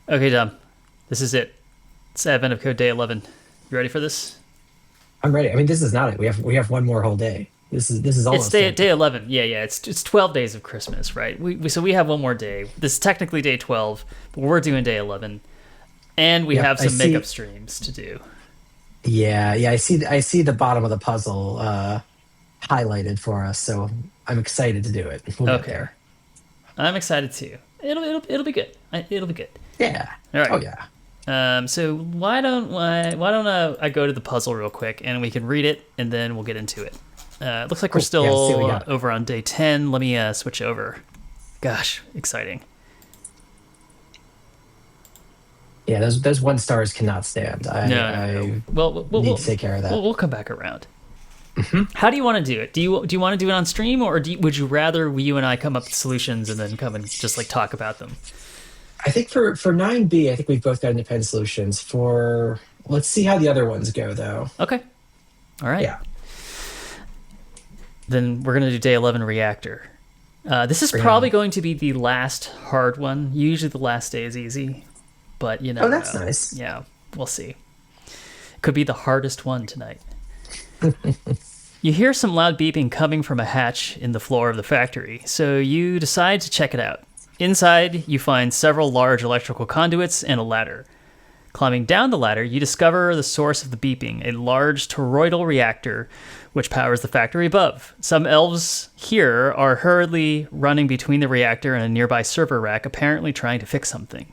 Okay, Dom. This is it. It's Advent of Code Day 11. You ready for this? I'm ready. I mean, this is not it. We have one more whole day. This is It's almost day it. 11. Yeah. It's 12 days of Christmas, right? So we have one more day. This is technically day 12, but we're doing day 11, and we Yep. have I some makeup see. streams to do. Yeah. I see the bottom of the puzzle highlighted for us. So I'm excited to do it. We'll get Okay, there. I'm excited too. It'll be good. It'll be good. Yeah. All right. Oh yeah. So why don't I go to the puzzle real quick and we can read it and then we'll get into it. It looks like we're Cool. Yeah. Let's see what we still got. over on day 10. Let me switch over. Gosh, exciting. Yeah. Those one stars cannot stand. No. I Well, need to take care of that. we'll come back around. How do you want to do it? Do you want to do it on stream, or would you rather you and I come up with solutions and then come and just like talk about them? I think for 9B, I think we've both got independent solutions. For let's see how the other ones go though. Okay. All right. Yeah. Then we're gonna do day 11 reactor. This is Bring it probably on. going to be the last hard one. Usually the last day is easy, but you Oh, never that's know. nice. Yeah, we'll see. Could be the hardest one tonight. You hear some loud beeping coming from a hatch in the floor of the factory, so you decide to check it out. Inside, you find several large electrical conduits and a ladder. Climbing down the ladder, you discover the source of the beeping, a large toroidal reactor which powers the factory above. Some elves here are hurriedly running between the reactor and a nearby server rack, apparently trying to fix something.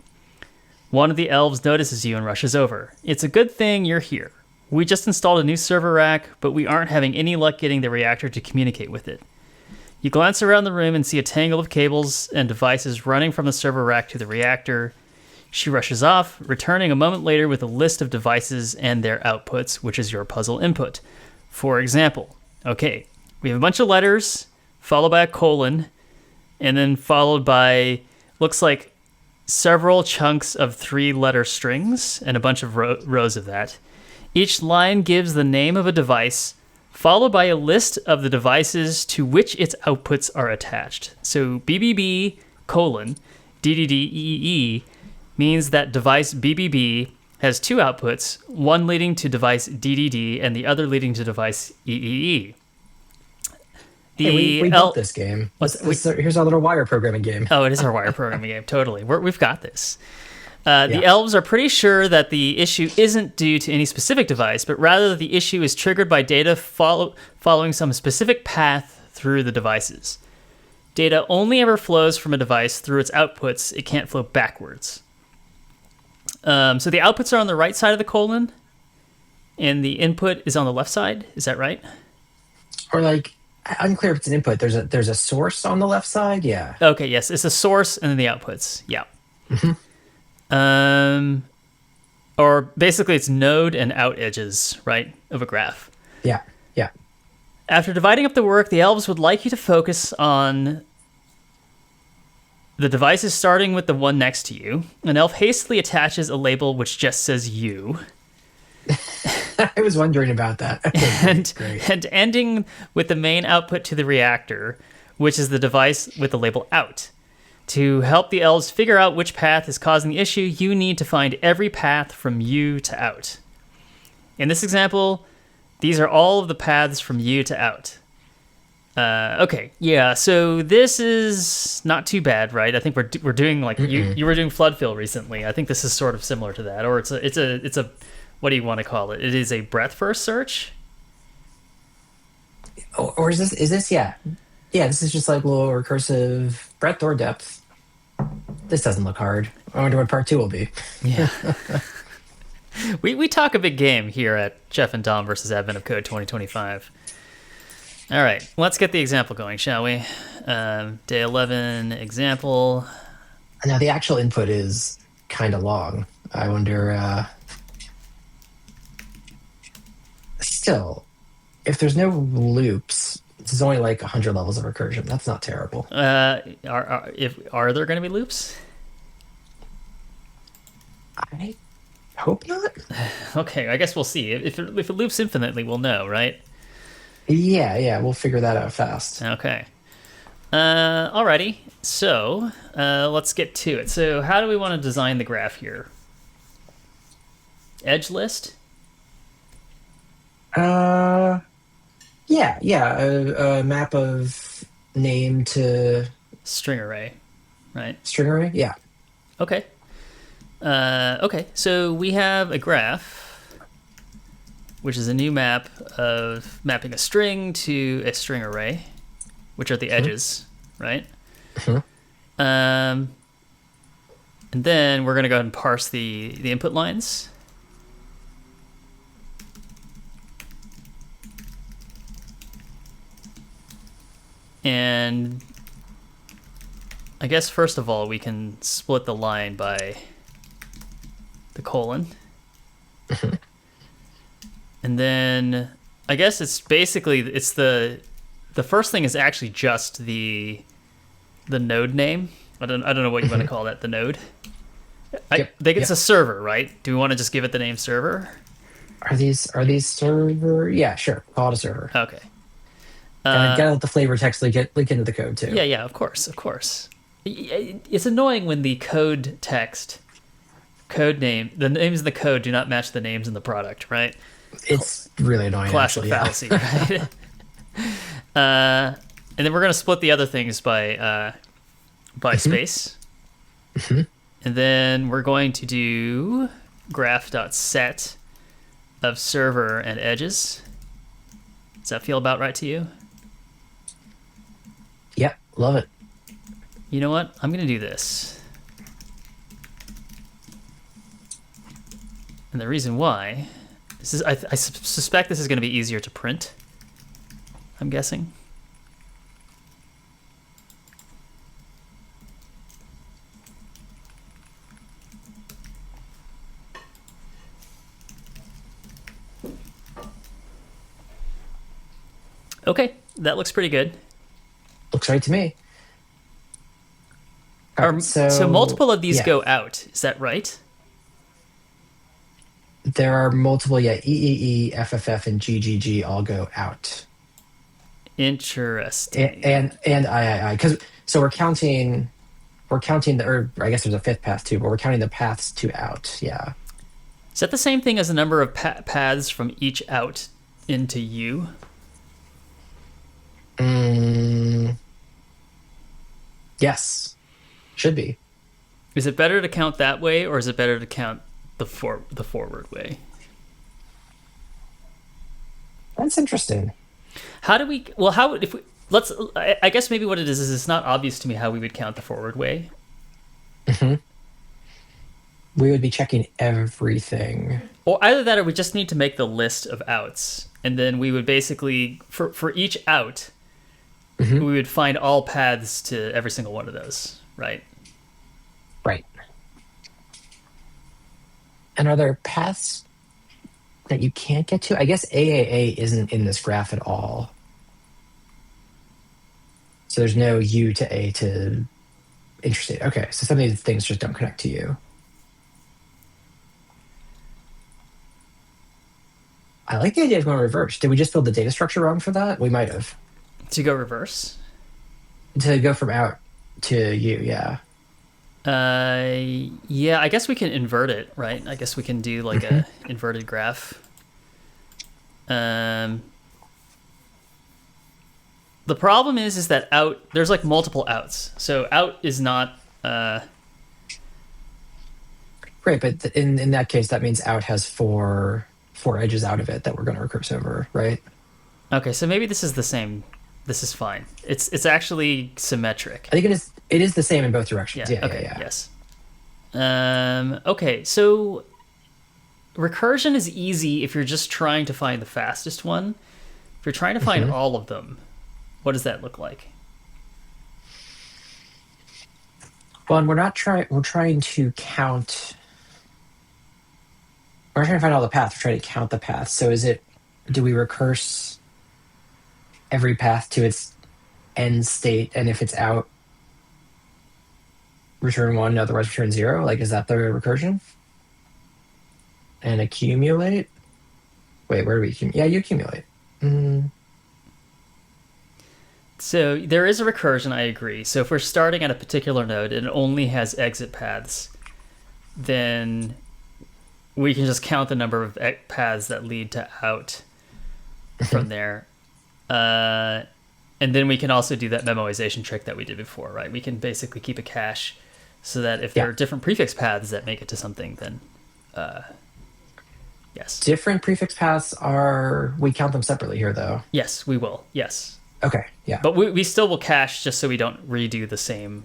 One of the elves notices you and rushes over. It's a good thing you're here. We just installed a new server rack, but we aren't having any luck getting the reactor to communicate with it. You glance around the room and see a tangle of cables and devices running from the server rack to the reactor. She rushes off, returning a moment later with a list of devices and their outputs, which is your puzzle input. For example, okay, we have a bunch of letters, followed by a colon, and then followed by, looks like several chunks of 3-letter strings and a bunch of rows of that. Each line gives the name of a device, followed by a list of the devices to which its outputs are attached. So BBB colon DDDEE means that device BBB has two outputs, one leading to device DDD and the other leading to device EEE. Hey, we The built L. this game. What's Here's our little wire programming game. Oh, it is our wire programming game. Totally, we've got this. The Yeah. elves are pretty sure that the issue isn't due to any specific device, but rather that the issue is triggered by data following some specific path through the devices. Data only ever flows from a device through its outputs. It can't flow backwards. So the outputs are on the right side of the colon, and the input is on the left side. Is that right? Or like unclear if it's an input. There's a source on the left side. Yeah. Okay, yes. It's the source and then the outputs. Yeah. Mhm. Um, or basically it's node and out edges, right, of a graph. Yeah. Yeah. After dividing up the work, the elves would like you to focus on the devices starting with the one next to you. An elf hastily attaches a label which just says you, I was wondering about that. Okay, and, great. and ending with the main output to the reactor, which is the device with the label out. To help the elves figure out which path is causing the issue, you need to find every path from you to out. In this example, these are all of the paths from you to out. Okay, yeah. So this is not too bad, right? I think we're doing like you were doing flood fill recently. I think this is sort of similar to that, or it's a what do you want to call it? It is a breadth first search. Or is this yeah. Yeah, this is just like a little recursive breadth or depth. This doesn't look hard. I wonder what part two will be. Yeah, we talk a big game here at Jeff and Dom versus Advent of Code 2025. All right, let's get the example going, shall we? Day 11 example. Now the actual input is kind of long. I wonder. Still, if there's no loops, this is only like 100 levels of recursion. That's not terrible. Are there going to be loops? I hope not. Okay, I guess we'll see. If it loops infinitely, we'll know, right? Yeah, we'll figure that out fast. Okay. Alrighty. So let's get to it. So how do we want to design the graph here? Edge list, Uh, yeah. A map of name to string array, right? string array. Yeah. Okay. Okay. So we have a graph, which is a new map of mapping a string to a string array, which are the edges, right? Mhm. Um, and then we're going to go ahead and parse the input lines. And I guess first of all, we can split the line by the colon. And then I guess it's basically the first thing is actually just the node name. I don't know what you want to call that, the node. I think it's Yep. a server, right? Do we want to just give it the name server? Are these server? Yeah, sure. Call it a server. Okay. And gotta let the flavor text leak into the code too. Yeah, of course, of course. It's annoying when the code name, the names in the code do not match the names in the product, right? It's really annoying. Classic Actually, fallacy, right? And then we're gonna split the other things by space, and then we're going to do graph.set of server and edges. Does that feel about right to you? Yep, love it. You know what? I'm gonna do this. And the reason why, I suspect this is going to be easier to print. I'm guessing. Okay, that looks pretty good. Looks right to me. All right, So multiple of these yeah, go out. Is that right? there are multiple. Yeah, EEE, FFF, and GGG all go out. Interesting. And III, because so we're counting the, or I guess there's a fifth path too, but we're counting the paths to out. Yeah. Is that the same thing as the number of paths from each out into U? Yes, should be. Is it better to count that way, or is it better to count the forward way? That's interesting. How do we? Well, how if we let's? I guess maybe what it is it's not obvious to me how we would count the forward way. We would be checking everything. Or either that, or we just need to make the list of outs, and then we would basically for each out, we would find all paths to every single one of those, right? Right. And are there paths that you can't get to? I guess AAA isn't in this graph at all. So there's no U to A to interstate. Okay, so some of these things just don't connect to you. I like the idea of going reverse. Did we just build the data structure wrong for that? We might have. To go reverse. To go from out to U, yeah. Yeah, I guess we can invert it, right? I guess we can do like a inverted graph. The problem is that out there's like multiple outs. So out is not Right, but in that case, that means out has four edges out of it that we're going to recurse over, right? okay, so maybe this is the same. This is fine. It's actually symmetric. I think it is. It is the same in both directions. Yeah, Okay. yeah. Yes. Okay. So recursion is easy if you're just trying to find the fastest one. If you're trying to find all of them, what does that look like? Well, and we're not trying. We're trying to count. We're trying to find all the paths. We're trying to count the paths. So is it? Do we recurse every path to its end state, and if it's out, return one, otherwise return zero? Like, is that the recursion? And accumulate. Wait, where do we accumulate? Yeah, you accumulate. So there is a recursion, I agree. So if we're starting at a particular node and it only has exit paths, then we can just count the number of paths that lead to out from there. And then we can also do that memoization trick that we did before, right? We can basically keep a cache so that if there are different prefix paths that make it to something, then yes. Different prefix paths we count them separately here, though. Yes, we will. Yes. Okay, yeah. But we still will cache just so we don't redo the same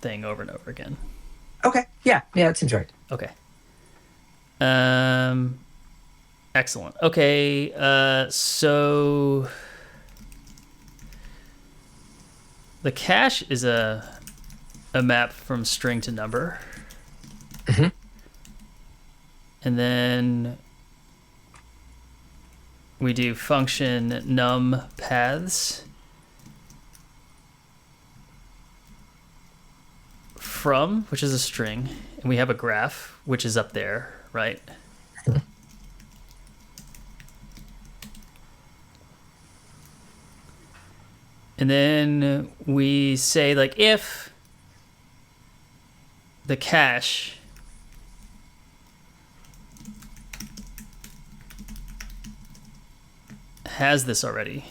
thing over and over again. Okay, yeah, that seems right. Okay. Excellent. Okay, so the cache is a map from string to number. Mm-hmm. And then we do function num paths from, which is a string, and we have a graph, which is up there, right? Mm-hmm. And then we say, like, if the cache has this already,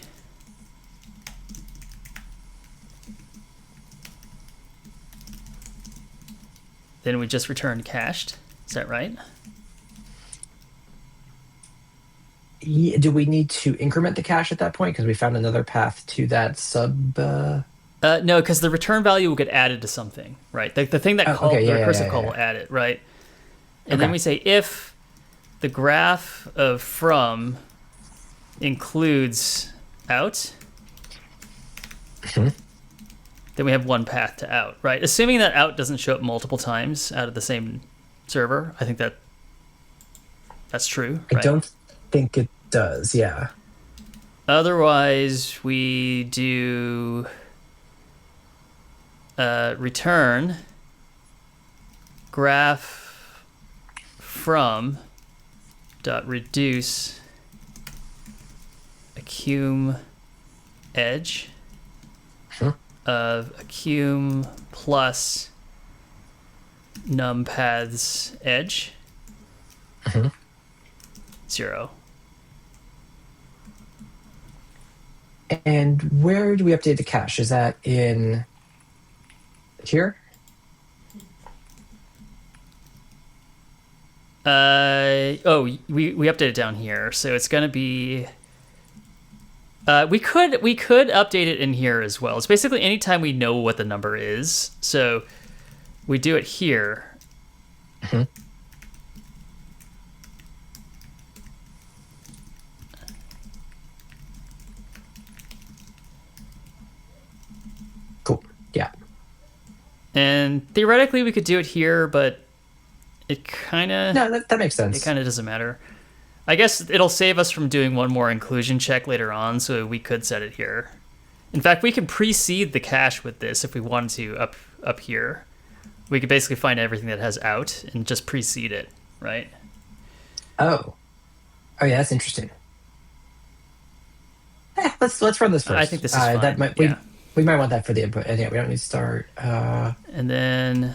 then we just return cached. Is that right? Do we need to increment the cache at that point because we found another path to that sub? No, because the return value will get added to something, right? The thing that called the recursive call will add it, right? And then we say if the graph of from includes out, then we have one path to out, right? Assuming that out doesn't show up multiple times out of the same server, I think that's true. I right? don't think it does, yeah. Otherwise, we do return graph from dot reduce accum edge of accum plus num paths edge 0. And where do we update the cache? Is that in here? We update it down here, so it's gonna be. We could update it in here as well. It's basically anytime we know what the number is, so we do it here. Cool. Yeah. And theoretically, we could do it here, but it kind of that makes sense. It kind of doesn't matter. I guess it'll save us from doing one more inclusion check later on, so we could set it here. In fact, we can precede the cache with this if we wanted to up here. We could basically find everything that has out and just precede it, right? Oh yeah, that's interesting. Let's run this first. I think this is fine. We might want that for the input. And yeah, we don't need to start. And then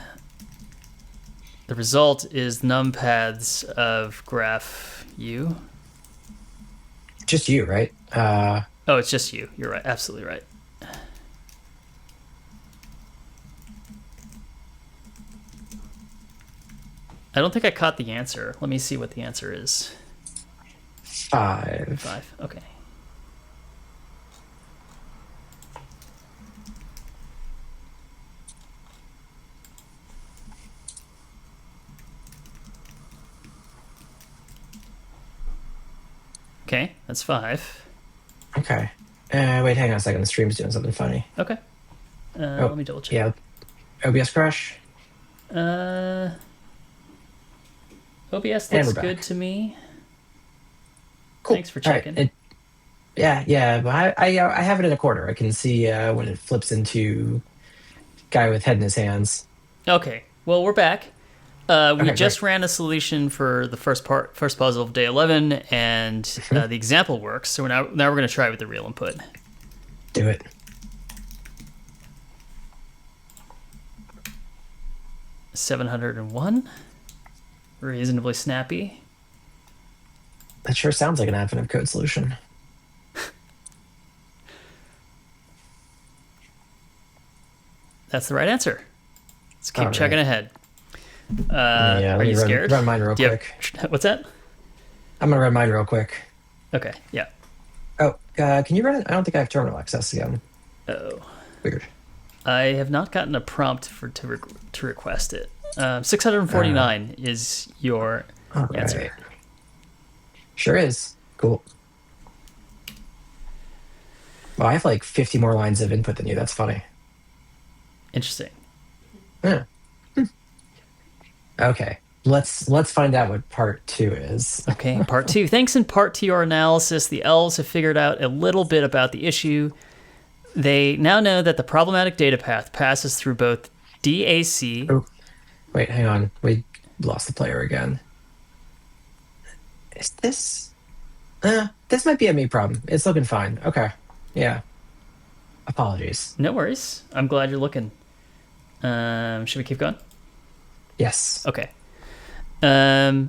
the result is num paths of graph u. Just you, right? Oh, it's just you. You're right. Absolutely right. I don't think I caught the answer. Let me see what the answer is. 5. 5. Okay. Okay, that's 5. Okay. Wait, hang on a second. The stream's doing something funny. Okay. Let me double check. Yeah. OBS crash. OBS looks good to me. Cool. Thanks for checking. Right. Yeah. But I have it in a quarter. I can see when it flips into guy with head in his hands. Okay. Well, we're back. We just ran a solution for the first puzzle of day 11, and the example works. So we're going to try with the real input. Do it. 701. Reasonably snappy. That sure sounds like an advent of code solution. That's the right answer. Let's keep All checking right. ahead. Let Are me you scared? run mine real Do you have- quick. What's that? I'm gonna run mine real quick. Okay, yeah. Oh, can you run it? I don't think I have terminal access again. Oh. Weird. I have not gotten a prompt to request it. 649 is your All answer. right. Sure is. Cool. Well, I have like 50 more lines of input than you. That's funny. Interesting. Yeah. Okay. Let's find out what part 2 is. Okay, part 2. Thanks in part to your analysis, the elves have figured out a little bit about the issue. They now know that the problematic data path passes through both DAC. Oh, wait, hang on. We lost the player again. Is this? This might be a me problem. It's looking fine. Okay. Yeah. Apologies. No worries. I'm glad you're looking. Should we keep going? Yes. Okay. Now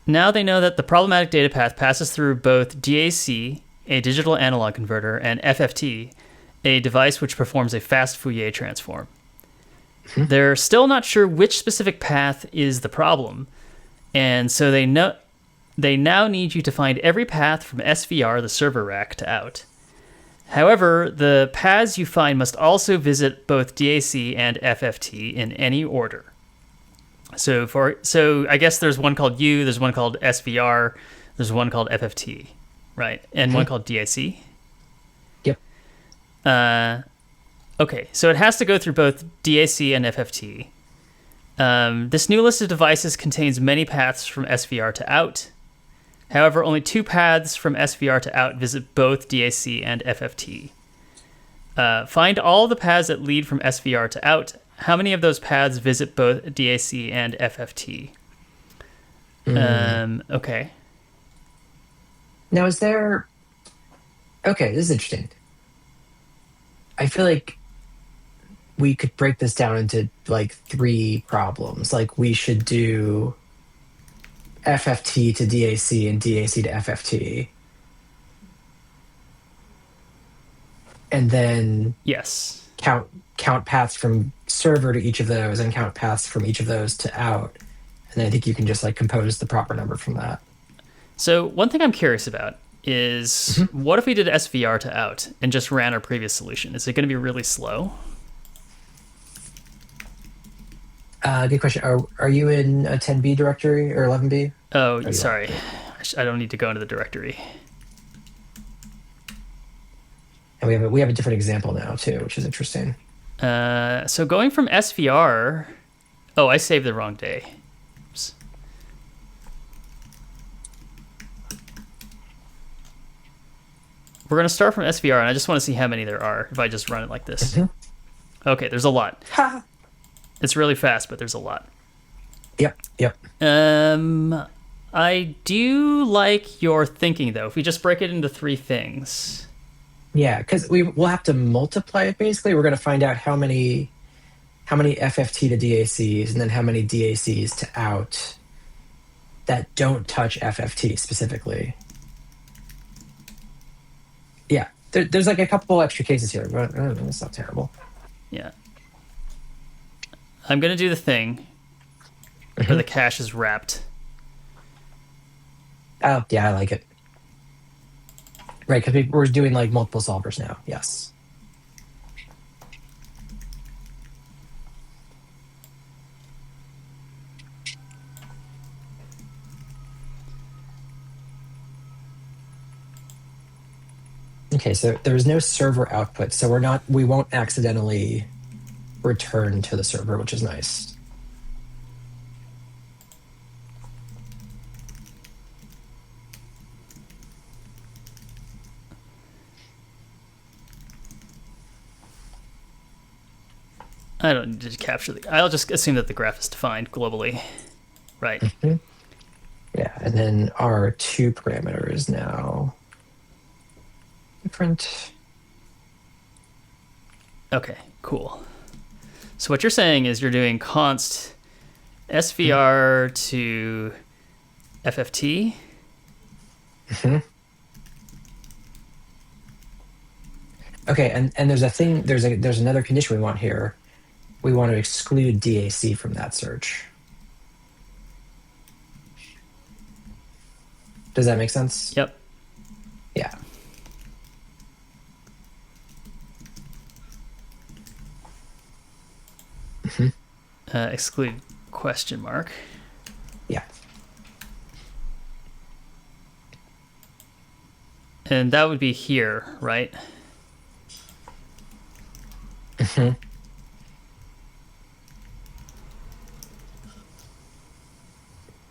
they know that the problematic data path passes through both DAC, a digital analog converter, and FFT, a device which performs a fast Fourier transform. They're still not sure which specific path is the problem, and so they now need you to find every path from SVR, the server rack, to out. However, the paths you find must also visit both DAC and FFT in any order. So I guess there's one called U, there's one called SVR, there's one called FFT, right? And one called DAC. Yep. Okay, so it has to go through both DAC and FFT. This new list of devices contains many paths from SVR to out. However, only 2 paths from SVR to out visit both DAC and FFT. Find all the paths that lead from SVR to out. How many of those paths visit both DAC and FFT? Okay. Now, is there... Okay, this is interesting. I feel like we could break this down into like 3 problems. Like we should do FFT to DAC and DAC to FFT. And then Yes. count paths from server to each of those and count paths from each of those to out. And then I think you can just like compose the proper number from that. So one thing I'm curious about is what if we did SVR to out and just ran our previous solution? Is it going to be really slow? Good question. Are you in a 10B directory or 11B? Oh, sorry. I don't need to go into the directory. And we have a different example now too, which is interesting. So going from SVR... Oh, I saved the wrong day. Oops. We're going to start from SVR, and I just want to see how many there are if I just run it like this. Okay, there's a lot. It's really fast, but there's a lot. Yep. I do like your thinking, though. If we just break it into 3 things. Yeah, because we'll have to multiply it. Basically, we're going to find out how many FFT to DACs and then how many DACs to out that don't touch FFT specifically. Yeah, there's like a couple extra cases here, but it's not terrible. Yeah. I'm going to do the thing where the cache is wrapped. Oh, yeah, I like it. Right, because we're doing like multiple solvers now. Yes. Okay, so there's no server output, so we won't accidentally return to the server, which is nice. I don't need to capture I'll just assume that the graph is defined globally. Right. Yeah, and then our 2 parameter is now different. Okay, cool. So what you're saying is you're doing const SVR to FFT. Mm-hmm. Okay, and there's another condition we want here. We want to exclude DAC from that search. Does that make sense? Yep. Yeah. Exclude question mark. Yeah. And that would be here, right? Mm-hmm.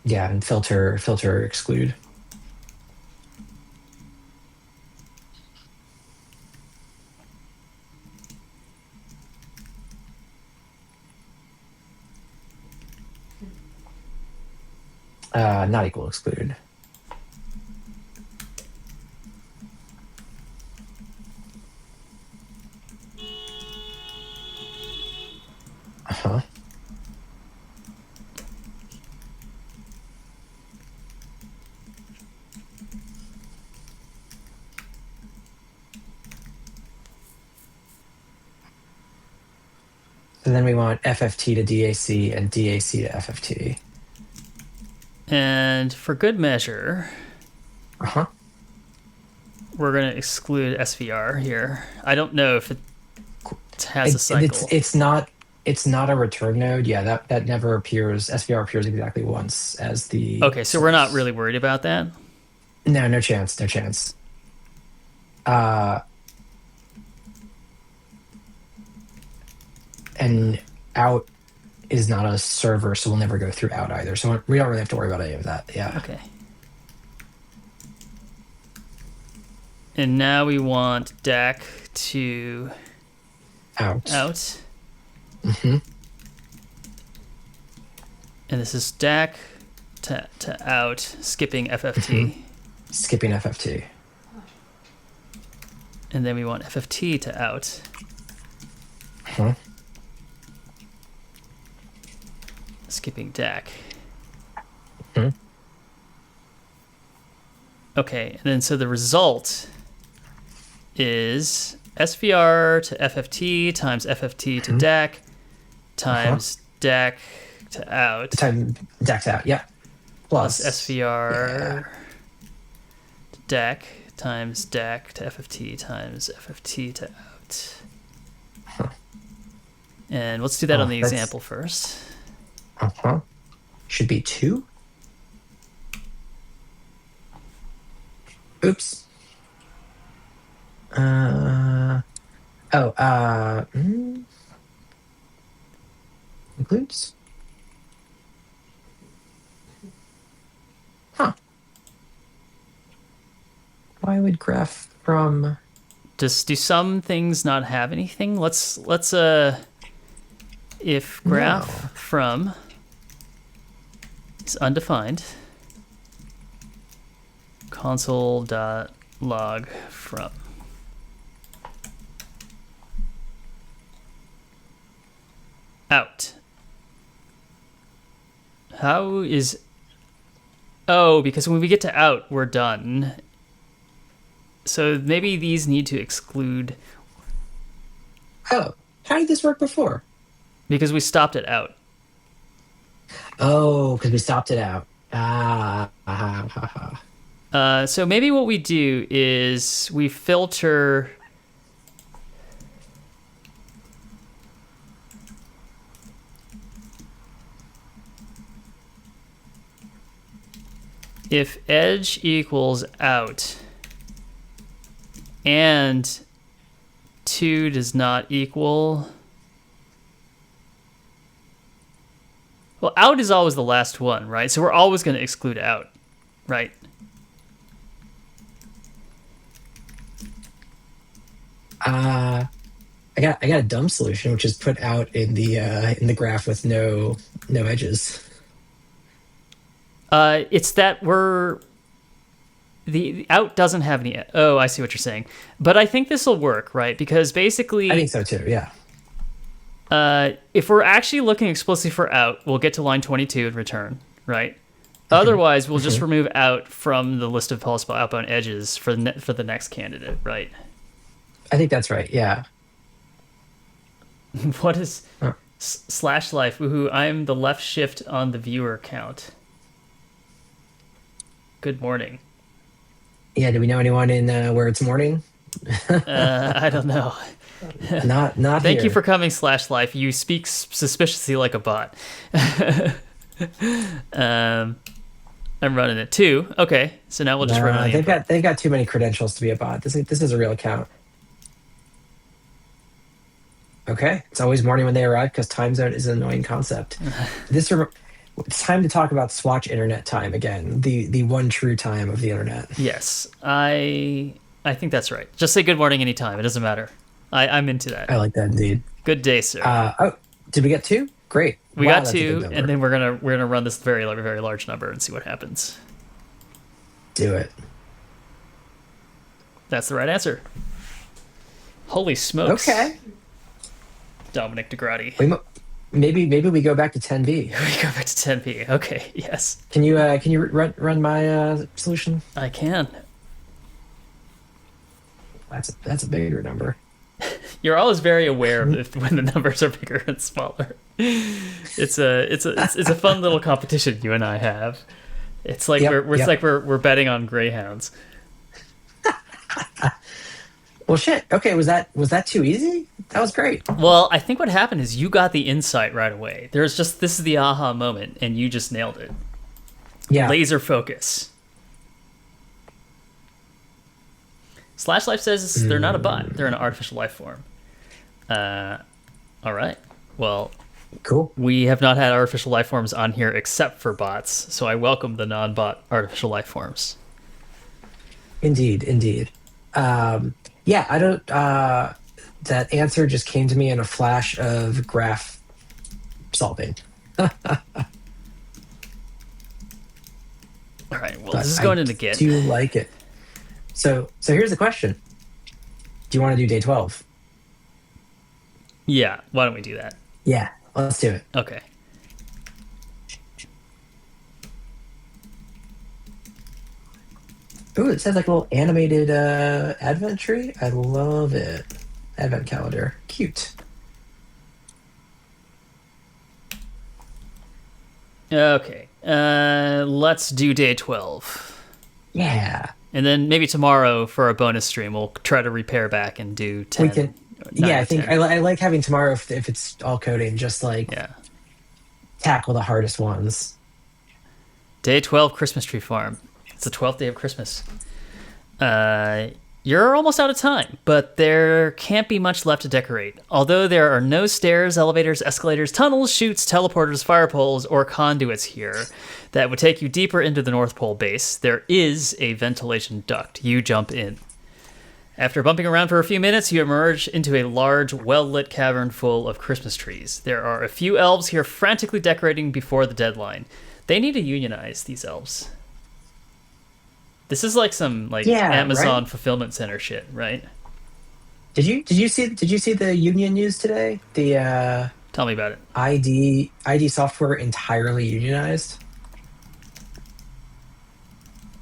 Yeah, and filter exclude. Not equal exclude. Uh-huh. So then we want FFT to DAC and DAC to FFT. And for good measure, Uh-huh. we're going to exclude SVR here. I don't know if it has a cycle. It's not a return node. Yeah, that never appears. SVR appears exactly once as the. Okay, so we're not really worried about that? No chance. No chance. And out is not a server, so we'll never go through out either. So we don't really have to worry about any of that. Yeah. Okay. And now we want DAC to Out. Mm-hmm. And this is DAC to out, skipping FFT. Mm-hmm. Skipping FFT. And then we want FFT to out. Huh. Skipping DAC. Hmm. Okay, and then so the result is SVR to FFT times FFT to DAC times DAC to out. Time DAC to out, yeah. Plus SVR to DAC times DAC to FFT times FFT to out. Huh. And let's do that on the example first. Uh-huh. Should be 2. Oops. Includes? Huh. Why would graph from... Do some things not have anything? Let's if graph from is undefined, console.log from. Out. How is... Oh, because when we get to out, we're done. So maybe these need to exclude... Oh, how did this work before? Because we stopped it out. Oh, because we stopped it out. So maybe what we do is we filter... If edge equals out and 2 does not equal... Well, out is always the last one, right? So we're always going to exclude out, right? I got a dumb solution, which is put out in the graph with no edges. It's that the out doesn't have any... Oh, I see what you're saying. But I think this will work, right? Because basically... I think so too, yeah. If we're actually looking explicitly for out, we'll get to line 22 and return, right? Otherwise, we'll just remove out from the list of possible outbound edges for the next candidate, right? I think that's right. Yeah. What is Huh. slash life? Woohoo! I'm the left shift on the viewer count. Good morning. Yeah. Do we know anyone in where it's morning? I don't know. Not Thank here. you for coming, slash life. You speak suspiciously like a bot. I'm running it too. Okay, so now we'll just run on the input. They've got too many credentials to be a bot. This is a real account. Okay, it's always morning when they arrive because time zone is an annoying concept. It's time to talk about Swatch internet time again, the one true time of the internet. Yes, I think that's right. Just say good morning anytime. It doesn't matter. I'm into that. I like that indeed. Good day, sir. Oh, did we get two? Great. We Wow, got that's a good two, number. and then we're gonna run this very large number and see what happens. Do it. That's the right answer. Holy smokes! Okay. Dominic DeGrati. Maybe we go back to 10B. We go back to 10p. Okay, yes. Can you run my solution? I can. That's a bigger number. You're always very aware of when the numbers are bigger and smaller. It's a fun little competition you and I have. It's like we're betting on greyhounds. Well, shit. Okay, was that too easy? That was great. Well, I think what happened is you got the insight right away. This is the aha moment, and you just nailed it. Yeah. Laser focus. Slash Life says they're not a bot. They're an artificial life form. All right. Well, Cool. we have not had artificial life forms on here except for bots, so I welcome the non-bot artificial life forms. Indeed. Yeah, I don't. That answer just came to me in a flash of graph solving. All right. Well, But this is I going into Git. do like it. So here's the question: do you want to do day 12? Yeah. Why don't we do that? Yeah, let's do it. Okay. Ooh, it says like a little animated advent tree. I love it. Advent calendar, cute. Okay. Let's do day 12. Yeah, And then maybe tomorrow for a bonus stream, we'll try to repair back and do 10. we can. 9 Yeah, or I think 10. I like having tomorrow if it's all coding, just like Yeah. tackle the hardest ones. Day 12, Christmas tree farm. It's the 12th day of Christmas. You're almost out of time, but there can't be much left to decorate. Although there are no stairs, elevators, escalators, tunnels, chutes, teleporters, fire poles, or conduits here that would take you deeper into the North Pole base, there is a ventilation duct. You jump in. After bumping around for a few minutes, you emerge into a large, well-lit cavern full of Christmas trees. There are a few elves here frantically decorating before the deadline. They need to unionize, these elves. This is like some Amazon right? fulfillment center shit, right? Did you see the union news today? The Tell me about it. ID software entirely unionized.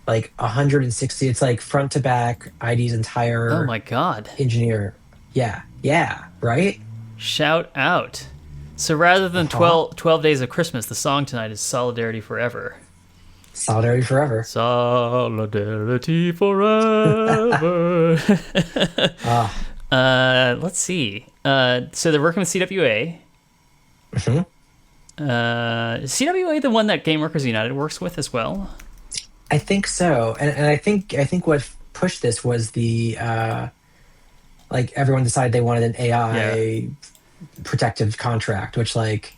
Like 160. It's like front to back. ID's entire. Oh my god. Engineer. Yeah. Right. Shout out. So rather than 12 days of Christmas, the song tonight is Solidarity Forever. Solidarity forever. Solidarity forever. Let's see. So they're working with CWA. Mhm. Is CWA the one that Game Workers United works with as well? I think so, and I think what pushed this was the like everyone decided they wanted an AI protective contract, which like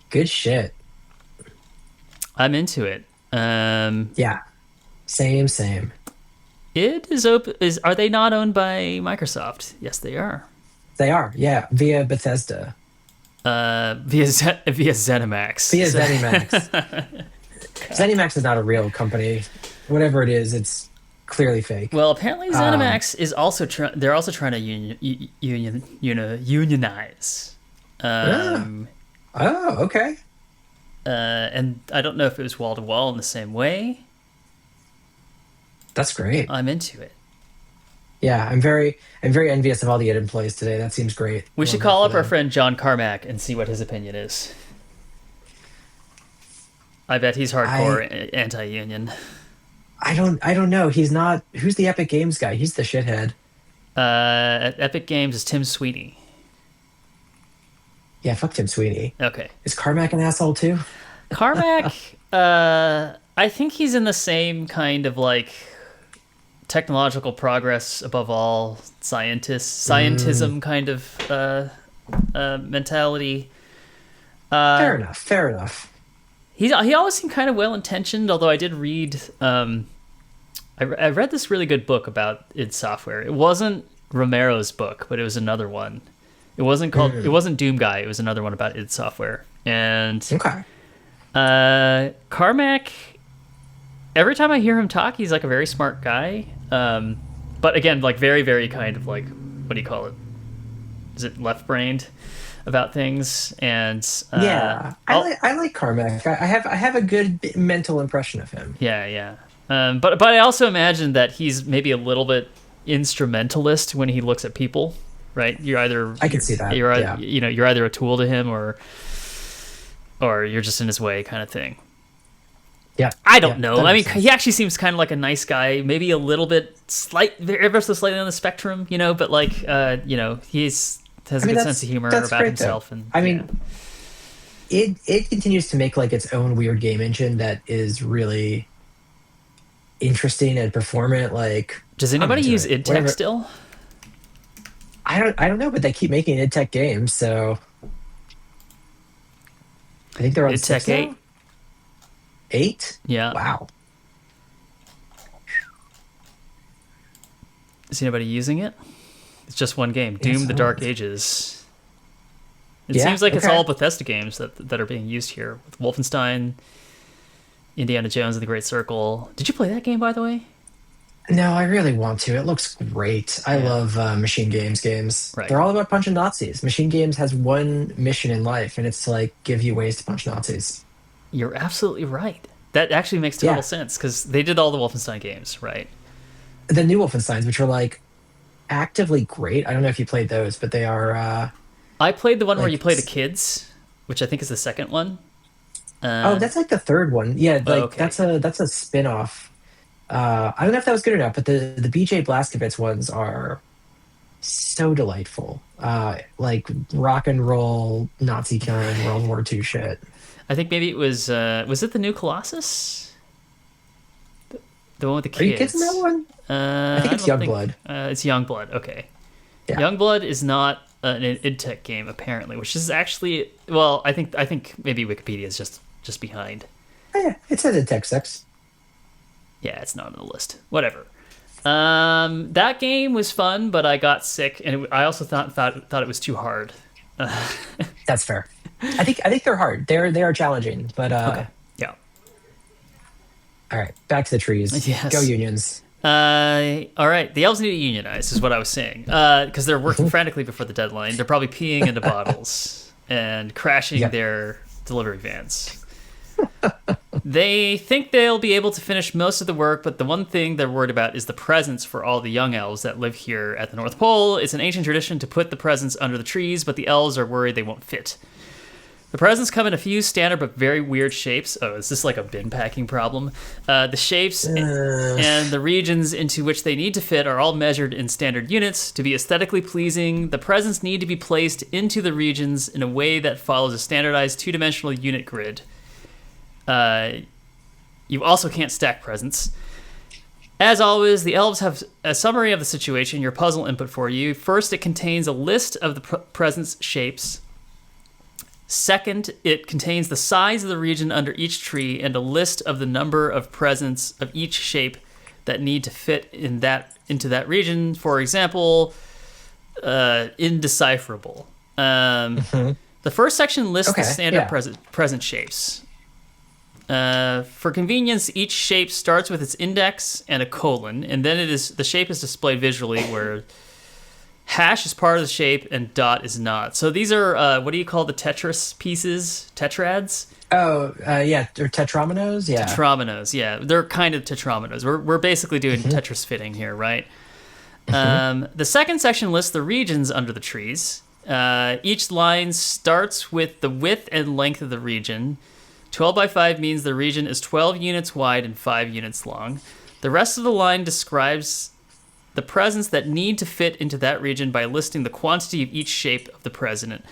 good shit. I'm into it. Yeah, same. It is open. Are they not owned by Microsoft? Yes, they are. They are, yeah, via Bethesda, Via ZeniMax. via ZeniMax. ZeniMax is not a real company. Whatever it is, it's clearly fake. Well, apparently ZeniMax is also they're also trying to unionize. Yeah. Um, Oh, okay. and I don't know if it was wall to wall in the same way. That's great. I'm into it. Yeah, I'm very envious of all the hidden plays today. That seems great. We I should love that call for up our them. friend John Carmack and see what his opinion is. I bet he's I hardcore anti-union. I don't know. He's not. Who's the Epic Games guy? He's the shithead. At Epic Games is Tim Sweeney. Yeah, fuck Tim Sweeney. Okay. Is Carmack an asshole too? Carmack, I think he's in the same kind of like technological progress above all Mm, scientism kind of mentality. fair enough. Fair enough. He always seemed kind of well intentioned, although I did read I read this really good book about id Software. It wasn't Romero's book, but it was another one. It Mm, wasn't Doom Guy. It was another one about id Software. And okay. Carmack, every time I hear him talk, he's like a very smart guy. But again, like very, very kind of like, what do you call it? Is it left brained about things? And Yeah, I like Carmack. I have a good mental impression of him. yeah, yeah. But I also imagine that he's maybe a little bit instrumentalist when he looks at people, right? I can see that. Yeah. You're either a tool to him or you're just in his way, kind of thing. Yeah. I don't Yeah. know. That I makes mean, he sense. actually seems kind of like a nice guy, maybe a little bit ever so slightly on the spectrum, but like, he's has I a mean, good sense of humor that's about great though. himself, and I yeah. mean, it continues to make like its own weird game engine that is really interesting and performant. Like Does I'm anybody into use it. idtech Whatever. still? I don't know, but they keep making id Tech games, so I think they're on Idtech six now. 8? Eight? Yeah. Wow. Is anybody using it? It's just one game, Yes. Doom: The Dark Ages. It Yeah. seems like it's Okay. all Bethesda games that are being used here, with Wolfenstein, Indiana Jones and the Great Circle. Did you play that game, by the way? No, I really want to. It looks great. I Yeah. love Machine Games games. Right. They're all about punching Nazis. Machine Games has one mission in life, and it's to like give you ways to punch Nazis. You're absolutely right. That actually makes total Yeah. sense because they did all the Wolfenstein games, right? The new Wolfensteins, which are like actively great. I don't know if you played those, but they are I played the one where you like play the kids, which I think is the second one. oh, Uh, that's like the third one. Yeah, like okay. that's a spin-off. I don't know if that was good or not, but the BJ Blazkowicz ones are so delightful. Like rock and roll Nazi killing World War II shit. I think maybe it was it the new Colossus? The one with the Are you kids in that kids? one? I think I it's don't think Youngblood. it's Youngblood. Okay. Yeah. Youngblood is not an id game apparently, which is actually well, I think maybe Wikipedia is just behind. Oh, yeah, it says it Tech 6. Yeah, it's not on the list. Whatever. That game was fun, but I got sick, and I also thought it was too hard. That's fair. I think they're hard. They are challenging, but Okay. Yeah. all right, back to the trees. Go Yes. unions. All right. The elves need to unionize, is what I was saying, because they're working frantically before the deadline. They're probably peeing into bottles and crashing Yep. their delivery vans. They think they'll be able to finish most of the work, but the one thing they're worried about is the presents for all the young elves that live here at the North Pole. It's an ancient tradition to put the presents under the trees, but the elves are worried they won't fit. The presents come in a few standard but very weird shapes. Oh, is this like a bin packing problem? The shapes Uh, and the regions into which they need to fit are all measured in standard units. To be aesthetically pleasing, the presents need to be placed into the regions in a way that follows a standardized two-dimensional unit grid. You also can't stack presents. As always, the elves have a summary of the situation, your puzzle input for you. First, it contains a list of the presents' shapes. Second, it contains the size of the region under each tree and a list of the number of presents of each shape that need to fit into that region. For example, indecipherable. The first section lists the okay. standard Yeah. present shapes. For convenience, each shape starts with its index and a colon, and then the shape is displayed visually where hash is part of the shape and dot is not. So these are what do you call the Tetris pieces? Tetrads? Oh, yeah, or tetrominoes, yeah. Tetrominoes. Yeah, they're kind of tetrominoes. We're basically doing Hmm. Tetris fitting here, right? Hmm. The second section lists the regions under the trees. Each line starts with the width and length of the region. 12 by 5 means the region is 12 units wide and 5 units long. The rest of the line describes the presents that need to fit into that region by listing the quantity of each shape of the present.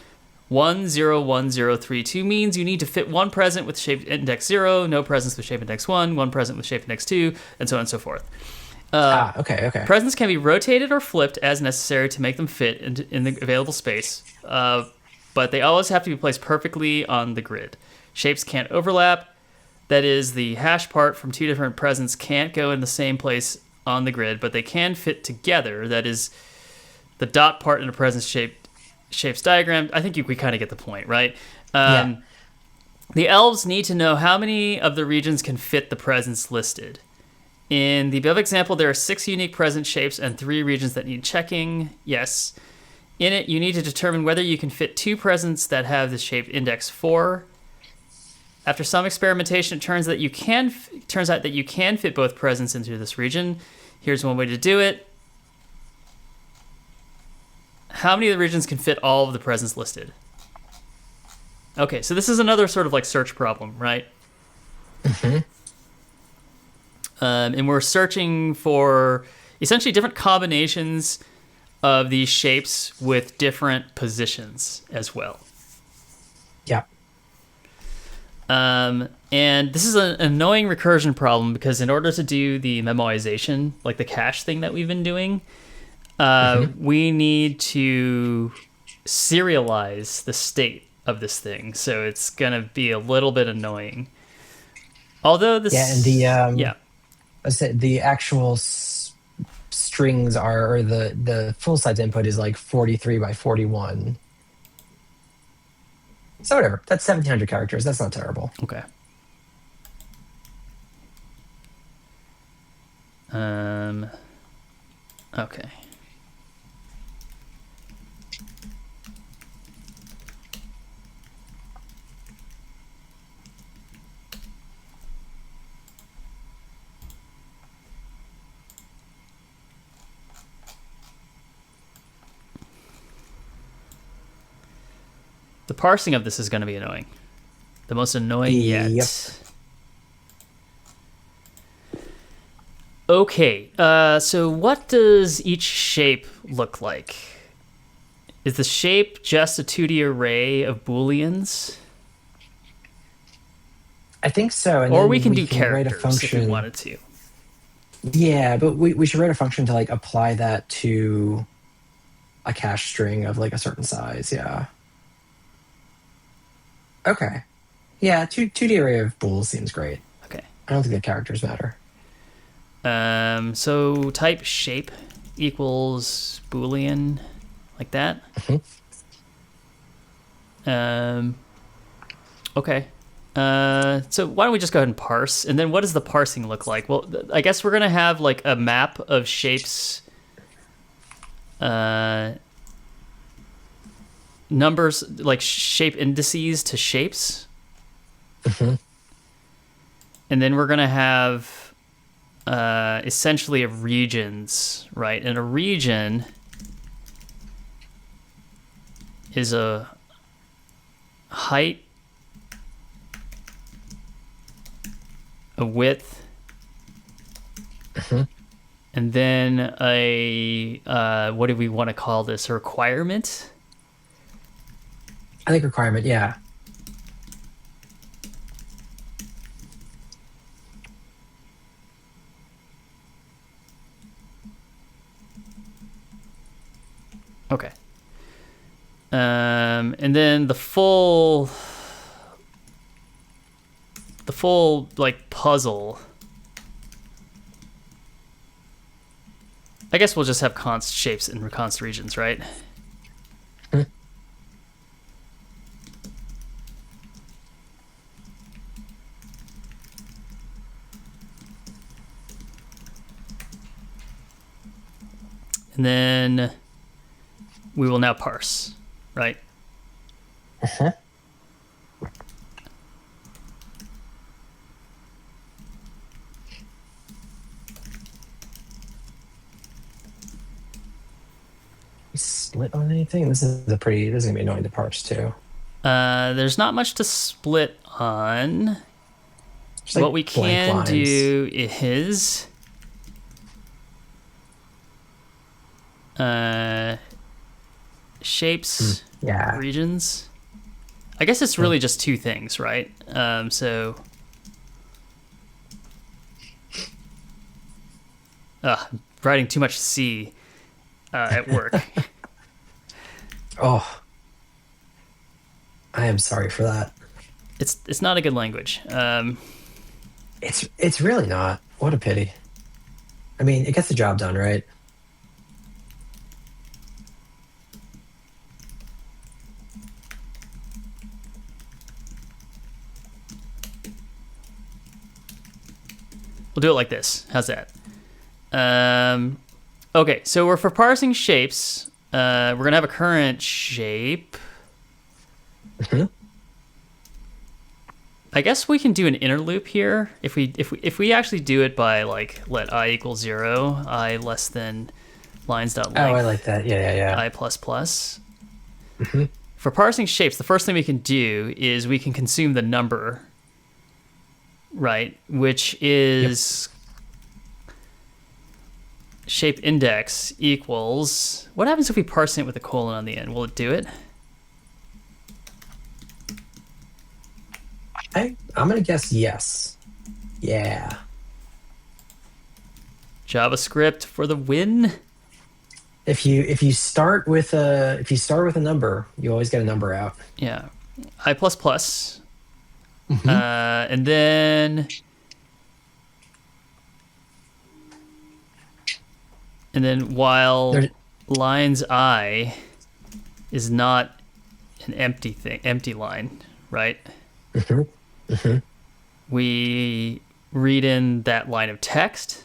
101032 means you need to fit one present with shape index 0, no presents with shape index 1, one present with shape index 2, and so on and so forth. Okay, okay. Presents can be rotated or flipped as necessary to make them fit in the available space, but they always have to be placed perfectly on the grid. Shapes can't overlap. That is, the hash part from two different presents can't go in the same place on the grid, but they can fit together. That is, the dot part in a present shapes diagram. I think we kind of get the point, right? Yeah. The elves need to know how many of the regions can fit the presents listed. In the above example, there are 6 unique present shapes and 3 regions that need checking. Yes. In it, you need to determine whether you can fit 2 presents that have the shape index 4. After some experimentation, it turns out that you can fit both presents into this region. Here's one way to do it. How many of the regions can fit all of the presents listed? Okay, so this is another sort of like search problem, right? Hmm. And we're searching for essentially different combinations of these shapes with different positions as well. Yeah. And this is an annoying recursion problem because in order to do the memoization, like the cache thing that we've been doing, we need to serialize the state of this thing. So it's going to be a little bit annoying. Although this... Yeah, and Yeah. I said the actual strings are, or the full size input is like 43 by 41. So whatever, that's 1,700 characters. That's not terrible. Okay. Okay. The parsing of this is going to be annoying. The most annoying yet. Yep. Okay, so what does each shape look like? Is the shape just a 2D array of booleans? I think so. And Or then we can do write a characters function. if we wanted to. Yeah, but we should write a function to like apply that to a cache string of like a certain size. Yeah. Okay. Yeah, 2D array of bools seems great. Okay. I don't think the characters matter. So type shape equals boolean, like that. Okay. So why don't we just go ahead and parse, and then what does the parsing look like? Well, I guess we're gonna have like a map of shapes, numbers, like shape indices to shapes, and then we're gonna have essentially a regions, right? And a region is a height, a width, and then a what do we want to call this? A requirement? I think requirement, yeah. Okay. And then the full like puzzle. I guess we'll just have const shapes and const regions, right? And then we will now parse, right? Uh-huh. Split on anything? This is gonna be annoying to parse too. There's not much to split on. Just What like we blank can lines. do is uh, shapes, Yeah. regions. I guess it's really just two things, right? So, writing too much C at work. Oh, I am sorry for that. It's not a good language. It's really not. What a pity. I mean, it gets the job done, right? We'll do it like this. How's that? Okay, so we're for parsing shapes. We're gonna have a current shape. Mhm. I guess we can do an inner loop here if we actually do it by like let I equal 0, I less than lines dot Oh, I length like that. Yeah, yeah, I plus plus. yeah. Hmm. For parsing shapes, the first thing we can do is we can consume the number, right? Which Yep. is shape index equals. What happens if we parse it with a colon on the end? Will it do it? I'm gonna guess yes. Yeah. JavaScript for the win. If you start with a number, you always get a number out. Yeah, I plus plus, Hmm. and then while There's lines I is not an empty line, right? mhm, mhm. We read in that line of text,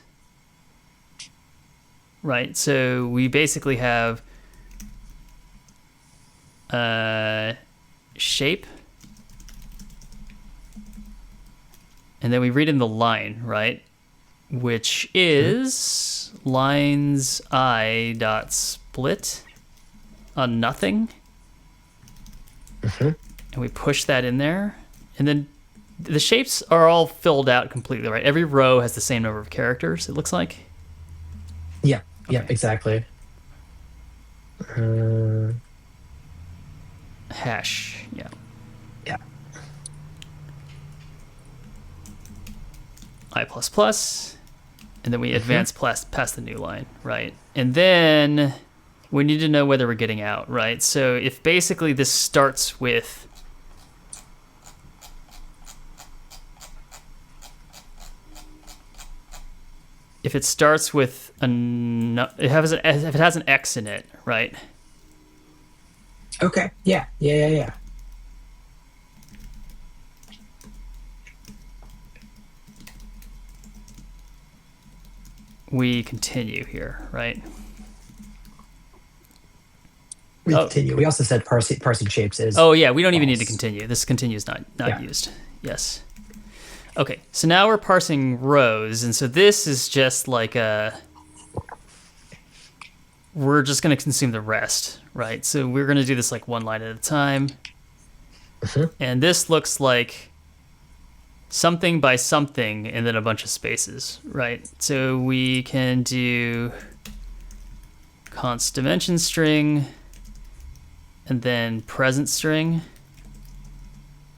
right? So we basically have shape, and then we read in the line, right? Which is lines I dot split on nothing, Mhm. and we push that in there, and then the shapes are all filled out completely, right? Every row has the same number of characters, it looks like. Yeah, yeah, Okay. exactly. Uh, Hash, yeah. yeah. I plus plus, and then we Hmm. advance past the new line, right? And then we need to know whether we're getting out, right? So if basically this starts with if it starts with if it has an X in it, right? Okay. Yeah, yeah, yeah, yeah. We continue here, right? We Oh, continue. We also said parsing shapes is oh yeah, we don't even need to false. continue. This continue is not Yeah. used. Yes. Okay, so now we're parsing rows, and so this is just like we're just going to consume the rest, right? So we're going to do this like one line at a time. Mhm. And this looks like something by something and then a bunch of spaces, right? So we can do const dimension string and then present string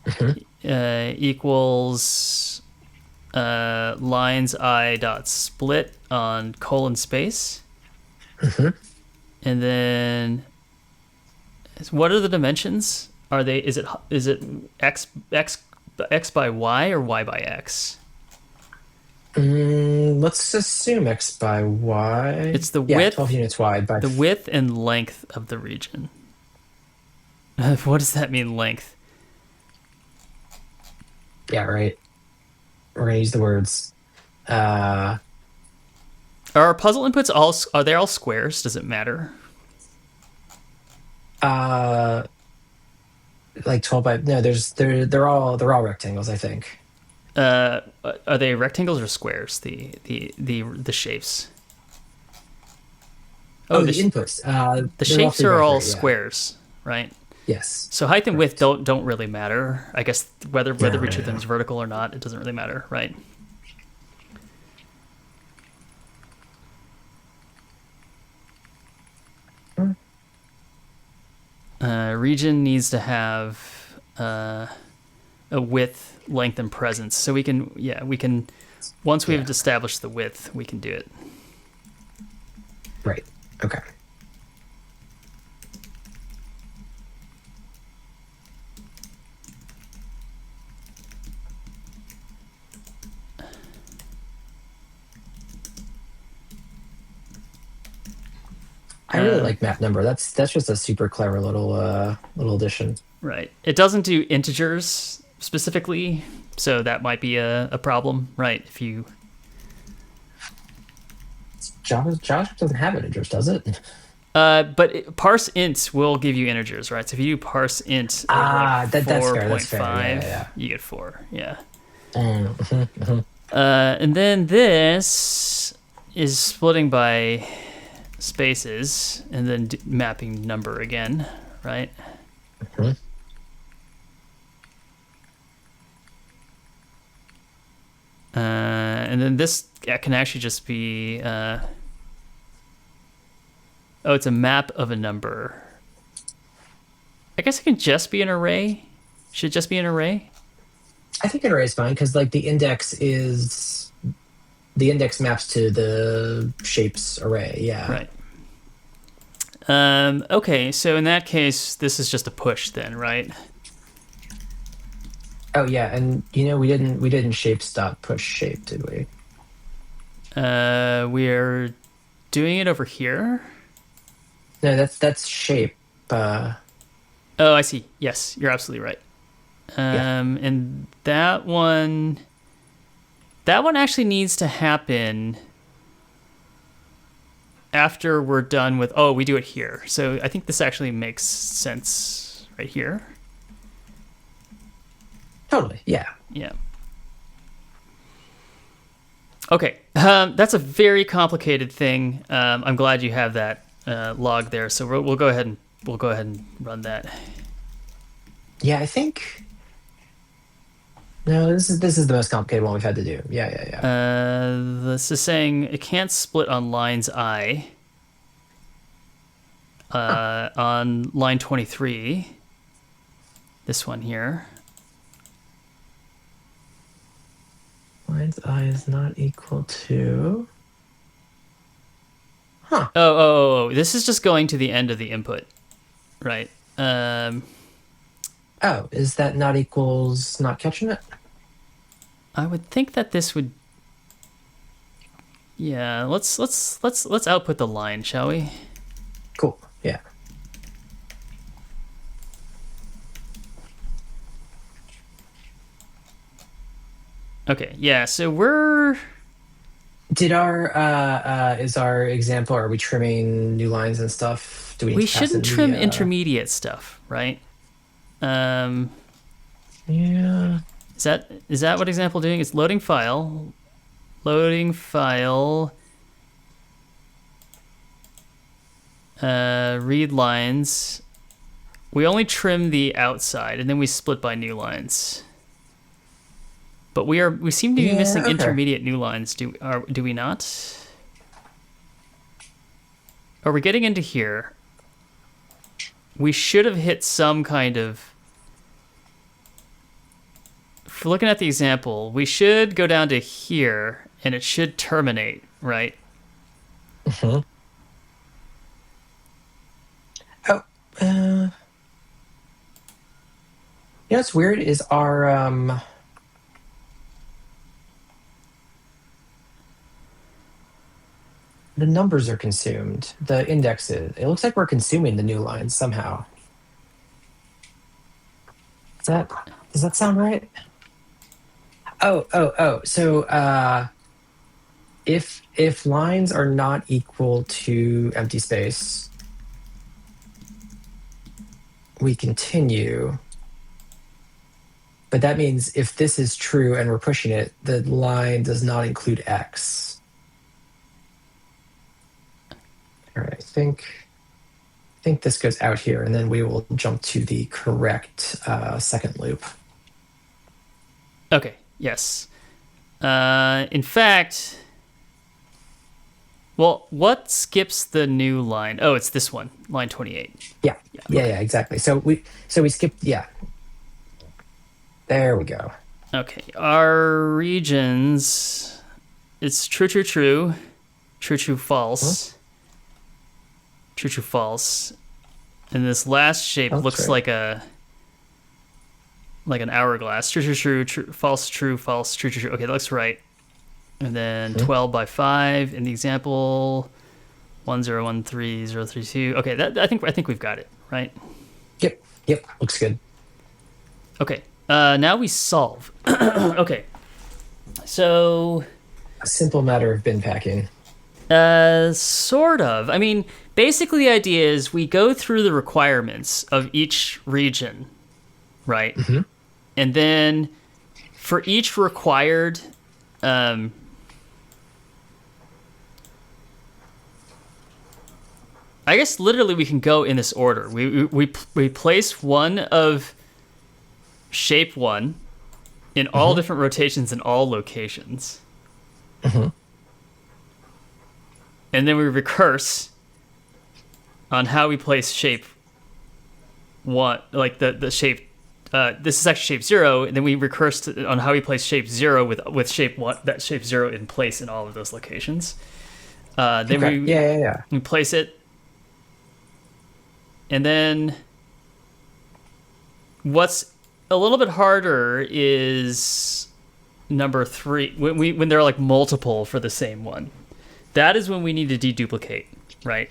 Mhm. equals lines I dot split on colon space. Mhm. And then what are the dimensions? Are they is it x by y or y by x? Let's assume X by Y. It's the Yeah, 12 width units wide by. the width and length of the region. What does that mean, length? Yeah, right. We're gonna use the words. Uh, Are our puzzle inputs are they all squares? Does it matter? Uh, like 12 by no. They're all rectangles. I think. Are they rectangles or squares? The shapes. Oh, Oh, the inputs. the They're all shapes three by are all three. Yeah. squares, right? Yes. So height and width Correct. don't really matter. I guess whether No, we no, treat them no. as vertical or not, it doesn't really matter, right? Hmm. Region needs to have a width, length, and presence. So we can once Yeah. we've established the width, we can do it. Right. Okay. I really Uh, like map number. That's just a super clever little addition. right. It doesn't do integers specifically, so that might be a problem, right? If you JavaScript doesn't have integers, does it? parse int will give you integers, right? So if you do parse int over like That's four fair. That's point fair. Yeah, five, yeah, you get 4. Yeah. yeah. And then this is splitting by spaces and then mapping number again, right? Mhm. And then this can actually just be oh, it's a map of a number. I guess it can just be an array. Should it just be an array? I think an array is fine because like the index maps to the shapes array. Yeah. Right. Okay, so in that case, this is just a push then, right? Oh yeah, and we didn't shapes dot push shape, did we? We're doing it over here. No, that's shape. Uh, Oh, I see. Yes, you're absolutely right. yeah. And that one actually needs to happen after we're done with. Oh, we do it here. So I think this actually makes sense right here. Totally. Yeah. Yeah. Okay, that's a very complicated thing. I'm glad you have that log there. So we'll go ahead and run that. Yeah, I think. No, this is the most complicated one we've had to do. Yeah, yeah, yeah. This is saying it can't split on lines I. Huh. On line 23, this one here. Lines I is not equal to. Huh. Oh, this is just going to the end of the input, right? Oh, is that not equals not catching it? I would think that this would. Yeah, let's output the line, shall we? Cool. Yeah. Okay, yeah. So we're Did our is our example? Are we trimming new lines and stuff? Do we need we to pass shouldn't in trim the? intermediate stuff, right? Um, Yeah. is that what example doing? It's loading file, read lines. We only trim the outside, and then we split by new lines. But we seem to be Yeah. missing Okay. intermediate new lines. Do we not? Are we getting into here? We should have hit some kind of. If we're looking at the example, we should go down to here, and it should terminate, right? Hmm. Oh. You know what's weird is our the numbers are consumed. The indexes. It looks like we're consuming the new lines somehow. Does that sound right? Oh. So if lines are not equal to empty space, we continue. But that means if this is true and we're pushing it, the line does not include X. All right, I think this goes out here, and then we will jump to the correct second loop. Okay, yes. In fact, well, what skips the new line? Oh, it's this one, line 28. Yeah, okay. exactly. So we skipped. Yeah, there we go. Okay, our regions. It's true, true, true, true, true, false, true, true, false, and this last shape looks right. like an hourglass. True, true, true, true, false, true, false, true, true, true. Okay, that looks right. And then 12 by 5 in the example. 1013032. Okay, I think we've got it, right? Yep, looks good. Okay. Now we solve. Okay. So A simple matter of bin packing. sort of. I mean, basically the idea is we go through the requirements of each region, right? And then for each required I guess literally we can go in this order. We place one of shape 1 in all different rotations in all locations. And then we recurse on how we place shape 1, like the shape. This is actually shape 0, and then we recurse on how we place shape 0 with shape 1, that shape 0 in place in all of those locations. Then we place it. And then what's a little bit harder is number 3, when there are like multiple for the same one. That is when we need to deduplicate, right?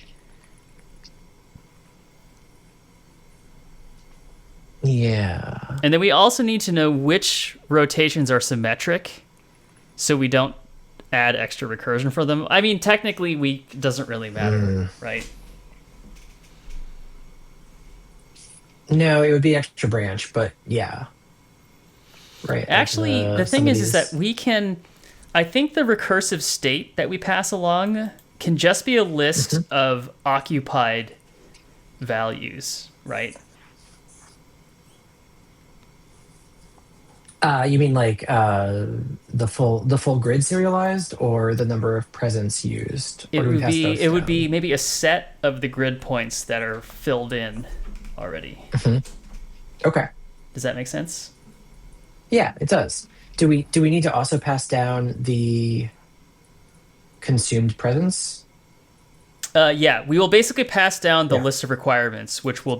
Yeah. And then we also need to know which rotations are symmetric so we don't add extra recursion for them. I mean, technically, it doesn't really matter, right? No, it would be extra branch, but yeah. Right. Actually, the thing is that we can... I think the recursive state that we pass along can just be a list of occupied values, right? You mean like the full grid serialized, or the number of presents used? It would be maybe a set of the grid points that are filled in already. Okay. Does that make sense? Yeah, it does. Do we need to also pass down the consumed presents? Yeah, we will basically pass down the list of requirements, which will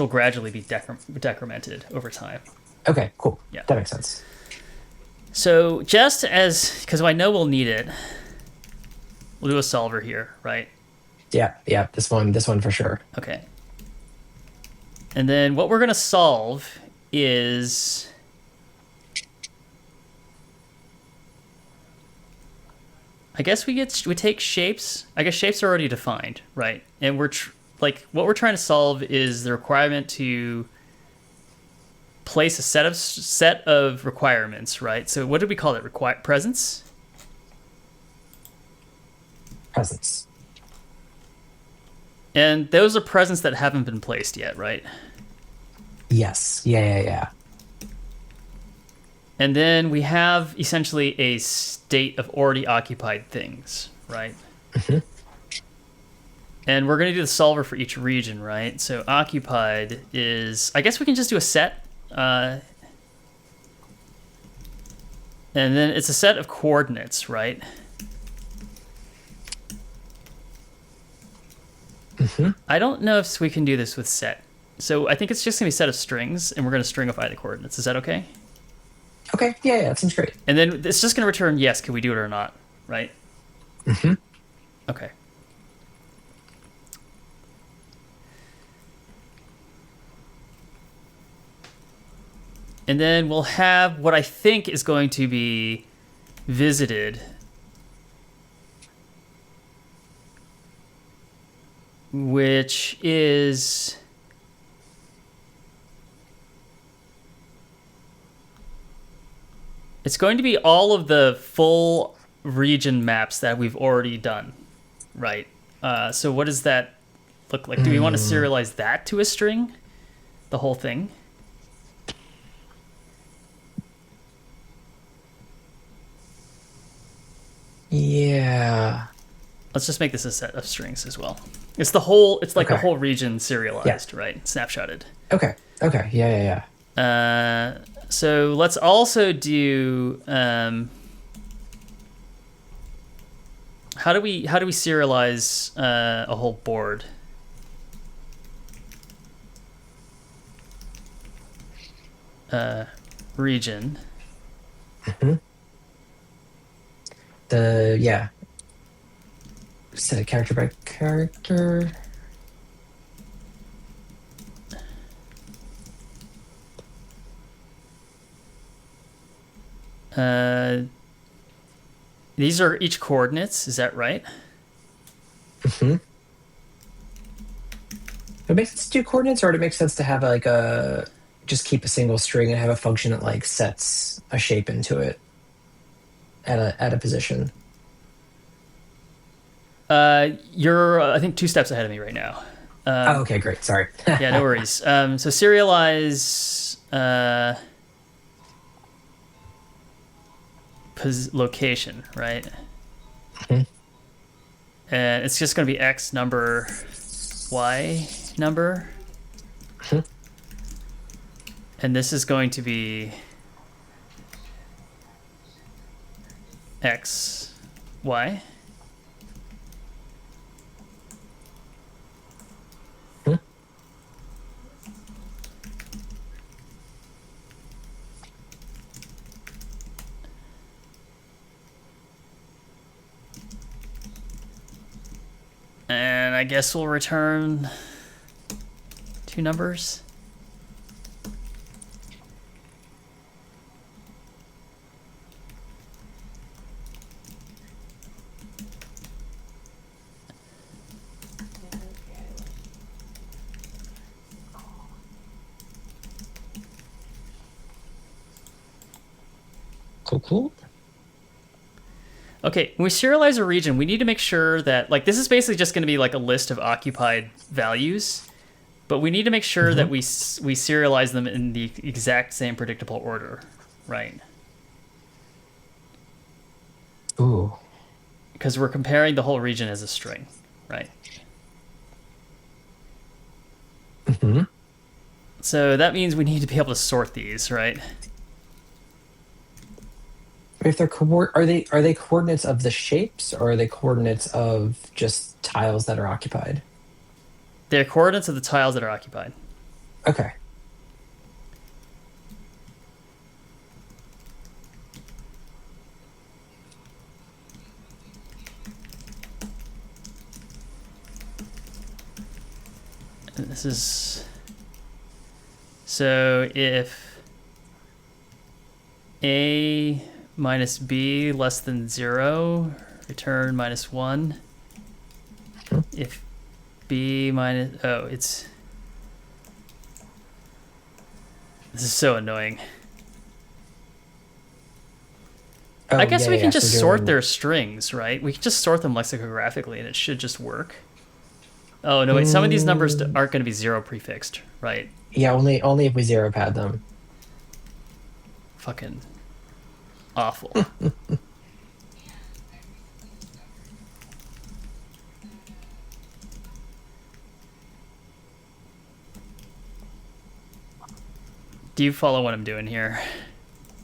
gradually be decremented over time. Okay, cool. Yeah, that makes sense. So just because I know we'll need it, we'll do a solver here, right? Yeah, this one for sure. Okay. And then what we're going to solve is... I guess we take shapes. I guess shapes are already defined, right? And what we're trying to solve is the requirement to place a set of requirements, right? So what did we call it? Presents? Presents. And those are presents that haven't been placed yet, right? Yes. Yeah. And then we have essentially a state of already occupied things, right? And we're going to do the solver for each region, right? So occupied is... I guess we can just do a set. And then it's a set of coordinates, right? I don't know if we can do this with set. So I think it's just going to be a set of strings, and we're going to stringify the coordinates. Is that okay? Okay, yeah, that seems great. And then it's just going to return, yes, can we do it or not, right? Okay. And then we'll have what I think is going to be visited, which is It's going to be all of the full region maps that we've already done, right? So what does that look like? Do we want to Mm, serialize that to a string? The whole thing? yeah. Let's just make this a set of strings as well. It's the whole. It's like the Okay. whole region Yeah. serialized, right? Snapshotted. Okay. Okay. Yeah. Yeah. Yeah. So let's also do. How do we serialize a whole board? Region. Mhm. Yeah. Set it character by character. Uh, these are each coordinates. Is that right? Hmm. It makes sense to do coordinates, or would it make sense to have like a just keep a single string and have a function that like sets a shape into it at a position? You're I think 2 steps ahead of me right now. Oh, okay, great. Sorry. Yeah, no worries. So serialize location, right? Mhm. And it's just going to be X number, Y number, Mhm. and this is going to be X, Y. Mhm. And I guess we'll return 2 numbers. Cool, cool. Okay, when we serialize a region, we need to make sure that, like, this is basically just going to be like a list of occupied values, but we need to make sure Hmm. that we serialize them in the exact same predictable order, right? Ooh. Because we're comparing the whole region as a string, right? Hmm. So that means we need to be able to sort these, right? If they're are they coordinates of the shapes, or are they coordinates of just tiles that are occupied? They're coordinates of the tiles that are occupied. Okay. And this is so if A minus B less than 0, return -1. Hmm. If B minus this is so annoying. Oh, I guess yeah, we yeah, can yeah. So just sort doing. their strings, right? We can just sort them lexicographically and it should just work. Oh, no, wait. Some of these numbers Mm, aren't going to be 0 prefixed, right? yeah, only if we zero pad them. Fucking awful. Do you follow what I'm doing here?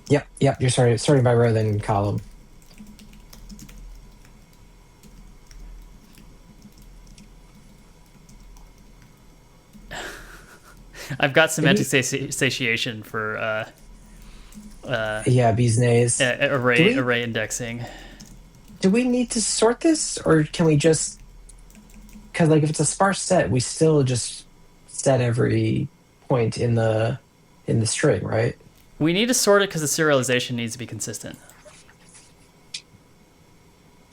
Yep, yep. You're starting by row, then column. I've got Did semantic we? satiation for Yeah, bees nays. Do we? array indexing. Do we need to sort this, or can we just? Because like if it's a sparse set, we still just set every point in the string, right? We need to sort it because the serialization needs to be consistent,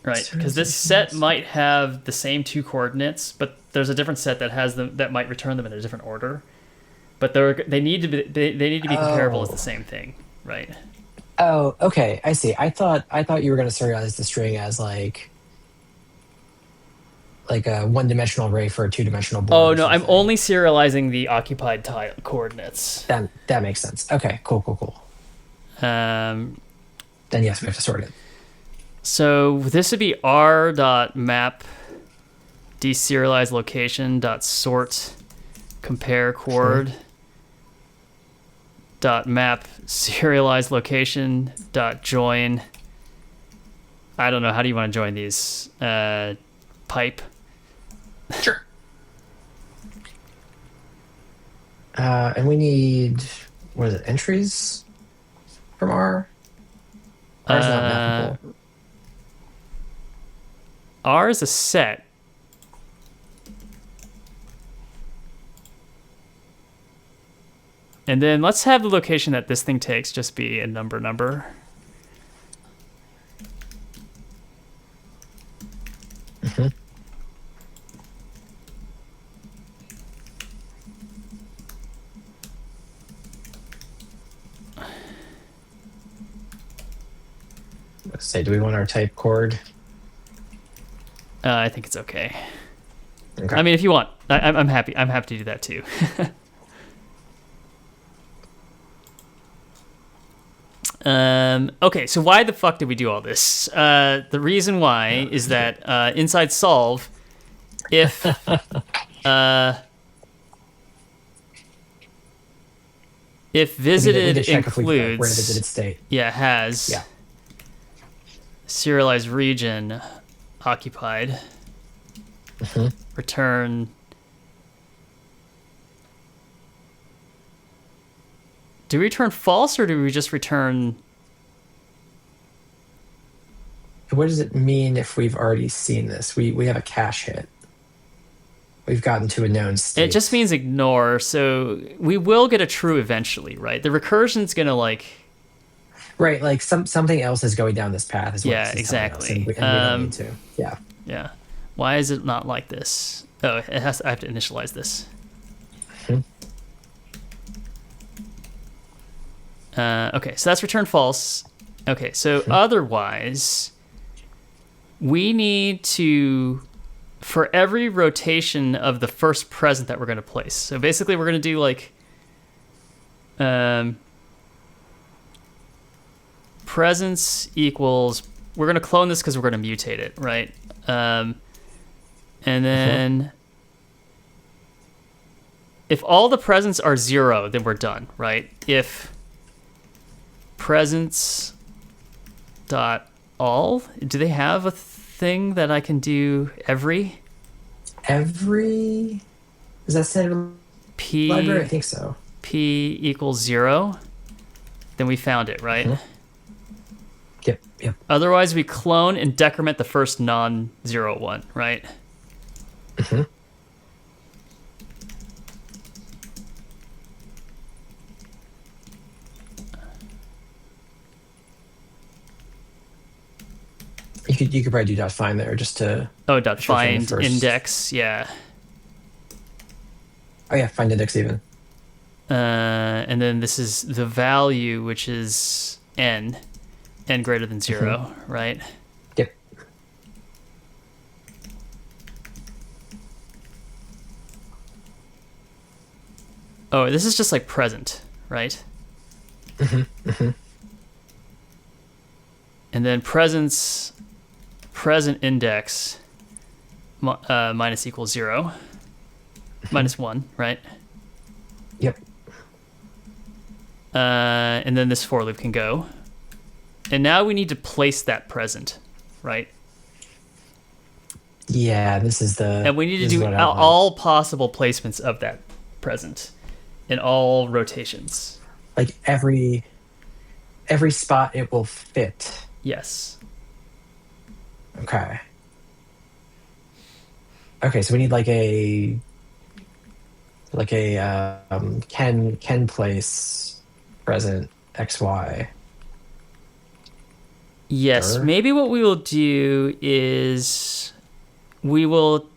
right? Because this Serialization set needs. might have the same 2 coordinates, but there's a different set that has them that might return them in a different order. But they need to be comparable as the Oh, same thing, right? Oh, okay. I see. I thought you were going to serialize the string as like a one-dimensional array for a two-dimensional board Oh or no, I'm something. only serializing the occupied tile coordinates. That makes sense. Okay, cool, cool, cool. Um, Then yes, we have to sort it. so this would be r dot map deserialize location dot sort compare Mhm. chord dot map serialized location dot join. I don't know. How do you want to join these? Pipe. Sure. And we need, what is it, entries from R? R is not Uh, mappable. R is a set. And then let's have the location that this thing takes just be a number. Mhm. Let's say, do we want our type chord? I think it's okay. Okay. I mean, if you want, I'm happy. I'm happy to do that too. Okay, so why the fuck did we do all this? The reason why is that inside solve, if uh, if We need visited to check if we're in a includes, visited state. yeah, has Yeah. serialized region occupied, Mhm. return. Do we return false or do we just return? What does it mean if we've already seen this? We have a cache hit. We've gotten to a known It just state. means ignore. So we will get a true eventually, right? The recursion's gonna like, Right, like something else is going down this path is what yeah, this is telling us, and exactly. we don't need to. Yeah. Yeah. Why is it not like this? Oh, it has. I have to initialize this. Mhm. Okay, so that's return false. Okay, so Mhm. otherwise, we need to, for every rotation of the first present that we're going to place. So basically, we're going to do like um, presence equals. We're going to clone this because we're going to mutate it, right? And Mhm. then if all the presents are 0, then we're done, right? If presents dot all, do they have a thing that I can do every Every, is that standard library? I p think so. p equals 0? Then we found it, right? Mhm. Yep. Yep. Otherwise, we clone and decrement the first non-zero one, right? Mhm. You could probably do dot find there just to Oh, dot show from the find first. index, yeah. Oh yeah, find index even. And then this is the value, which is n greater than Mhm. 0, right? Yep. Oh, this is just like present, right? Mhm. Mhm. And then present index minus equals 0, Mhm. minus 1, right? Yep. And then this for loop can go. And now we need to place that present, right? Yeah, And we need to this is do what I don't like. all possible placements of that present in all rotations. Like every spot it will fit. Yes. Okay. Okay, so we need like a can place present XY. Yes. Sure. Maybe what we will do is we will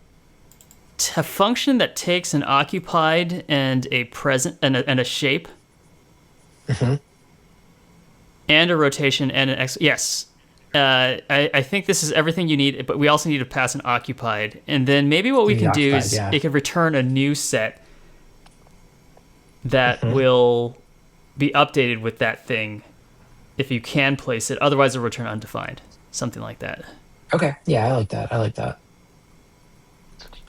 a function that takes an occupied and a present and a shape, Hmm. And a rotation and an X. Yes. I think this is everything you need, but we also need to pass an occupied. And then maybe what we You can do occupied, is yeah. it can return a new set that Hmm. will be updated with that thing if you can place it. Otherwise, it'll return undefined. Something like that. Okay. Yeah, I like that. I like that.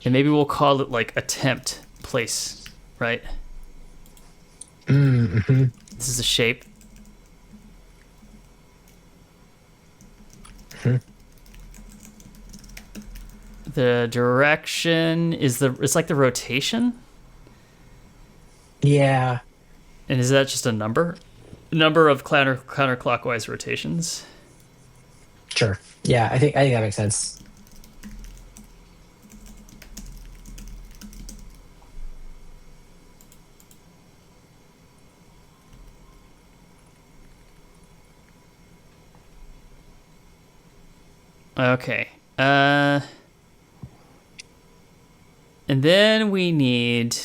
And maybe we'll call it like attempt place, right? Mm-hmm. This is a shape. Hmm. The direction is it's like the rotation. Yeah, And is that just a number? Number of counterclockwise rotations. sure. Yeah, I think that makes sense. Okay. Uh and then we need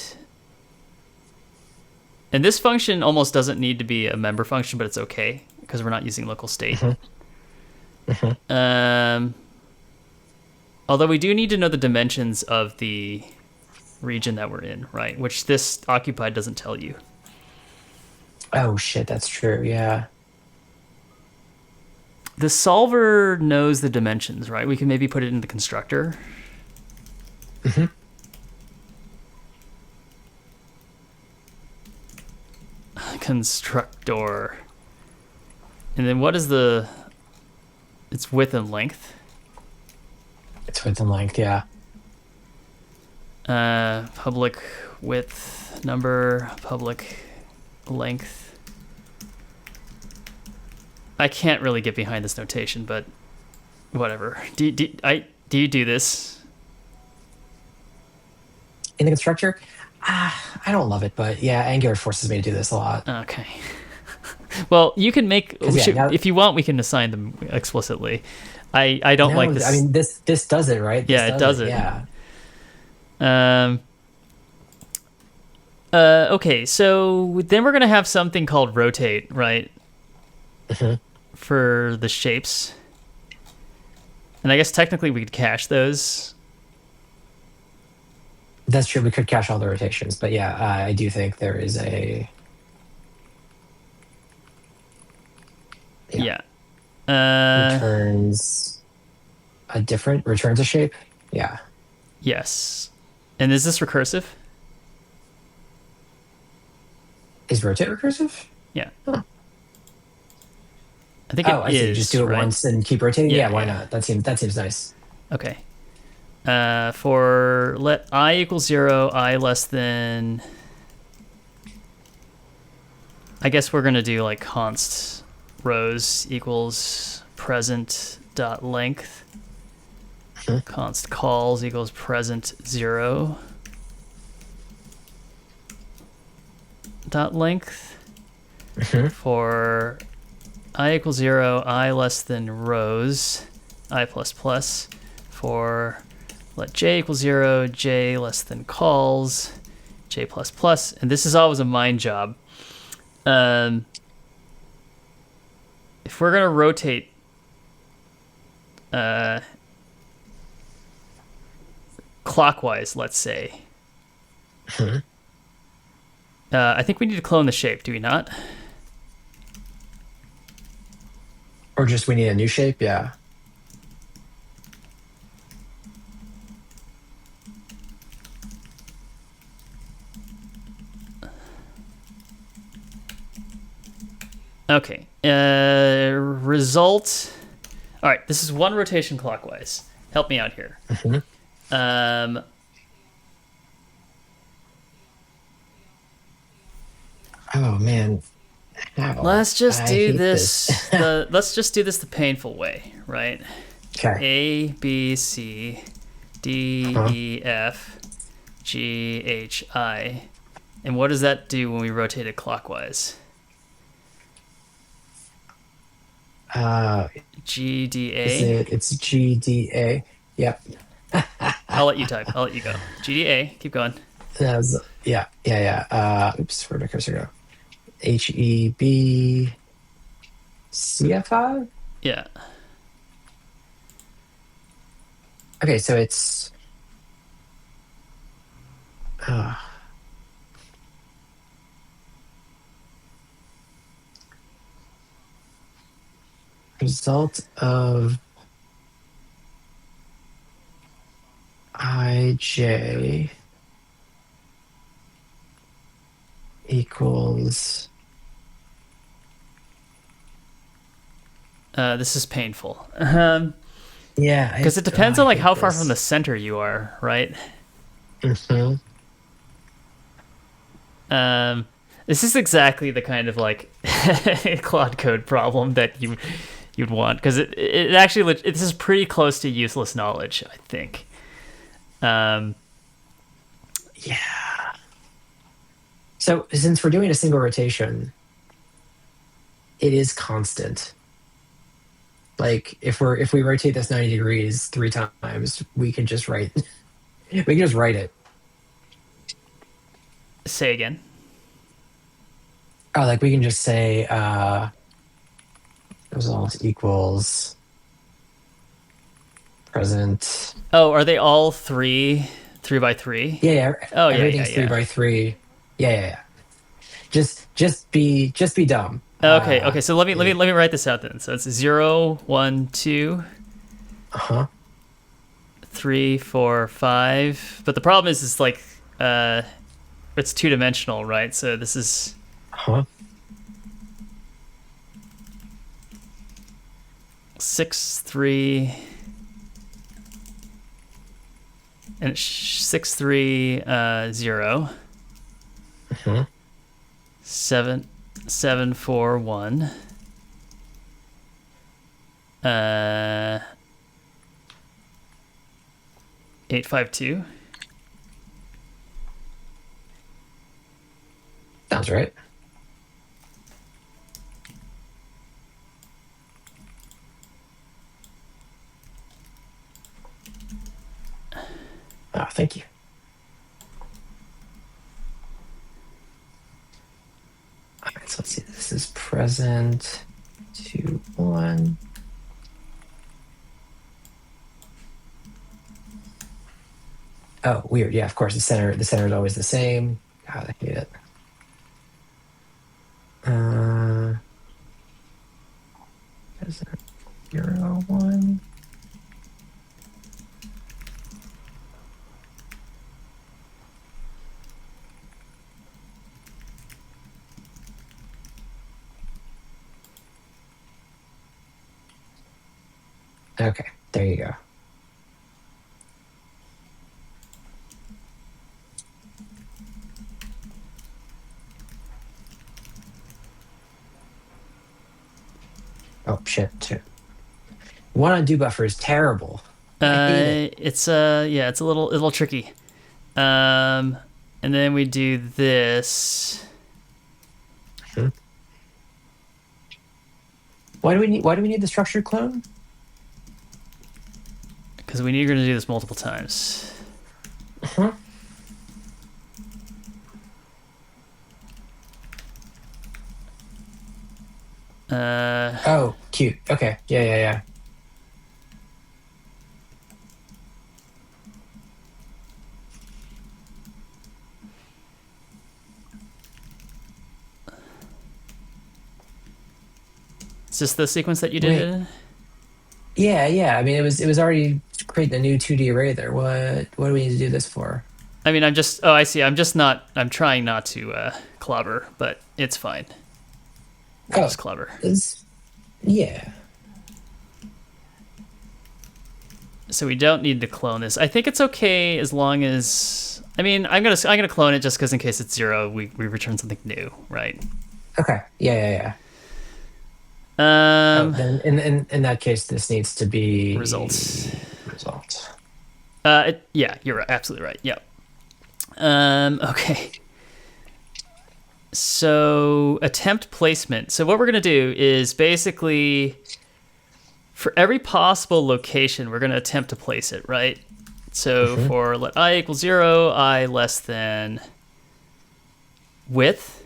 and this function almost doesn't need to be a member function, but it's okay because we're not using local state. Hmm. Hmm. Um although we do need to know the dimensions of the region that we're in, right? Which this occupied doesn't tell you. Oh shit, that's true. Yeah. The solver knows the dimensions, right? We can maybe put it in the constructor. Hmm. Constructor. And then what is it's width and length. It's width and length. Yeah. Public width number, public length. I can't really get behind this notation, but whatever. Do you do this? In the constructor, I don't love it, but yeah, Angular forces me to do this a lot. Okay. Well, you can make Because yeah, now if you want, we can assign them explicitly. I don't like no, I this. mean this does it, right? This Yeah, it does it. Yeah. Um. Okay, so then we're gonna have something called rotate, right? Hmm. For the shapes. And I guess technically we could cache those. That's true. We could cache all the rotations, but yeah, I do think there is a yeah Yeah. Uh, returns a shape. Yeah. yes. And is this recursive? Is rotate recursive? Yeah. Huh. I think Oh, it I see. Just is, do it right? once and keep rotating. Yeah, Yeah, why yeah. not? That seems nice. Okay. For let I equal 0, I less than... I guess we're going to do like const rows equals present dot length. Hmm. Const calls equals present 0 dot length. Hmm. For I equals 0, I less than rows, I plus plus. For let j equal 0, j less than calls, j plus plus. And this is always a mind job. If we're going to rotate clockwise, let's say, Hmm. I think we need to clone the shape, do we not? Or just we need a new shape. Yeah. Okay. Result. All right. This is one rotation clockwise. Help me out here. Hmm. Um, Oh man. How? let's just I do hate this. Let's just do this the painful way, right? Okay. A B C D Uh-huh. E F G H I, and what does that do when we rotate it clockwise? G D A. It's GDA. Yep. I'll let you type. I'll let you go. G D A. Keep going. Yeah. Oops, where'd my cursor go? HEB CF5? Yeah. Okay, so it's uh, result of IJ equals. This is painful. Yeah, Because it depends I on like hate how far from the this. center you are, right? Hmm. Um, this is exactly the kind of like Claude code problem that you'd want because it actually this is pretty close to useless knowledge, I think. Um, Yeah. So since we're doing a single rotation, it is constant. Like if we rotate this 90 degrees 3 times, we can just write we can just write it. say again. Oh, like we can just say result equals present. Oh, are they all three by three? Yeah, yeah. Oh yeah, yeah, Everything's three yeah. by three. Yeah, yeah, yeah. Just be dumb. Okay, okay. So let me let me It, let me write this out then. So it's 0, 1, 2, uh-huh. 3, 4, 5. But the problem is like it's two dimensional, right? So this is Uh-huh. 6, 3, and it's 6, 3, 0, Uh-huh. 7, 7, 4, 1. 8, 5, 2. Sounds right. Oh, thank you. All right, so let's see. This is present 2, 1. Oh, weird. Yeah, of course. The center is always the same. God, I hate it. Uh, present 0, 1. Okay, there you go. Oh shit. One on do buffer is terrible. I hate it. It's yeah, it's a little tricky. And then we do this. Hmm. Why do we need the structured clone? Because we need to do this multiple times. Huh? Oh, cute. Okay. Yeah, yeah, yeah. Is this the sequence that you Wait. did? Yeah, yeah. I mean, it was already creating a new 2D array there. What do we need to do this for? I mean, I'm just. Oh, I see. I'm just not. I'm trying not to clobber, but it's fine. I'll Oh, just clobber. yeah. So we don't need to clone this. I think it's okay as long as. I mean, I'm gonna clone it just because in case it's 0, we return something new, right? Okay. Yeah, yeah, yeah. Oh, Um, then in that case, this needs to results. be result. Yeah, you're right, absolutely right. Yep. Okay. So attempt placement. So what we're gonna do is basically for every possible location, we're gonna attempt to place it, right? So Mhm. for let I equal 0, I less than width,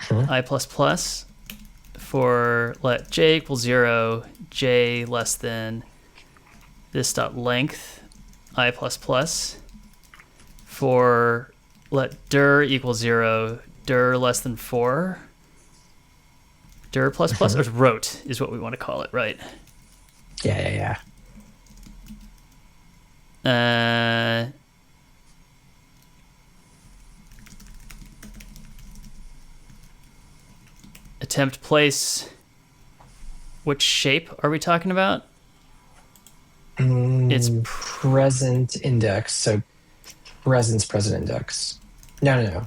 Mhm. I plus plus. for let j equal 0, j less than this dot length I plus plus, for let dir equal 0, dir less than 4, dir plus plus, or rote is what we want to call it, right? Yeah. Attempt place. Which shape are we talking about? It's present index. So present index. No.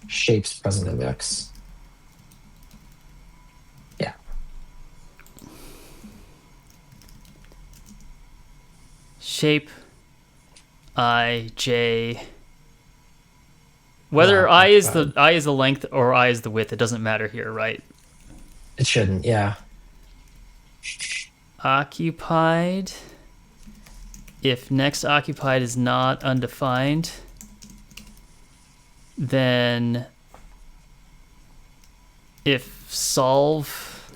Shapes present index. Yeah. Shape I, j. Whether I is the length or I is the width, it doesn't matter here, right? It shouldn't, yeah. Occupied. If next occupied is not undefined, then if solve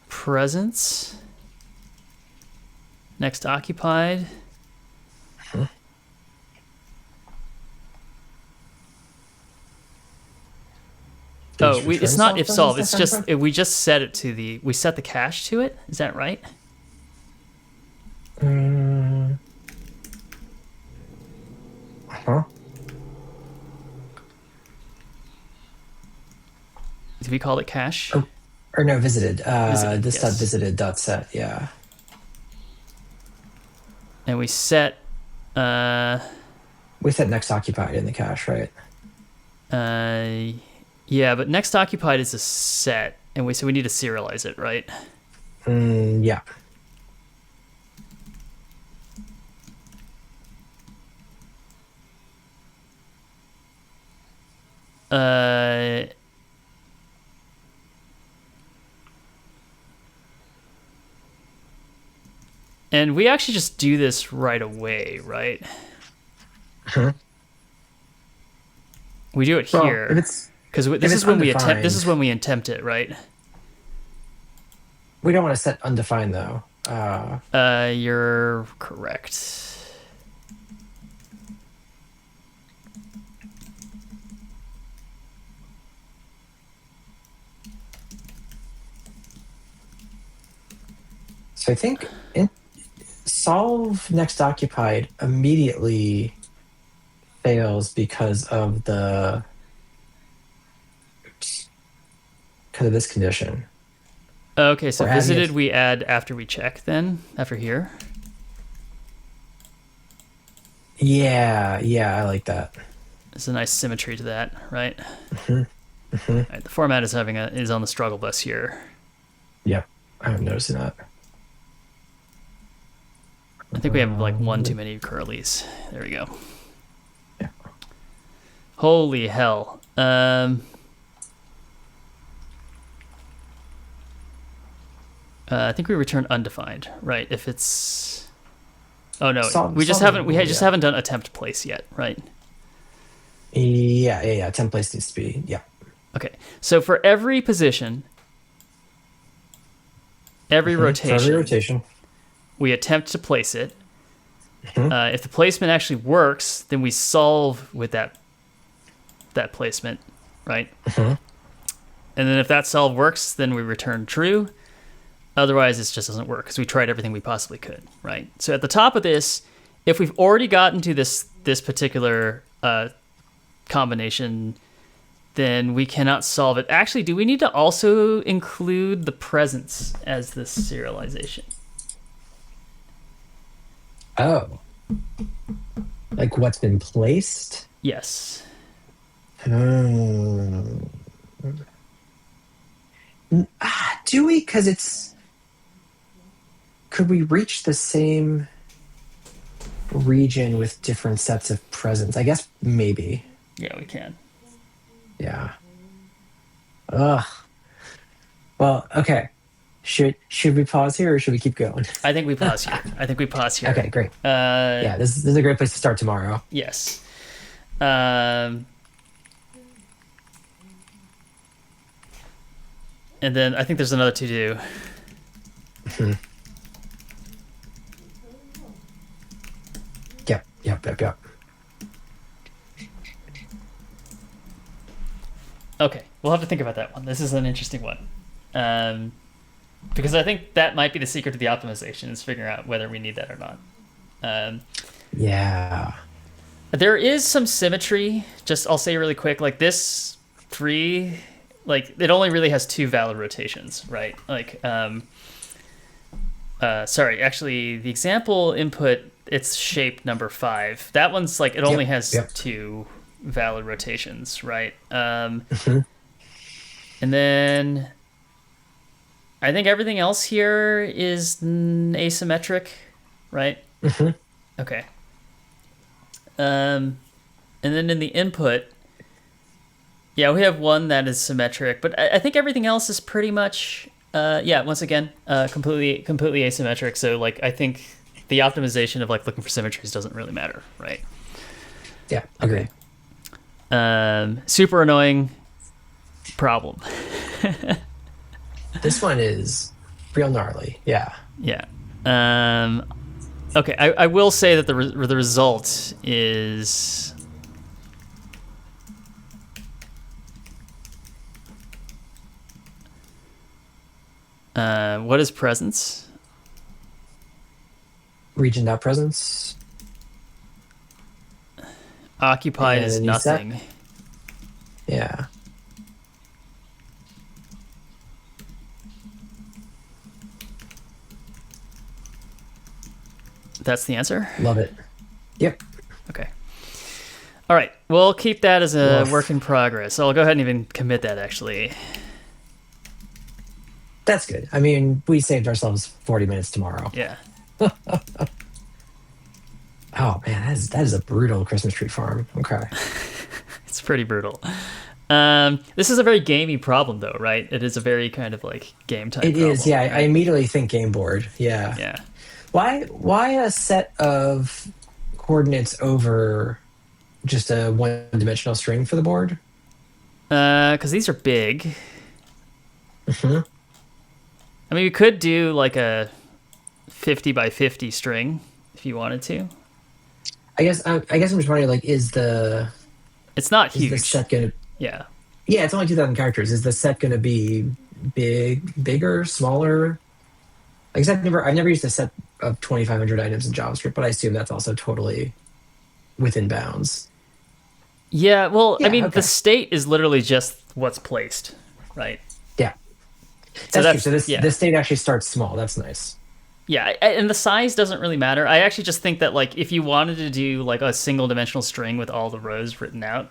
presence next occupied. It's not if solve. It's just we just set it to we set the cache to it. Is that right? Did we call it cache? Oh, or no, visited. This dot visited dot set. Yeah. And we set. We set next occupied in the cache, right? Yeah, but next occupied is a set, and we need to serialize it, right? Yeah. And we actually just do this right away, right? We do it here because this is when we attempt. This is when we attempt it, right? We don't want to set undefined though. You're correct. So I think solve next occupied immediately fails because of this condition. Okay, so visited we add after we check then, after here. Yeah, I like that. There's a nice symmetry to that, right? All right, the format is on the struggle bus here. Yep, I'm noticing that. I think we have like one too many curlies. There we go. Yeah. Holy hell. I think we return undefined, right? If it's we just haven't done attempt place yet, right? Yeah. Attempt place needs to be, yeah. Okay. So for every position, every rotation, we attempt to place it. If the placement actually works, then we solve with that placement, right? And then if that solve works, then we return true. Otherwise, it just doesn't work because we tried everything we possibly could, right? So at the top of this, if we've already gotten to this particular combination, then we cannot solve it. Actually, do we need to also include the presence as this serialization? Oh. Like what's been placed? Yes. Do we? Because could we reach the same region with different sets of presence? I guess maybe. Yeah, we can. Yeah. Ugh. Well, okay. Should we pause here or should we keep going? I think we pause here. Okay, great. Yeah, this is a great place to start tomorrow. Yes. Um, and then I think there's another to do. Mhm. Yep. Okay, we'll have to think about that one. This is an interesting one. Because I think that might be the secret to the optimization is figuring out whether we need that or not. Um, Yeah. there is some symmetry. Just I'll say really quick, like this tree, like it only really has two valid rotations, right? Like, sorry, actually, the example input, it's shape number 5. That one's like it only Yep. has Yep. two valid rotations, right? Mhm. And then I think everything else here is asymmetric, right? Mhm. Okay. And then in the input, yeah, we have one that is symmetric, but I think everything else is pretty much, yeah, once again, completely asymmetric. So like, I think the optimization of like looking for symmetries doesn't really matter, right? Yeah. Okay. Agreed. Super annoying problem. This one is real gnarly. Yeah. Yeah. Um, okay, I will say that the result is what is presence? Region.presence. Occupied And is then you set. nothing. Yeah. That's the answer. Love it. Yep. Okay. All right. We'll keep that as a work Woof. in progress. So I'll go ahead and even commit that actually. That's good. I mean, we saved ourselves 40 minutes tomorrow. Yeah. Oh man, that is a brutal Christmas tree farm. Okay. It's pretty brutal. This is a very gamey problem though, right? It is a very kind of like game type It is, problem, yeah. I right? immediately think game board. Yeah. Yeah. Why a set of coordinates over just a one-dimensional string for the board? Because these are big. Hmm. I mean, we could do like a 50 by 50 string if you wanted to. I guess I'm just wondering, like, It's not is the huge. set gonna? Yeah. Yeah, it's only 2,000 characters. Is the set gonna be bigger, smaller? Like I said, I've never used a set of 2,500 items in JavaScript, but I assume that's also totally within bounds. Yeah, well, I Yeah. mean, the Okay. state is literally just what's placed, right? Yeah, So that's true. So this yeah. this state actually starts small. That's nice. Yeah, and the size doesn't really matter. I actually just think that like if you wanted to do like a single dimensional string with all the rows written out,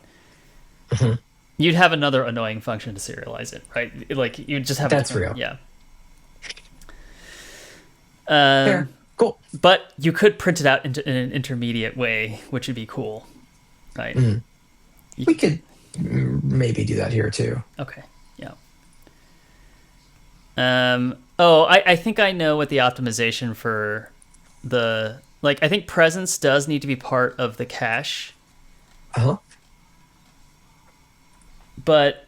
Mhm. you'd have another annoying function to serialize it, right? Like you'd just have a That's different, real. yeah. Fair. Cool. But you could print it out into in an intermediate way, which would be cool, right? Mm. You, We could maybe do that here too. okay, yeah. Oh, I think I know what the optimization for the like. I think presence does need to be part of the cache, Uh-huh. but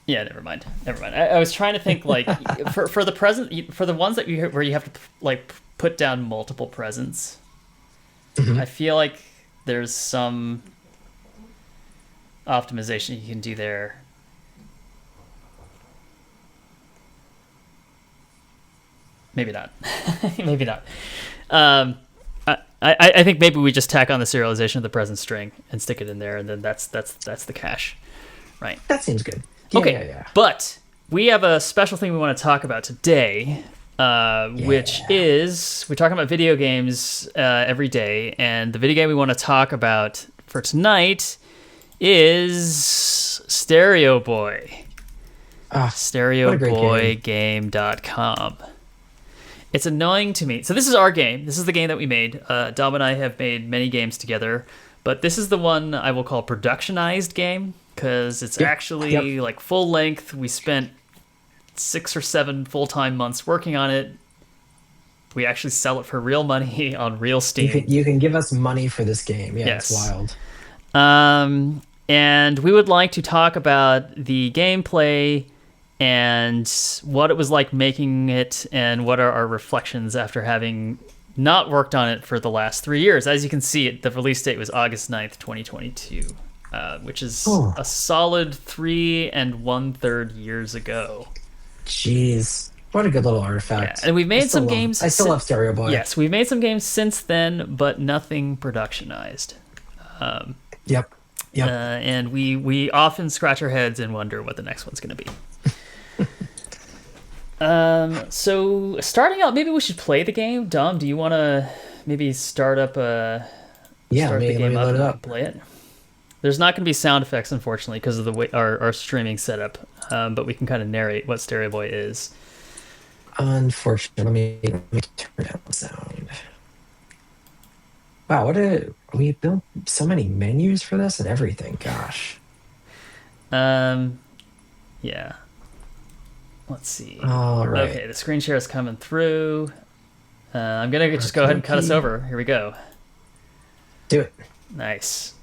yeah, never mind. Never mind. I was trying to think like for the present for the ones that you where you have to like put down multiple presents. Mhm. I feel like there's some optimization you can do there. Maybe not. Maybe not. Um, I think maybe we just tack on the serialization of the present string and stick it in there, and then that's the cache, right? That seems good. Yeah, Okay, yeah. but we have a special thing we want to talk about today, which Yeah. is we're talking about video games every day, and the video game we want to talk about for tonight is Stereo Boy. Ah, what a great StereoBoyGame.com. It's annoying to me. So this is our game. This is the game that we made. Dom and I have made many games together, but this is the one I will call productionized game because it's Yep. actually Yep. like full length. We spent 6 or 7 full-time months working on it. We actually sell it for real money on real Steam. You can give us money for this game. Yeah, it's Yes. wild. And we would like to talk about the gameplay and what it was like making it and what are our reflections after having not worked on it for the last 3 years. As you can see, the release date was August 9th, 2022, which is Oh, a solid 3 1/3 years ago. jeez. What a good little Yeah, artifact. and we've made some games. I still love Stereo Boy. Yes, we've made some games since then, but nothing productionized. Yep. And we often scratch our heads and wonder what the next one's going to be. So starting out, maybe we should play the game. Dom, do you want to maybe start Yeah, the let game me up load it and up. play it? There's not going to be sound effects, unfortunately, because of the way our streaming setup. But we can kind of narrate what Stereo Boy is. Unfortunately, let me turn down the sound. Wow, we built so many menus for this and everything. Gosh. Yeah. Let's see. All right. Okay, the screen share is coming through. I'm gonna just go ahead and cut us over. Here we go. Do it. Nice.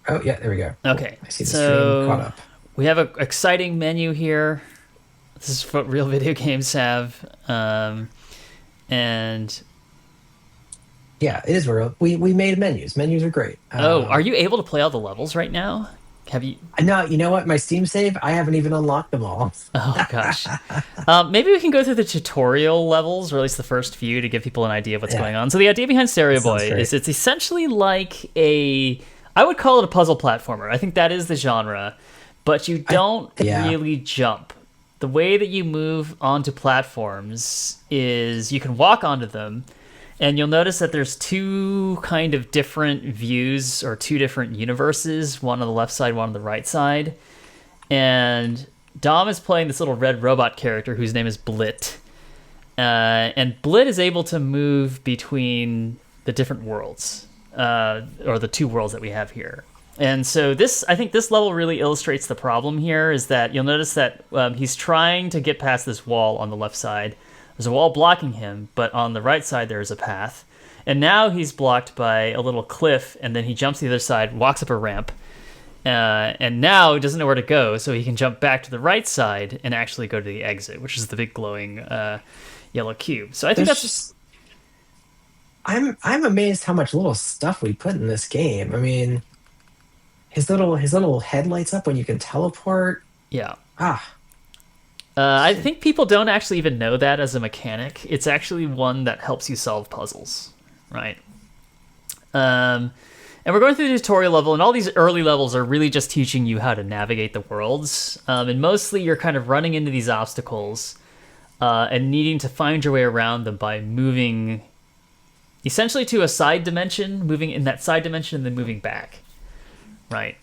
Oh yeah, there we go. Okay, I see the stream caught up. we have an exciting menu here. This is what real video games have, and Yeah, it is real. We made menus. Menus are great. are you able to play all the levels right now? Have you? No, you know what? My Steam save, I haven't even unlocked them all. Oh gosh. Maybe we can go through the tutorial levels, or at least the first few, to give people an idea of what's going on. So the idea behind Stereo That sounds Boy great. is it's essentially like I would call it a puzzle platformer. I think that is the genre, but you don't yeah. really jump. The way that you move onto platforms is you can walk onto them, and you'll notice that there's two kind of different views or two different universes, one on the left side, one on the right side. And Dom is playing this little red robot character whose name is Blit. And Blit is able to move between the different worlds, or the two worlds that we have here. And so I think this level really illustrates the problem here, is that you'll notice that he's trying to get past this wall on the left side. There's a wall blocking him, but on the right side there is a path. And now he's blocked by a little cliff, and then he jumps to the other side, walks up a ramp, and now he doesn't know where to go, so he can jump back to the right side and actually go to the exit, which is the big glowing yellow cube. So I think There's that's just I'm amazed how much little stuff we put in this game. I mean, his little head lights up when you can teleport. yeah. Ah, I think people don't actually even know that as a mechanic. It's actually one that helps you solve puzzles, right? And we're going through the tutorial level, and all these early levels are really just teaching you how to navigate the worlds. And mostly you're kind of running into these obstacles and needing to find your way around them by moving essentially to a side dimension, moving in that side dimension and then moving back, right?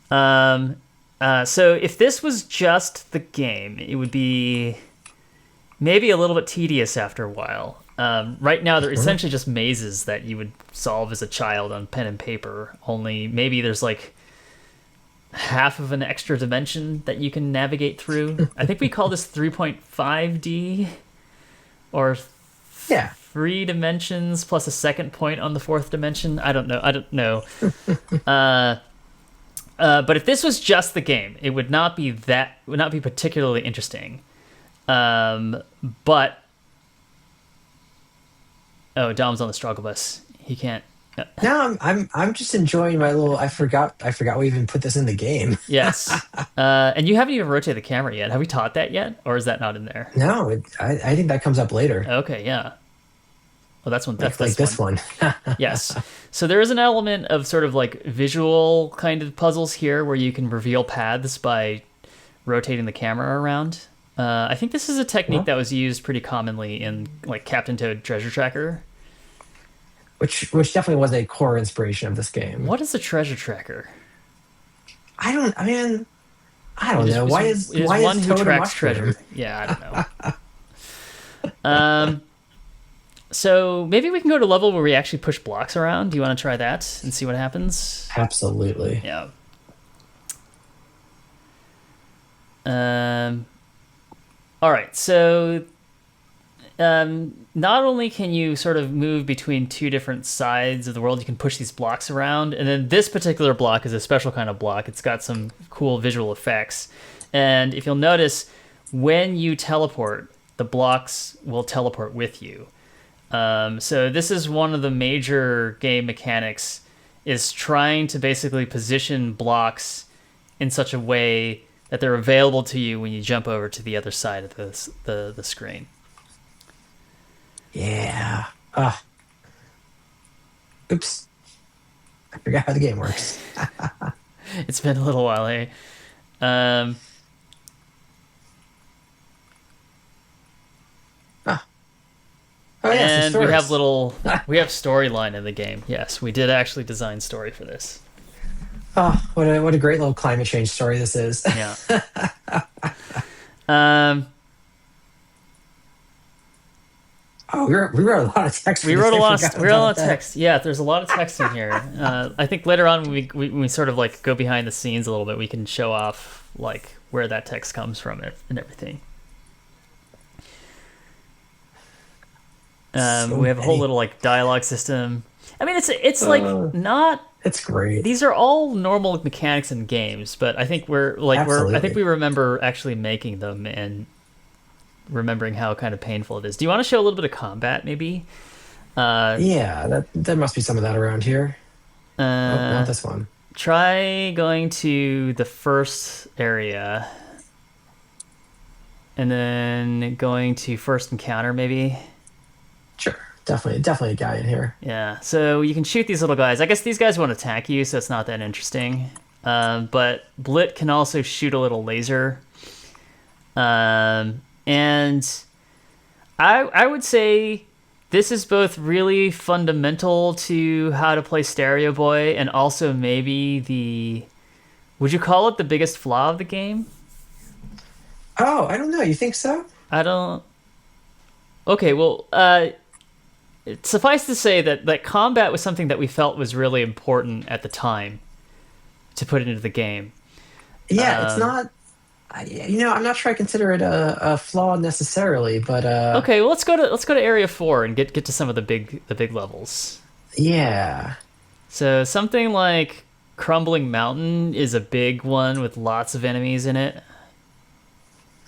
So if this was just the game, it would be maybe a little bit tedious after a while. Right now, they're essentially just mazes that you would solve as a child on pen and paper, only maybe there's like half of an extra dimension that you can navigate through. I think we call this 3.5D, or yeah. 3 dimensions plus a second point on the 4th dimension. I don't know. But if this was just the game, it would not be particularly interesting. But Dom's on the struggle bus. He can't. No, I'm just enjoying my little. I forgot we even put this in the game. Yes. And you haven't even rotated the camera yet. Have we taught that yet, or is that not in there? No, I think that comes up later. Okay, yeah. Well, that's one. That's Like this one. Yes. So there is an element of sort of like visual kind of puzzles here where you can reveal paths by rotating the camera around. I think this is a technique that was used pretty commonly in like Captain Toad Treasure Tracker. Which definitely was a core inspiration of this game. What is a treasure tracker? I don't know. Why is one who Toad a tracks mushroom? treasure? Yeah, I don't know. So maybe we can go to a level where we actually push blocks around. Do you want to try that and see what happens? Absolutely. Yeah. Um. All right. So not only can you sort of move between two different sides of the world, you can push these blocks around. And then this particular block is a special kind of block. It's got some cool visual effects. And if you'll notice, when you teleport, the blocks will teleport with you. So this is one of the major game mechanics, is trying to basically position blocks in such a way that they're available to you when you jump over to the other side of the screen. Yeah. Ah. Oops. I forgot how the game works. It's been a little while, hey? Um, Ah. Oh yes, the and stories. we have storyline in the game. Yes, we did actually design story for this. Oh, what a great little climate change story this is. Yeah. Um, Oh, we wrote a lot of text for we this. wrote a I lot forgot of we wrote a lot about of that. text. Yeah, there's a lot of text in here. I think later on when we sort of like go behind the scenes a little bit, we can show off like where that text comes from and everything. So We have a whole many. little like dialogue system. I mean, it's like Uh, not. it's great. These are all normal mechanics in games, but I think I think Absolutely. we remember actually making them and remembering how kind of painful it is. Do you want to show a little bit of combat, maybe? Uh, Yeah, that there must be some of that around here. Oh, not uh, this one. Try going to the first area and then going to first encounter, maybe. Sure. Definitely a guy in here. Yeah, so you can shoot these little guys. I guess these guys won't attack you, so it's not that interesting. But Blit can also shoot a little laser. And I would say this is both really fundamental to how to play Stereo Boy and also maybe the. Would you call it the biggest flaw of the game? Oh, I don't know. You think so? I don't. Okay, well, suffice to say that combat was something that we felt was really important at the time to put into the game. Yeah, it's Um, not. I'm not sure I consider it a flaw necessarily, but okay, well let's go to Area 4 and get to some of the big levels. yeah. So something like Crumbling Mountain is a big one with lots of enemies in it.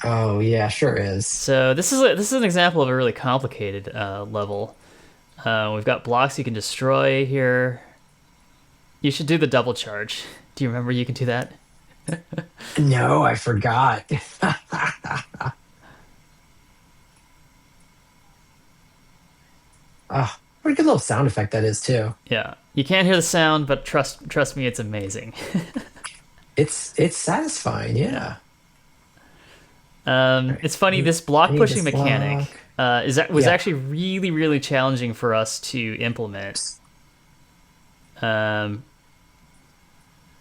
Oh, yeah, sure is. So this is an example of a really complicated level. We've got blocks you can destroy here. You should do the double charge. Do you remember you can do that? No, I forgot. Oh, what a good little sound effect that is too. Yeah. You can't hear the sound, but trust me, it's amazing. It's satisfying. Yeah. Yeah. All right. It's funny. This block I need pushing this mechanic block. was Yeah. actually really challenging for us to implement. Um,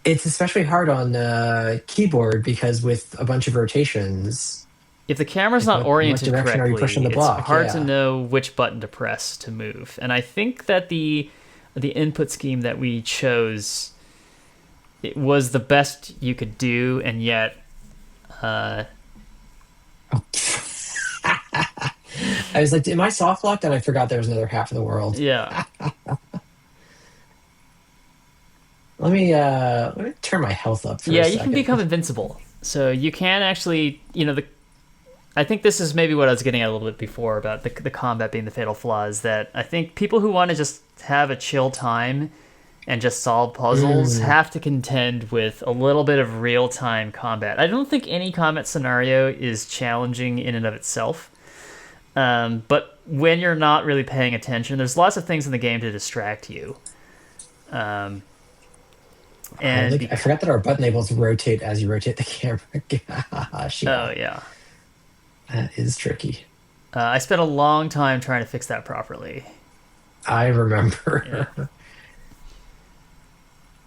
It's especially hard on keyboard because with a bunch of rotations, if the camera's like not what oriented direction are you pushing correctly, the it's block? hard to Yeah. know which button to press to move. And I think that the input scheme that we chose, it was the best you could do, and yet, uh, I was like, am I soft locked? And I forgot there was another half of the world. yeah, Let me turn my health up for a yeah, you can become second. invincible. So you can actually, I think this is maybe what I was getting at a little bit before about the combat being the fatal flaw, is that I think people who want to just have a chill time and just solve puzzles Mm. have to contend with a little bit of real time combat. I don't think any combat scenario is challenging in and of itself. But when you're not really paying attention, there's lots of things in the game to distract you. Um, Oh, and look, be- I forgot that our button labels rotate as you rotate the camera. Gosh, oh yeah, yeah, that is tricky. I spent a long time trying to fix that properly. I Yeah. remember.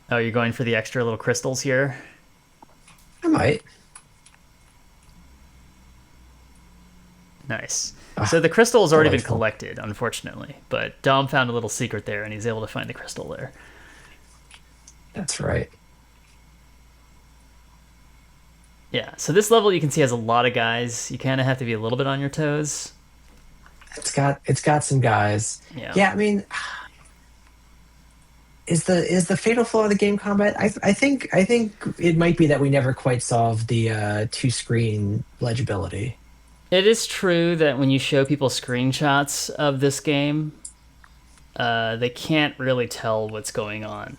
Oh, you're going for the extra little crystals here? I might. Nice. So Ah, the crystal has already been delightful. collected, unfortunately, but Dom found a little secret there, and he's able to find the crystal there. That's right. Yeah. So this level you can see has a lot of guys. You kind of have to be a little bit on your toes. It's got some guys. Yeah. Yeah, I mean, is the fatal flaw of the game combat? I think it might be that we never quite solved the two screen legibility. It is true that when you show people screenshots of this game, they can't really tell what's going on,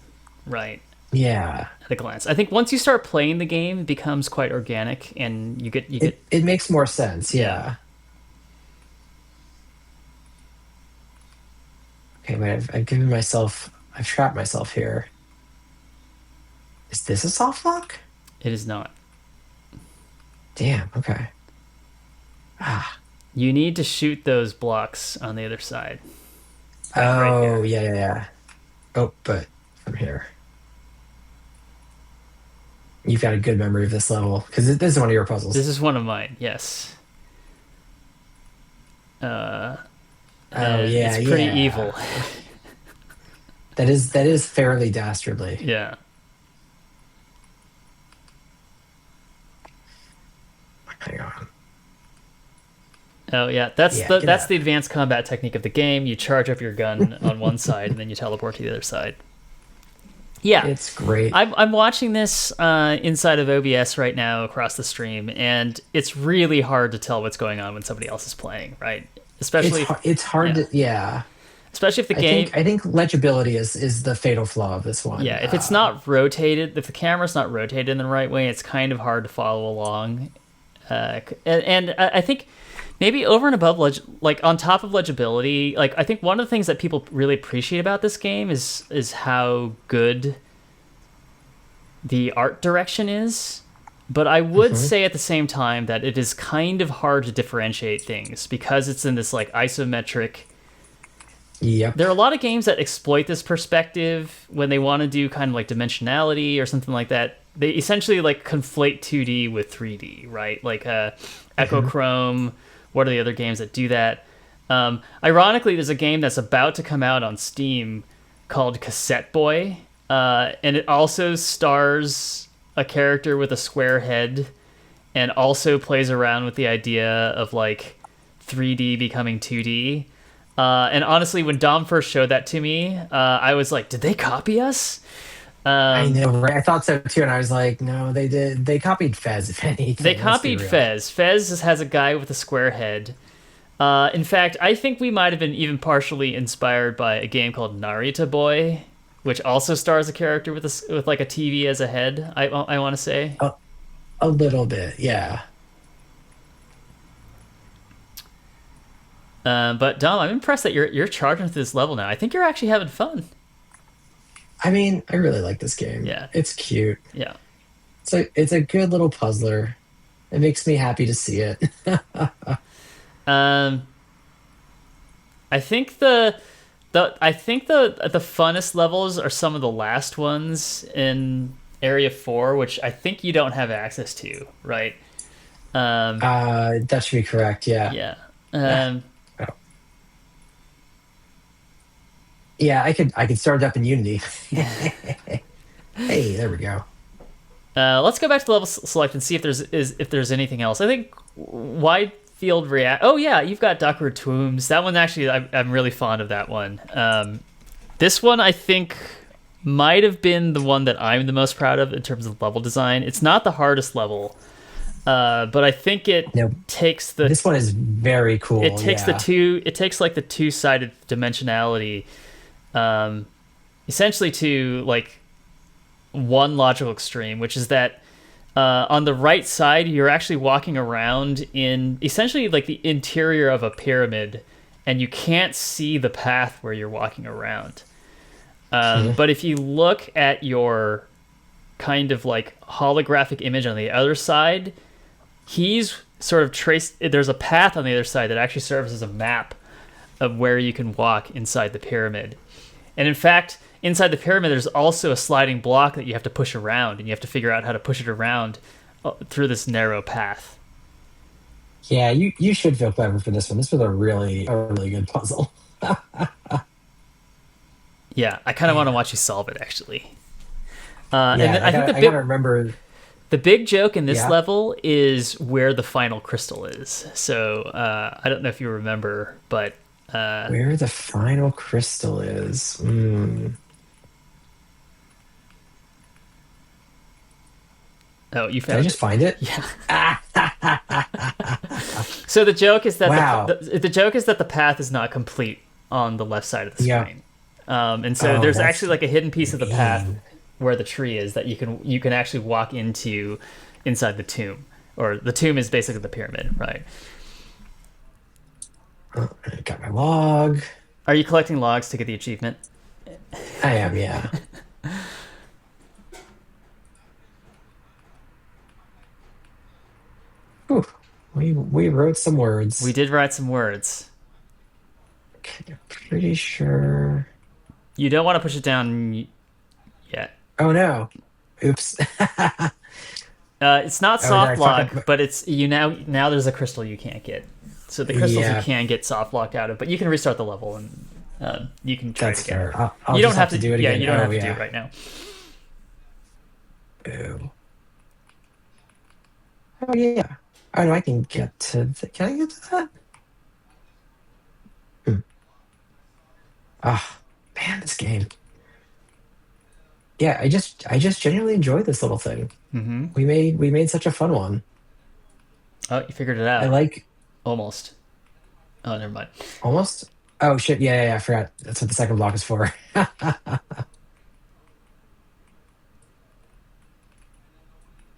right? Yeah, At a glance. I think once you start playing the game, it becomes quite organic, and you get it makes more sense. yeah. Yeah. Okay, wait, I've trapped myself here. Is this a soft lock? It is not. Damn. Okay. Ah. You need to shoot those blocks on the other side, like right Oh, here. yeah, yeah, yeah. Oh, but from here. You've got a good memory of this level because this is one of your This puzzles. is one of mine. Yes. Uh, Oh, yeah, it's pretty yeah. evil. That is fairly dastardly. Yeah. Hang on. Oh yeah, that's Yeah, the get that's out. the advanced combat technique of the game. You charge up your gun on one side and then you teleport to the other side. Yeah, It's great. I'm watching this inside of OBS right now across the stream, and it's really hard to tell what's going on when somebody else is playing, right? Especially, It's hard yeah, to, yeah. especially if the I game, think I think legibility is the fatal flaw of this one. yeah, if it's not rotated, if the camera's not rotated in the right way, it's kind of hard to follow along. And I think maybe over and above like on top of legibility, like I think one of the things that people really appreciate about this game is how good the art direction is. But I would Mhm. say at the same time that it is kind of hard to differentiate things because it's in this like isometric. Yep. There are a lot of games that exploit this perspective when they want to do kind of like dimensionality or something like that. They essentially like conflate 2D with 3D, right? Like Mhm. Echochrome. What are the other games that do that? Ironically, there's a game that's about to come out on Steam called Cassette Boy, and it also stars a character with a square head and also plays around with the idea of like 3D becoming 2D. And honestly, when Dom first showed that to me, I was like, did they copy us? I Um, know, right? I thought so too, and I was like, no, they did. They copied Fez, if they anything. Let's be copied real. Fez. Fez has a guy with a square head. In fact, I think we might have been even partially inspired by a game called Narita Boy, which also stars a character with like a TV as a head. I want to say. A, a little bit, yeah. But Dom, I'm impressed that you're charging to this level now. I think you're actually having fun. I mean, I really like this game. Yeah, It's cute. yeah. It's a good little puzzler. It makes me happy to see it. Um, I think the funnest levels are some of the last ones in Area 4, which I think you don't have access to, right? Um, That should be correct. Yeah. yeah. Ah, Um, oh. Yeah, I could start it up in Unity. Hey, there we go. let's go back to the level select and see if there's anything else. I think wide field react. Oh yeah, you've got Docker Tombs. That one actually, I'm really fond of that one. This one I think might have been the one that I'm the most proud of in terms of level design. It's not the hardest level, but I think No, takes the this one is very it cool. takes the Yeah. two it takes like the two-sided dimensionality um, essentially to like one logical extreme, which is that on the right side, you're actually walking around in essentially like the interior of a pyramid, and you can't see the path where you're walking around. Mhm. But if you look at your kind of like holographic image on the other side, he's sort of traced. There's a path on the other side that actually serves as a map of where you can walk inside the pyramid. And in fact, inside the pyramid, there's also a sliding block that you have to push around, and you have to figure out how to push it around through this narrow path. Yeah, you should feel clever for this one. This was a really good puzzle. Yeah, I kind of want to Man, watch you solve it actually. And yeah, I think I gotta remember. the big joke in this Yeah, level is where the final crystal is. So I don't know if you remember, but where the final crystal is. oh, you Did I found just it. find it? Yeah. Ah, So the joke is that wow. the joke is that the path is not complete on the left side of the Yeah. screen, and so Oh, there's that's actually like a hidden piece of the path mean. where the tree is that you can actually walk into inside the tomb, or the tomb is basically the pyramid, right? Oh, I got my log. Are you collecting logs to get the achievement? I am, yeah. Whew. We wrote some We words. did write some words. Okay, I'm pretty sure. You don't want to push it down yet. Oh no. Oops. It's not Oh, did I soft fuck lock, up? but it's you now. There's a crystal you can't get. So the crystals you Yeah, can get soft locked out of, but you can restart the level and you can try it that's again. fair. I'll You don't just have have to. to do it Yeah, again. you don't Oh have to do it yeah. right now. Ooh. Oh yeah. Oh no, I can get to can I get to that? Hmm. Ah, man, this game. Yeah, I just genuinely enjoyed this little thing. Mm-hmm. We made such a fun one. Oh, you figured it I out like almost. Oh, never mind. almost. Oh shit, yeah, I forgot. That's what the second block is for.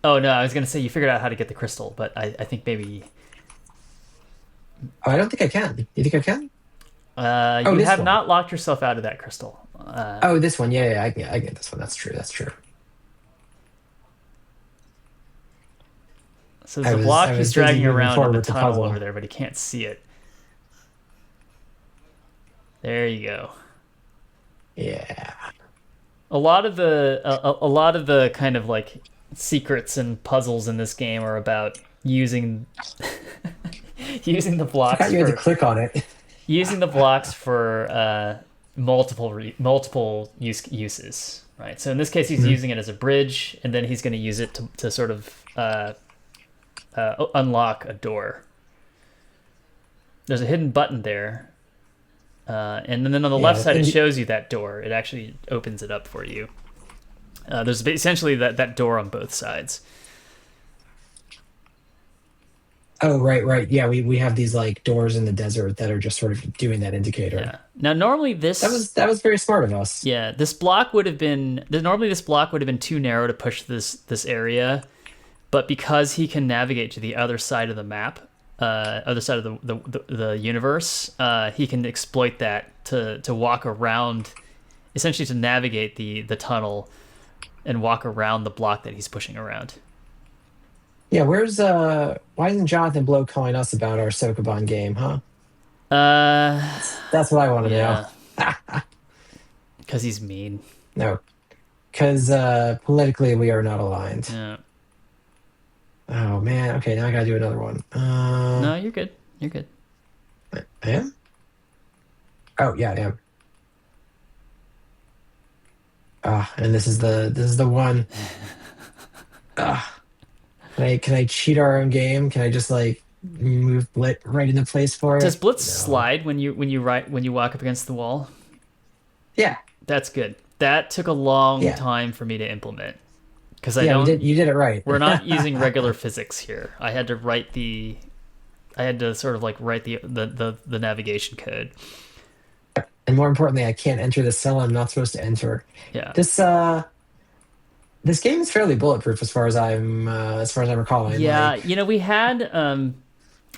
Oh no, I was gonna say you figured out how to get the crystal, but I think maybe Oh, I don't think I can. You think I can? Oh, you this have one. not locked yourself out of that crystal. Oh, this one. Yeah, I get this one. That's true. That's true. So there's I a was block I he's was busy dragging moving around in forward the with the tunnel over puzzle. there, but he can't see it. There you go. Yeah. A lot of the kind of like secrets and puzzles in this game are about using the Forgot blocks you had to for click on it. multiple uses, right? So in this case, he's Mhm. using it as a bridge, and then he's going to use it to sort of unlock a door. There's a hidden button there, and then on the left Yeah. side, it shows you that door. It actually opens it up for you. There's essentially that door on both sides. Oh, right. Yeah, we have these like doors in the desert that are just sort of doing that indicator. Yeah. Now, normally That was very smart of us. this block would have been normally this block would have been too narrow to push this area, but because he can navigate to the other side of the map, other side of the universe, he can exploit that to walk around, essentially to navigate the tunnel and walk around the block that he's pushing around. Yeah, why isn't Jonathan Blow calling us about our Sokoban game, huh? Uh, That's what I want to know. yeah, because he's mean. No, because politically we are not aligned. Yeah. Oh man. Okay, now I gotta do another one. No, you're good. You're good. I am? Oh yeah, I am. Ah, and this is the one. Ah, can I cheat our own game? Can I just like move Blit right into place for Does it? Blitz No. slide when you walk up against the wall? Yeah, That's good. That took a long yeah, time for me to implement because I yeah. We don't. did. You did it right. We're not using regular physics here. I had to sort of like write the navigation code. And more importantly, I can't enter the cell I'm not supposed to enter. Yeah. This this game is fairly bulletproof as far as I'm recalling. Yeah, Like,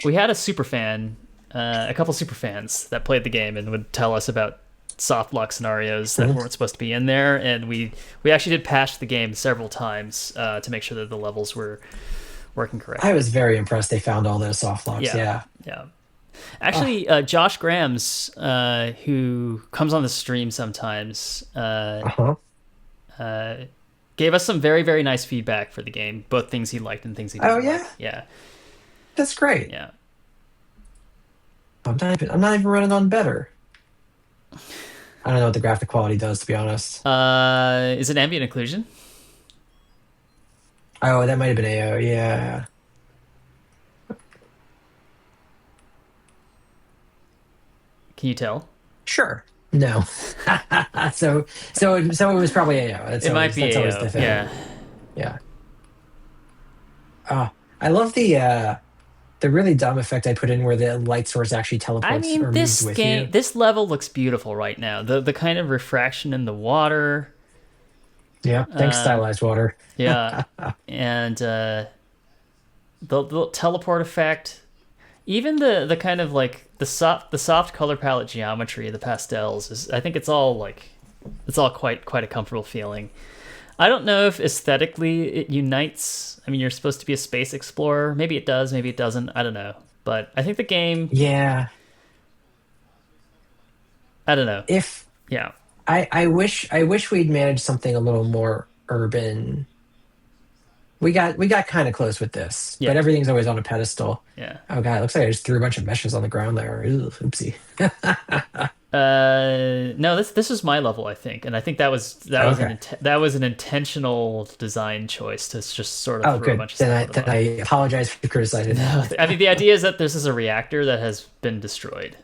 we had a super fan, a couple super fans that played the game and would tell us about soft lock scenarios that mhm. weren't supposed to be in there, and we actually did patch the game several times to make sure that the levels were working I correctly. was very impressed they found all those soft locks. Yeah, Yeah. yeah. Oh, Actually, Josh Grams, who comes on the stream sometimes, uh-huh. uh, gave us some very, very nice feedback for the game, both things he liked and things he Oh didn't like. yeah. Yeah. That's great. Yeah. I'm not even running on better. I don't know what the graphic quality does, to be honest. Is it ambient occlusion? Oh, that might have been AO. Yeah. Can you tell? Sure. No. So it was probably AO. It might be That's always AO. the thing. Yeah. Yeah. I love the really dumb effect I put in where the light source actually I teleports mean, or moves with you. this level looks beautiful right now. The kind of refraction in the water. Yeah. Thanks, Um, stylized water. yeah, and the teleport effect. Even the kind of like the soft color palette geometry, the pastels is. I think it's all quite a comfortable feeling. I don't know if aesthetically it unites. I mean, you're supposed to be a space explorer. Maybe it does, maybe it doesn't. I don't know. But I think the game, Yeah. I don't know. If Yeah. I wish we'd managed something a little more urban. We got kind of close with this, Yeah. but everything's always on a pedestal. Yeah. Oh god, it looks like I just threw a bunch of meshes on the ground there. Ew, oopsie. No, this was my level, I think, and I think Okay. that was an intentional design choice to just sort of Oh, throw a good. bunch of stuff under the Then I bus. apologize for criticizing. No, I mean the idea is that this is a reactor that has been destroyed.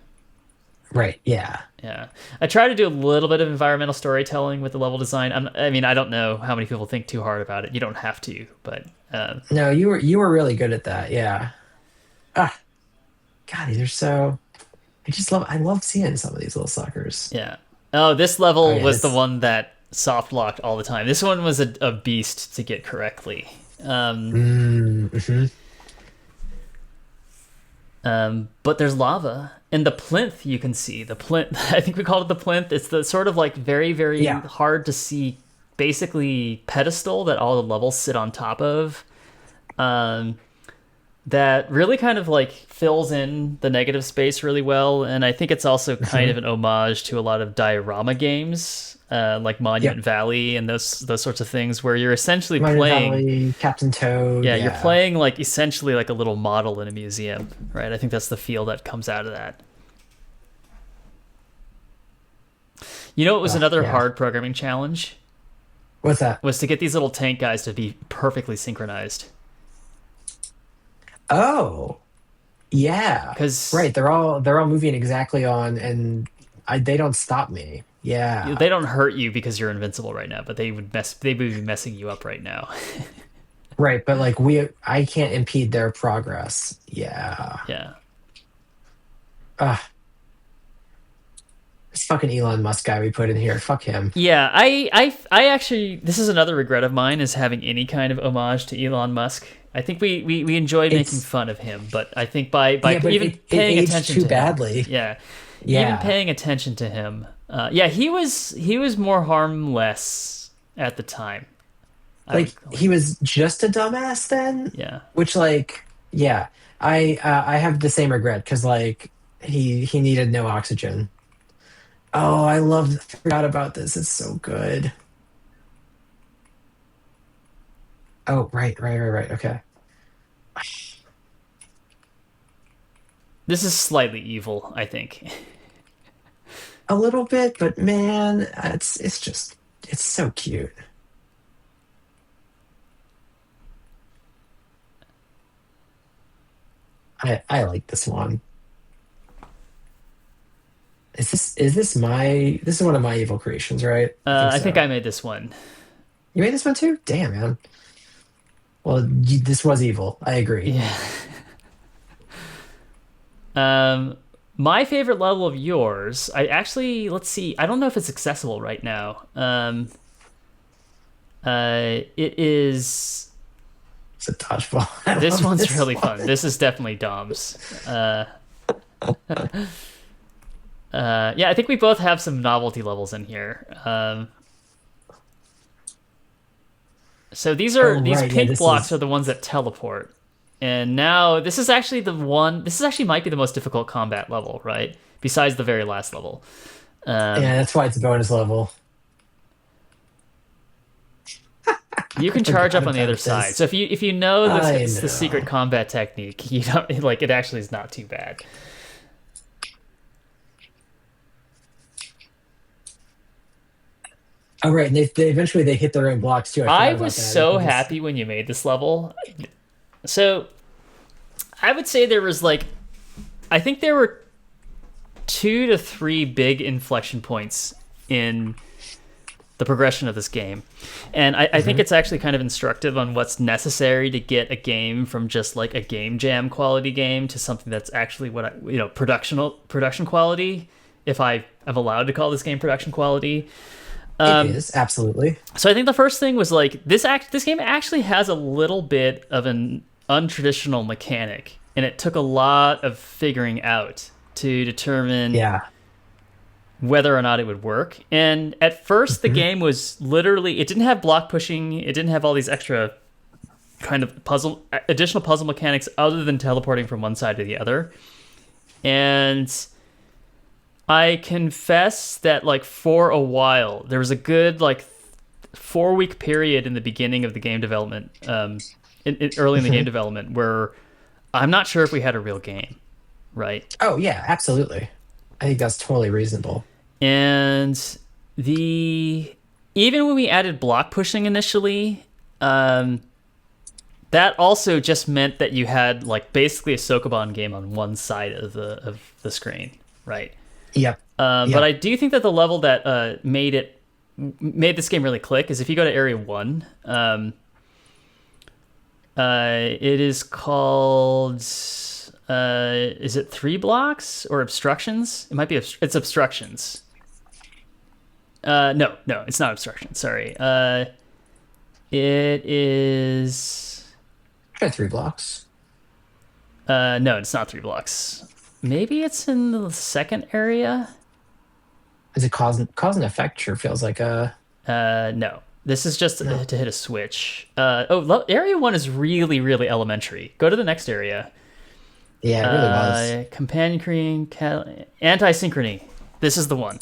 Right. Yeah. Yeah, I try to do a little bit of environmental storytelling with the level design. I mean, I don't know how many people think too hard about it. You don't have to, but No, you were really good at that. Yeah. Ah, God, these are so. I love seeing some of these little suckers. yeah. Oh, this Oh level yeah, was the this. one that soft locked all the time. This one was a beast to get correctly. Mhm. But there's lava and the plinth you can see. The plinth, I think we called it the plinth. It's the sort of like very Yeah. hard to see, basically pedestal that all the levels sit on top of. Um, that really kind of like fills in the negative space really well, and I think it's also kind Mhm. of an homage to a lot of diorama games, like Yep. Monument Valley and those sorts of things, where you're essentially Mountain playing. Valley, Captain Toad. Yeah, you're Yeah. playing like essentially like a little model in a museum, right? I think that's the feel that comes out of that. You know, it was another Yeah. hard programming challenge What's that? was to get these little tank guys to be perfectly synchronized. Oh, yeah. Because Right. They're all moving exactly on, and they don't stop me. Yeah. they don't hurt you because you're invincible right now, but they would be messing you up right now. Right. But like I can't impede their progress. Yeah. Yeah. Ah, this fucking Elon Musk guy we put in here. Fuck him. Yeah, I actually, this is another regret of mine is having any kind of homage to Elon Musk. I think we enjoyed making It's fun of him, but I think by yeah, but even it paying aged attention too to him, badly. yeah, even Yeah. paying attention to him, yeah, he was more harmless at the time. I would, Like he was just a dumbass then, yeah, which like yeah, I have the same regret because like he needed no oxygen. Oh, I forgot about this. It's so good. Oh, right. Okay. this is slightly evil, I think. A little bit, but man, it's just it's so cute. I like this one. This is one of my evil creations, right? I think I think so. I made this one. You made this one too? Damn, man. Well, this was evil. I agree. Yeah. Um, my favorite level of yours, I actually, let's see, I don't know if it's accessible right now. It is. It's a dodgeball. I This love one's this really fun. one. This is definitely Dom's. Yeah, I think we both have some novelty levels in here. So Oh these right, yeah. pink This blocks is are the ones that teleport. And now this is actually the one. This is actually might be the most difficult combat level, right? Besides the very last level. Um, yeah. That's why it's a bonus level. You can forgot charge up on the other about side. this. So if you know that I it's the secret know. combat technique, you don't like it. Actually, is not too bad. Oh, right. And they eventually they hit their own blocks too. I I forgot was about that. I so think this. happy when you made this level. So I would say there was like, I think there were 2 to 3 big inflection points in the progression of this game. And I think Mhm. it's actually kind of instructive on what's necessary to get a game from just like a game jam quality game to something that's actually what production quality, if I am allowed to call this game production quality. It Um, is absolutely. so I think the first thing was like this game actually has a little bit of an untraditional mechanic, and it took a lot of figuring out to determine Yeah. whether or not it would work. And at first, the Mhm. game was literally, it didn't have block pushing, it didn't have all these extra kind of additional puzzle mechanics other than teleporting from one side to the other. And I confess that, like, for a while, there was a good, like, 4 week period in the beginning of the game development, early in the game Mhm. development, where I'm not sure if we had a real game, right? Oh yeah, absolutely. I think that's totally reasonable. And the even when we added block pushing initially, um, that also just meant that you had like basically a Sokoban game on one side of the screen, right? Yep. But Yep. I do think that the level that made this game really click is if you go to Area One. It is called. Is it 3 blocks or obstructions? It might be. It's obstructions. No, it's not obstruction. Sorry. It is. Try 3 blocks. No, it's not 3 blocks. Maybe it's in the second area. Is it cause and effect? Sure feels like a No. This is just no. to hit a switch. Area one is really, really elementary. Go to the next area. Yeah, it really was. Companion cream, anti-synchrony. This is the one.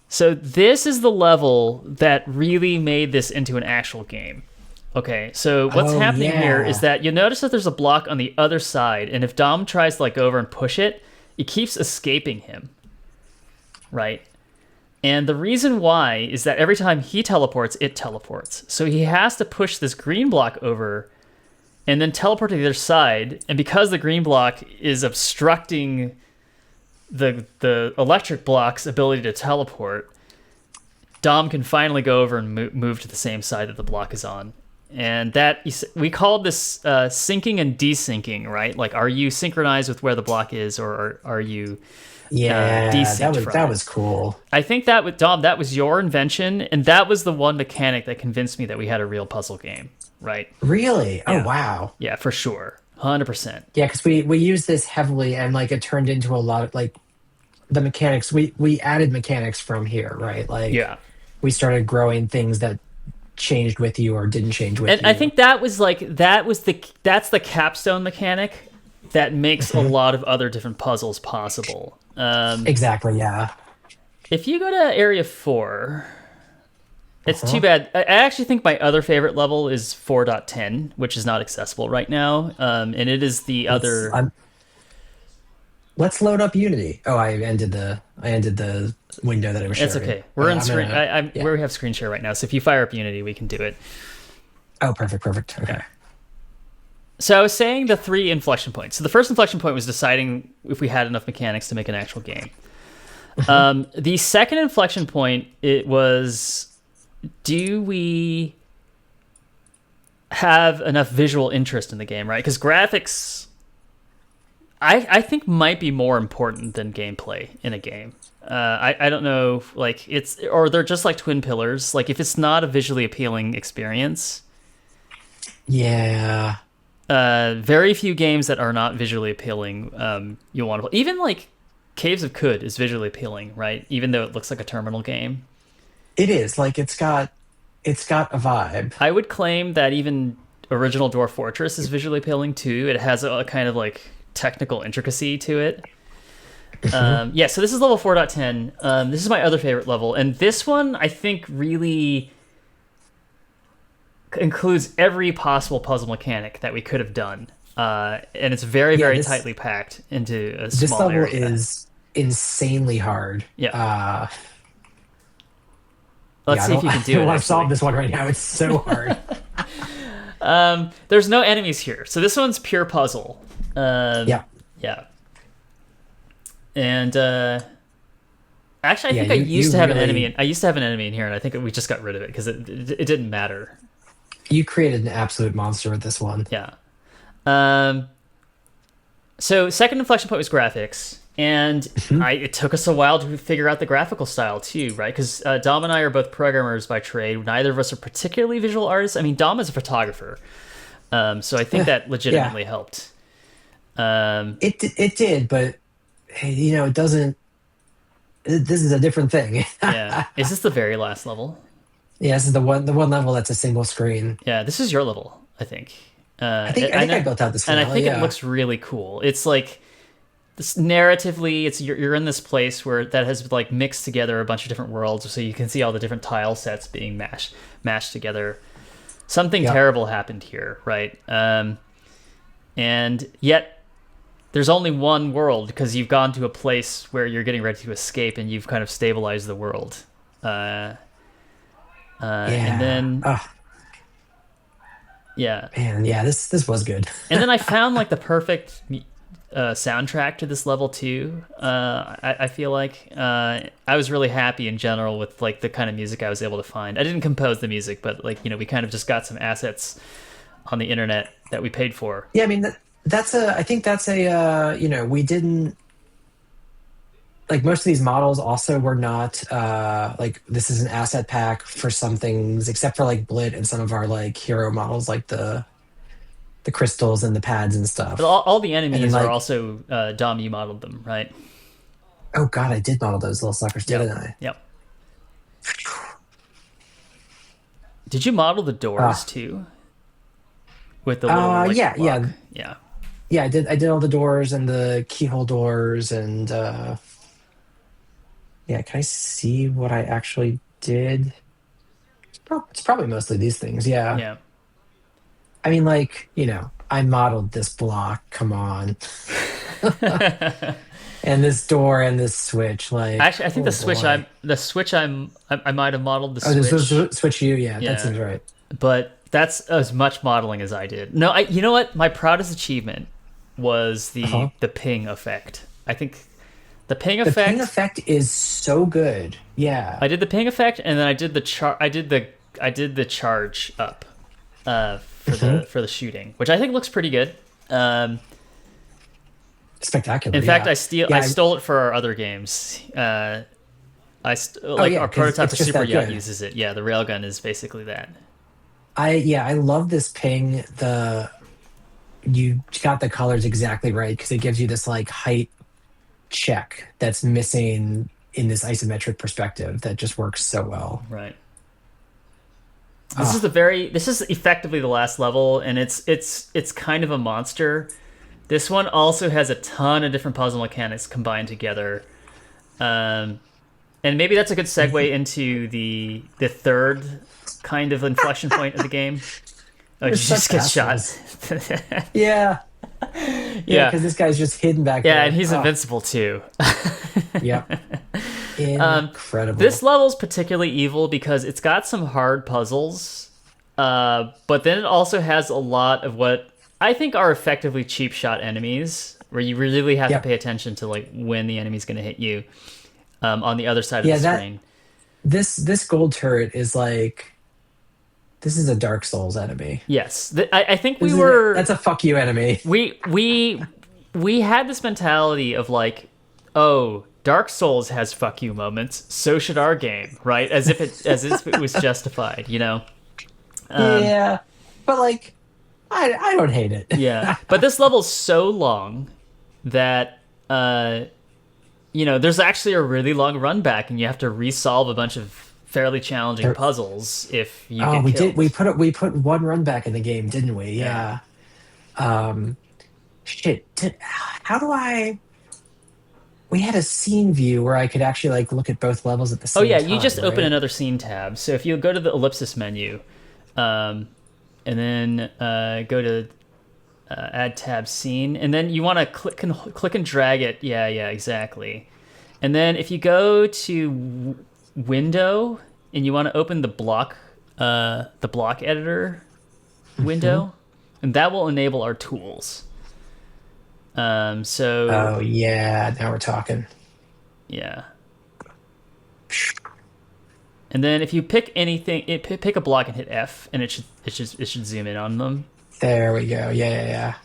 So this is the level that really made this into an actual game. Okay, so what's Oh happening here is yeah. that you'll notice that there's a block on the other side, and if Dom tries to like go over and push it, it keeps escaping him, right? And the reason why is that every time he teleports, it teleports. So he has to push this green block over and then teleport to the other side. And because the green block is obstructing the electric block's ability to teleport, Dom can finally go over and move to the same side that the block is on. And that we called this syncing and desyncing, right? Like, are you synchronized with where the block is, or are you Yeah, desynced from that it? was cool. I think that with Dom, that was your invention, and that was the one mechanic that convinced me that we had a real puzzle game, right? Really? Oh Yeah, wow. yeah, for sure, 100%. Yeah, because we used this heavily and like it turned into a lot of like the mechanics. We added mechanics from here, right? Like Yeah, we started growing things that changed with you or didn't change with and I you. think that's the capstone mechanic that makes a Mhm. lot of other different puzzles possible. Exactly. Yeah. If you go to Area 4, it's too Uh-huh. bad. I actually think my other favorite level is 4.10, which is not accessible right now. And it is the Let's other. let's load up Unity. Oh, I ended the window that I was It's sharing. okay. We're in I'm screen. gonna yeah. We have screen share right now. So if you fire up Unity, we can do it. Oh, perfect, perfect. Okay. So I was saying the 3 inflection points. So the first inflection point was deciding if we had enough mechanics to make an actual game. The second inflection point, it was, do we have enough visual interest in the game, right? Because graphics, I think, might be more important than gameplay in a game. I don't know, like or they're just like twin pillars. Like if it's not a visually appealing experience, Yeah. very few games that are not visually appealing, you'll want to play. Even like Caves of Could is visually appealing, right? Even though it looks like a terminal game. It is like it's got a vibe. I would claim that even original Dwarf Fortress is visually appealing too. It has a kind of like technical intricacy to it. Yeah, so this is level 4.10. This is my other favorite level, and this one I think really includes every possible puzzle mechanic that we could have done. And it's very, Yeah, very this tightly packed into a this small level area. is insanely hard. Yeah. Let's Yeah, I see if don't you I can do don't it, want to solve actually. this one right now. It's so hard. There's no enemies here. So this one's pure puzzle. Um, Yeah. yeah. And actually, I Yeah, think I used you to have an enemy. really I used to have an enemy in here, and I think we just got rid of it because it didn't matter. you created an absolute monster with this one. Yeah. Um, so second inflection point was graphics, and Mhm. it took us a while to figure out the graphical style too, right? Because Dom and I are both programmers by trade. Neither of us are particularly visual artists. I mean, Dom is a photographer, so I think that Yeah, legitimately helped. Um, it did, but hey, it doesn't. This is a different thing. yeah. Is this the very last level? Yeah, this is the one level that's a single screen. Yeah, this is your level, I think. I I think I know, built out this and I finale. think it Yeah. looks really cool. It's like this narratively, it's you're in this place where that has like mixed together a bunch of different worlds, so you can see all the different tile sets being mashed together. Something Yep. terrible happened here, right? And yet there's only one world because you've gone to a place where you're getting ready to escape, and you've kind of stabilized the world. Uh, and Yeah. then Oh yeah, man, yeah. This was good. and then I found like the perfect soundtrack to this level too. I feel like I was really happy in general with like the kind of music I was able to find. I didn't compose the music, but like we kind of just got some assets on the internet that we paid for. Yeah, I mean that's a. I think that's a. We didn't like most of these models. Also, were not like this is an asset pack for some things, except for like Blit and some of our like hero models, like the crystals and the pads and But stuff. all the And then enemies are like, also Dom. You modeled them, right? oh god, I did model those little suckers, Yep. didn't I? Yep. Did you model the doors Uh, too with the little like yeah, block? Yeah. yeah. I did all the doors and the keyhole doors and yeah. Can I see what I actually did? It's probably mostly these things. Yeah. Yeah. I mean, like, I modeled this block. Come on. And this door and this switch. Like, Actually, I think oh boy. I might have modeled the Oh, this was switch. switch you. Yeah, that Yeah, seems right. but that's as much modeling as I did. No, you know what? My proudest achievement was Uh-huh. the ping effect. I think the ping The ping effect. effect is so good. Yeah. I did the ping effect, and then I did the char. I did the charge up Mhm. for the shooting, which I think looks pretty good. Um, Spectacular. in fact, Yeah. I Yeah. stole it for our other games. Oh, Like yeah, our because prototype it's for just Super that Yacht good. uses it. Yeah, the railgun is basically that. I love this ping. You got the colors exactly right because it gives you this like height check that's missing in this isometric perspective that just works so well. Right. Ah, This is effectively the last level, and it's kind of a monster. This one also has a ton of different puzzle mechanics combined together. Um, and maybe that's a good segue into the third kind of inflection point of the game. Oh, they're did you just such get shot? assholes. Yeah, yeah, Yeah. because this guy's just hidden back Yeah, and there. he's Oh, invincible too. yep, This incredible. level's particularly evil because it's got some hard puzzles, but then it also has a lot of what I think are effectively cheap shot enemies, where you really have to Yep, pay attention to like when the enemy's going to hit you on the other side of the yeah. That screen. this gold turret is like this is a Dark Souls enemy. Yes, I think That's a fuck you enemy. we we we had this mentality of like, oh, Dark Souls has fuck you moments, so should our game, right? As if it was justified, you know. Um, Yeah, but like I don't hate it. Yeah, but this level's so long that there's actually a really long run back, and you have to resolve a bunch of fairly challenging There- puzzles if you oh, get we did. killed. We put one run back in the game, didn't we? Yeah. Yeah. Um, shit. How do I? We had a scene view where I could actually like look at both levels at the Oh same yeah, you time, just open right? another scene tab. So if you go to the ellipsis menu, and then go to add tab scene, and then you want to click and drag it. Yeah, exactly. And then if you go to window and you want to open the block editor window, and that will enable our tools. Oh yeah, now we're talking. Yeah. And then if you pick anything, pick a block and hit F, and it should zoom in on them. There we go. Yeah.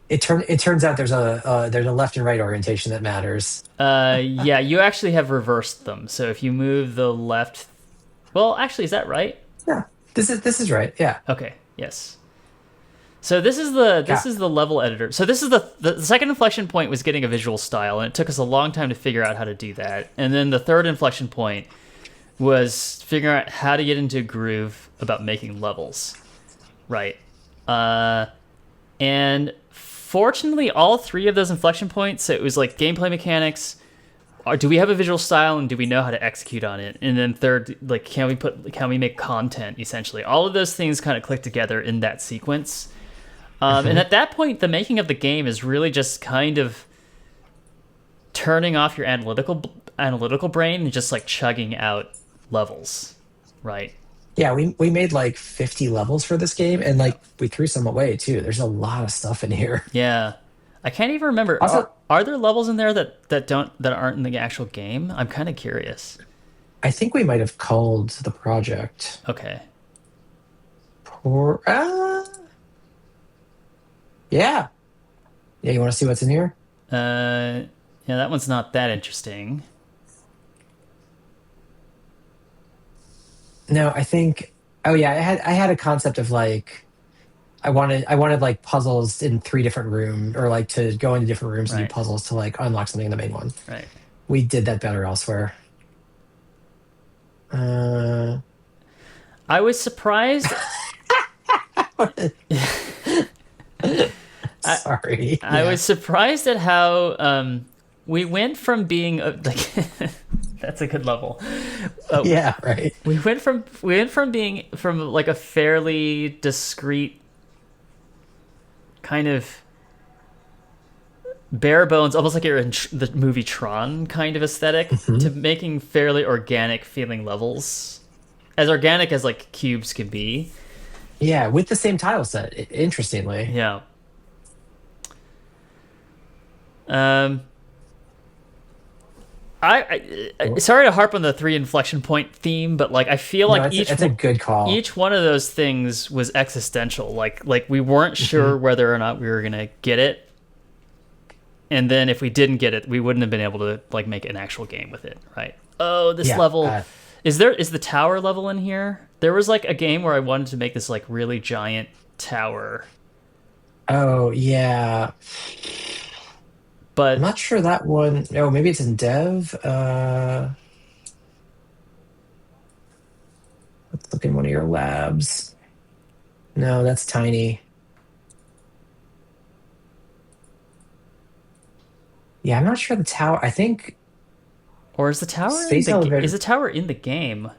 It turns out there's a left and right orientation that matters. Yeah, you actually have reversed them. So if you move the left, well, actually, is that right? Yeah, this is right. Yeah. Okay. Yes. So this is the level editor. So this is the second inflection point was getting a visual style, and it took us a long time to figure out how to do that. And then the third inflection point was figuring out how to get into a groove about making levels, right? And fortunately, all three of those inflection points, so it was like gameplay mechanics. Do we have a visual style, and do we know how to execute on it? And then third, like can we make content? Essentially, all of those things kind of click together in that sequence. And at that point, the making of the game is really just kind of turning off your analytical brain and just like chugging out levels, right? Yeah, we made like 50 levels for this game, and like we threw some away too. There's a lot of stuff in here. Yeah, I can't even remember. Also, are there levels in there that aren't in the actual game? I'm kind of curious. I think we might have culled the project. Okay. Yeah. You want to see what's in here? Yeah, that one's not that interesting. No, I think. Oh yeah, I had a concept of like, I wanted like puzzles in 3 different rooms, or like to go into different rooms and do puzzles to like unlock something in the main one. Right. We did that better elsewhere. I was surprised. Sorry. I was surprised at how we went from being like that's a good level. Yeah, right. We went from being from like a fairly discreet kind of bare bones, almost like you're in the movie Tron kind of aesthetic, to making fairly organic feeling levels, as organic as like cubes can be. Yeah, with the same tile set, interestingly. Yeah. I sorry to harp on the 3 inflection point theme, but like I feel like it's a good call. Each one of those things was existential. Like we weren't sure whether or not we were gonna get it, and then if we didn't get it, we wouldn't have been able to like make an actual game with it, right? Oh, this level is the tower level in here? There was like a game where I wanted to make this like really giant tower. Oh yeah. But I'm not sure that one. Oh, maybe it's in dev. Let's look in one of your labs. No, that's tiny. Yeah, I'm not sure the tower. I think. Or is the tower is the tower in the game?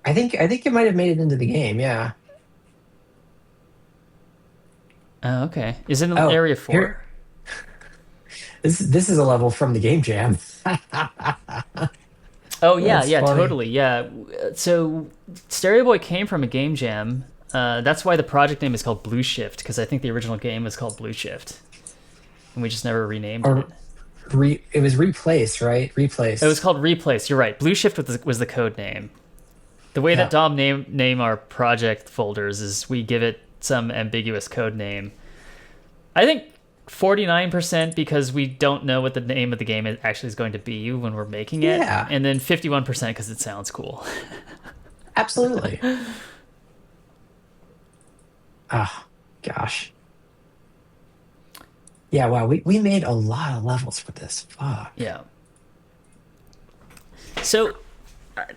I think it might have made it into the game. Yeah. Oh, okay. Is it in area 4? Here. This is a level from the game jam. Oh yeah, yeah, funny. Totally, yeah. So Stereo Boy came from a game jam. That's why the project name is called Blue Shift, because I think the original game was called Blue Shift, and we just never renamed it. It was Replace, right? Replace. It was called Replace. You're right. Blue Shift was the code name. The way that Dom name our project folders is we give it some ambiguous code name. I think 49% because we don't know what the name of the game actually is going to be when we're making it. Yeah. And then 51% because it sounds cool. Absolutely. Oh, gosh. Yeah, wow, we made a lot of levels for this. Fuck. Yeah. So,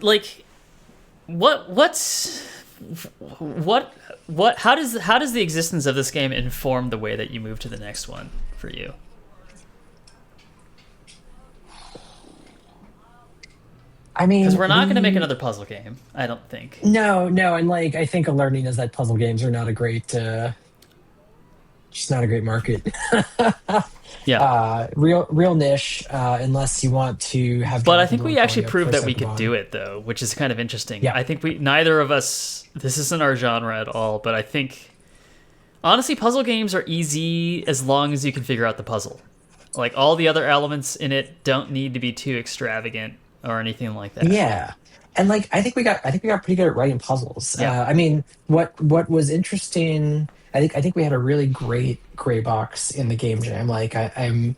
like, how does the existence of this game inform the way that you move to the next one for you? I Because mean, we're not going to make another puzzle game, I don't think. no, and like I think a learning is that puzzle games are not a great, just not a great market. Yeah. Real niche, unless you want to have But I Jonathan think Blow we actually calling up for proved that we could Sekibon. do it, though, which is kind of interesting. Yeah, I think neither of us, this isn't our genre at all, but I think, honestly, puzzle games are easy as long as you can figure out the puzzle. Like, all the other elements in it don't need to be too extravagant or anything like that. yeah, and like I think we got pretty good at writing puzzles. Yeah. I mean, what was interesting? I think we had a really great gray box in the game jam. Like I'm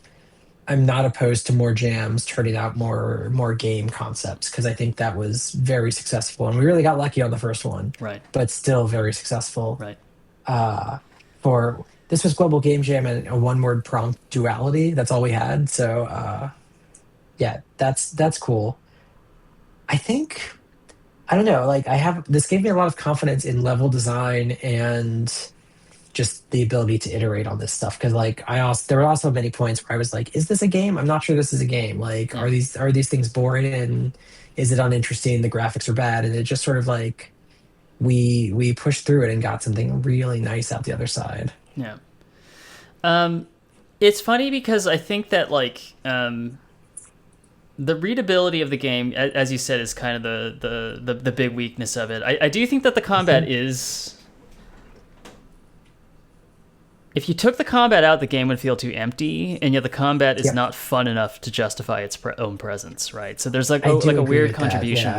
not opposed to more jams turning out more game concepts because I think that was very successful, and we really got lucky on the first one, Right. but still very successful. Right. Uh, for this was Global Game Jam and a one word prompt duality. That's all we had. So yeah, that's cool. I think I don't know. Like I have this gave me a lot of confidence in level design and just the ability to iterate on this stuff because like I also there were also many points where I was like, is this a game? I'm not sure this is a game. Like Yeah. are these things boring and is it uninteresting? The graphics are bad and it just sort of like we pushed through it and got something really nice out the other side. Yeah. Um, it's funny because I think that, like, the readability of the game, as you said, is kind of the big weakness of it. I do think that the combat is. If you took the combat out, the game would feel too empty, and yet the combat is Yep. not fun enough to justify its own presence, right? So there's like I do a agree weird with that, contribution yeah.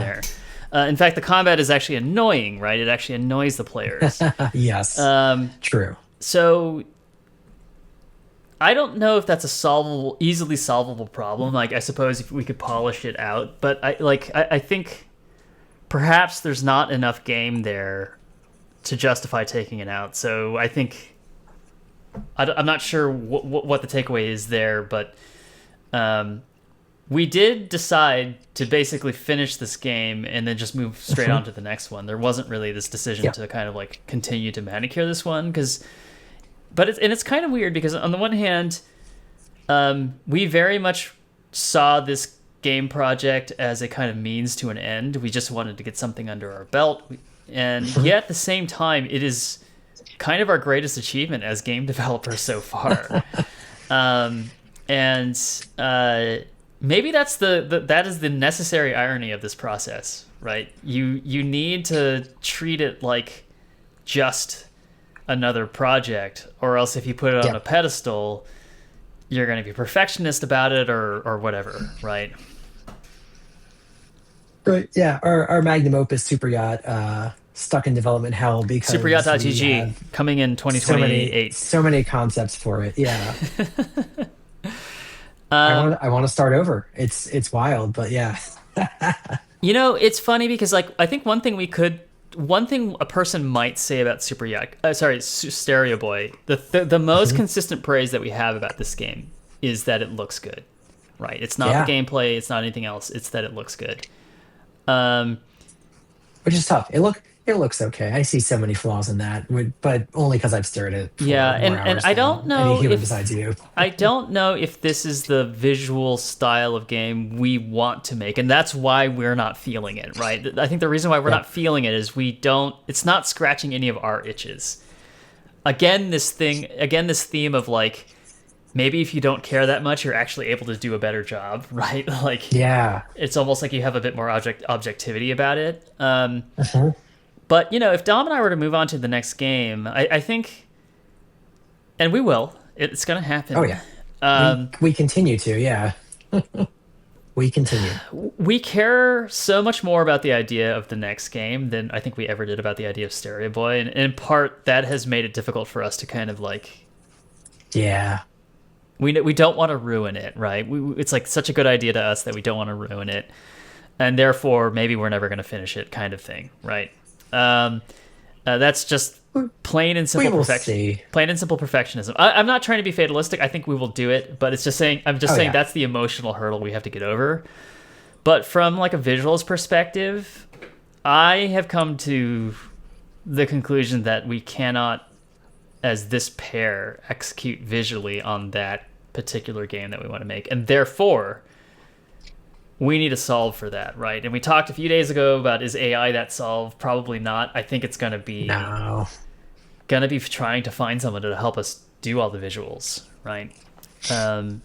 there. In fact, the combat is actually annoying, right? It actually annoys the players. Yes, Um, true. so I don't know if that's a easily solvable problem. Like, I suppose if we could polish it out, but I think perhaps there's not enough game there to justify taking it out. So I think I'm not sure what the takeaway is there, but um, we did decide to basically finish this game and then just move straight on to the next one. There wasn't really this decision Yeah. to kind of like continue to manicure this one it's kind of weird because on the one hand, we very much saw this game project as a kind of means to an end. We just wanted to get something under our belt, and yet at the same time, it is kind of our greatest achievement as game developers so far. And maybe that's that is the necessary irony of this process, right? You need to treat it like just another project, or else if you put it on Yeah. a pedestal, you're going to be perfectionist about it or whatever, right? Right. Yeah. Our magnum opus Super Yacht stuck in development hell because we Superyacht.gg have coming in 2028. so many concepts for it. Yeah. Um, I want to start over. It's wild, but yeah. it's funny because like I think one thing a person might say about Stereo Boy, the most consistent praise that we have about this game is that it looks good, right? It's not Yeah. the gameplay, it's not anything else. It's that it looks good. Um, Which is tough. It looks okay. I see so many flaws in that, but only because I've stared at it for yeah, more and hours I than don't any know human if besides you. I don't know if this is the visual style of game we want to make, and that's why we're not feeling it, right? I think the reason why we're Yeah. not feeling it is it's not scratching any of our itches. Again, this theme of like, maybe if you don't care that much, you're actually able to do a better job, right? Like, Yeah. it's almost like you have a bit more objectivity about it. Mhm. But, if Dom and I were to move on to the next game, I think, and we will, it's going to happen. Oh yeah. Um, We continue to, yeah. We continue. we care so much more about the idea of the next game than I think we ever did about the idea of Stereo Boy. And in part, that has made it difficult for us to kind of like, Yeah. we don't want to ruin it, right? It's like such a good idea to us that we don't want to ruin it. And therefore, maybe we're never going to finish it kind of thing, right? That's just plain and simple We will perfection. see. Plain and simple perfectionism. I'm not trying to be fatalistic. I think we will do it, but it's just saying. I'm just Oh, saying yeah. that's the emotional hurdle we have to get over. But from like a visuals perspective, I have come to the conclusion that we cannot, as this pair, execute visually on that particular game that we want to make, and therefore, we need to solve for that, right? And we talked a few days ago about, is AI that solve? Probably not. I think it's No. gonna be trying to find someone to help us do all the visuals, right? Um,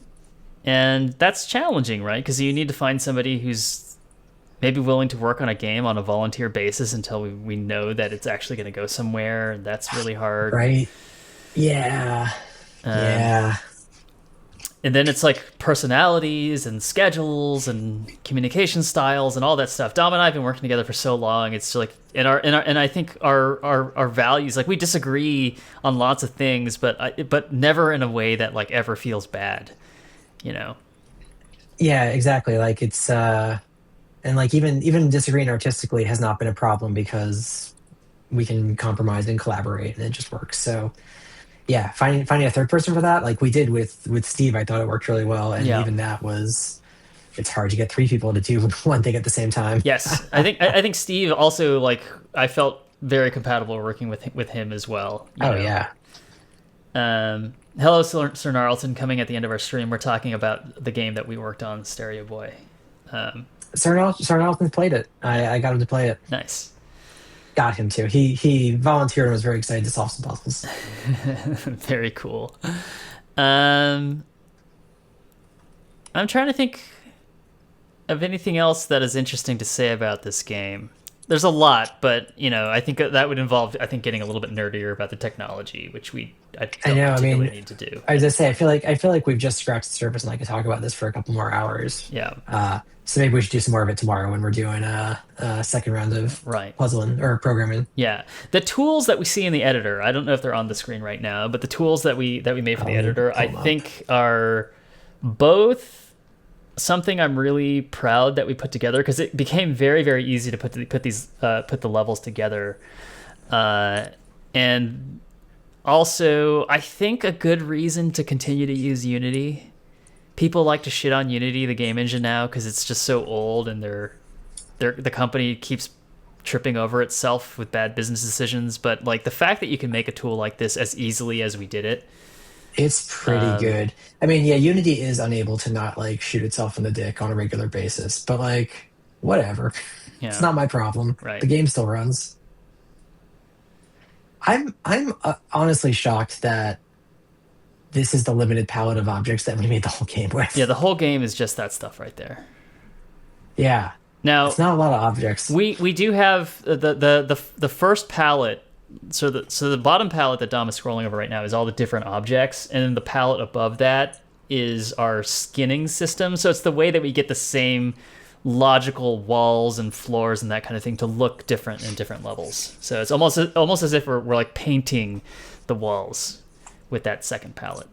and that's challenging, right? Because you need to find somebody who's maybe willing to work on a game on a volunteer basis until we know that it's actually going to go somewhere, and that's really hard. Right? Yeah. Um, Yeah. and then it's like personalities and schedules and communication styles and all that stuff. Dom and I have been working together for so long. It's like and I think our values, like, we disagree on lots of things, but never in a way that like ever feels bad, you know. Yeah, exactly. Like it's and like even disagreeing artistically has not been a problem because we can compromise and collaborate and it just works. So yeah, finding a third person for that, like we did with Steve, I thought it worked really well. And Yeah. even that was, it's hard to get three people to do one thing at the same time. Yes, I think Steve also, like, I felt very compatible working with him as well. You Oh know. yeah. Hello, Sir Gnarlton. Coming at the end of our stream, we're talking about the game that we worked on, Stereo Boy. Um, Sir Nelson played it. I got him to play it. nice, Got him to. He volunteered and was very excited to solve some puzzles. very cool. Um, I'm trying to think of anything else that is interesting to say about this game. There's a lot, but I think that would involve, I think, getting a little bit nerdier about the technology, which I I don't know. I particularly mean, need to do. I was just say, I feel like we've just scratched the surface, and I could talk about this for a couple more hours. Yeah, So maybe we should do some more of it tomorrow when we're doing a second round of right. puzzling or programming. Yeah, the tools that we see in the editor, I don't know if they're on the screen right now, but the tools that we made for the Let me editor, pull I 'em up. think are both something I'm really proud that we put together, because it became very, very easy to put the levels together, and also I think a good reason to continue to use Unity. People like to shit on Unity, the game engine, now because it's just so old, and the company keeps tripping over itself with bad business decisions. But like, the fact that you can make a tool like this as easily as we did it. It's pretty um, good. I mean, yeah, Unity is unable to not like shoot itself in the dick on a regular basis, but like, whatever. It's yeah, not my problem. The right. game still runs. I'm honestly shocked that this is the limited palette of objects that we made the whole game Yeah, with. the whole game is just that stuff right there. Yeah, it's Now, not a lot of objects. we do have the first palette. So the bottom palette that Dom is scrolling over right now is all the different objects, and then the palette above that is our skinning system. So it's the way that we get the same logical walls and floors and that kind of thing to look different in different levels. So it's almost as if we're like painting the walls with that second palette.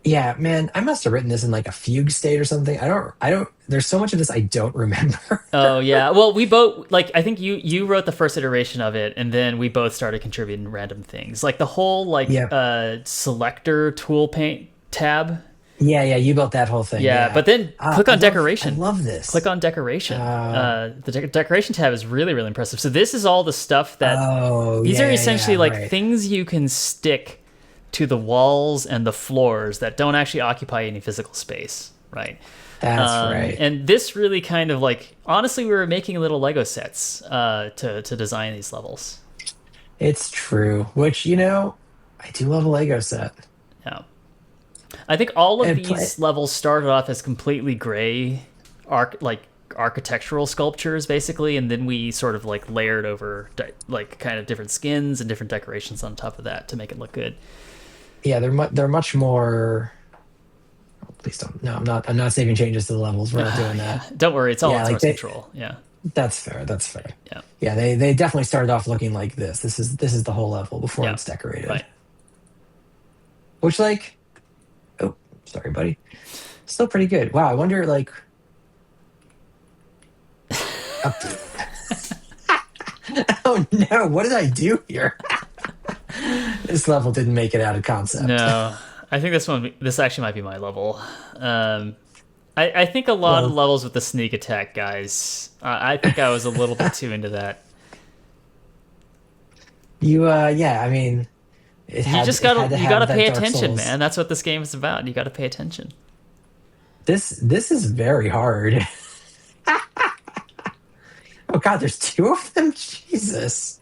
Yeah, man, I must have written this in like a fugue state or something. I don't, there's so much of this I don't remember. Oh yeah. Well, we both, like, I think you wrote the first iteration of it, and then we both started contributing random things. Like the whole, like, Yeah. selector tool paint tab. Yeah, you built that whole thing. Yeah, Yeah. but then click I on love, I decoration. love this. Click on decoration. Uh, The decoration tab is really, really impressive. So this is all the stuff that oh, these are essentially yeah, like right. things you can stick to the walls and the floors that don't actually occupy any physical space, right? That's right. And this really kind of, like, honestly, we were making little Lego sets to design these levels. It's true. Which, I do love a Lego set. Yeah. I think all of And play. these levels started off as completely gray, architectural sculptures, basically, and then we sort of like layered over like kind of different skins and different decorations on top of that to make it look good. Yeah, they're much more. Oh, please don't. No, I'm not saving changes to the levels. We're not doing that. Don't worry, it's all Yeah, in like source control. Yeah, that's fair. That's fair. yeah, Yeah, they definitely started off looking like this. This is the whole level before yeah. it's decorated. Right. Which, like, oh, sorry, buddy. Still pretty good. Wow, I wonder, like. Oh no! What did I do here? This level didn't make it out of concept. No, I think this actually might be my level. I think a lot of Well, levels with the sneak attack, guys. I think I was a little bit too into that. yeah, I mean, You just it had gotta to you have gotta that pay Dark attention, Souls. man. That's what this game is about. You gotta pay attention. This is very hard. Oh God, there's two of them. Jesus.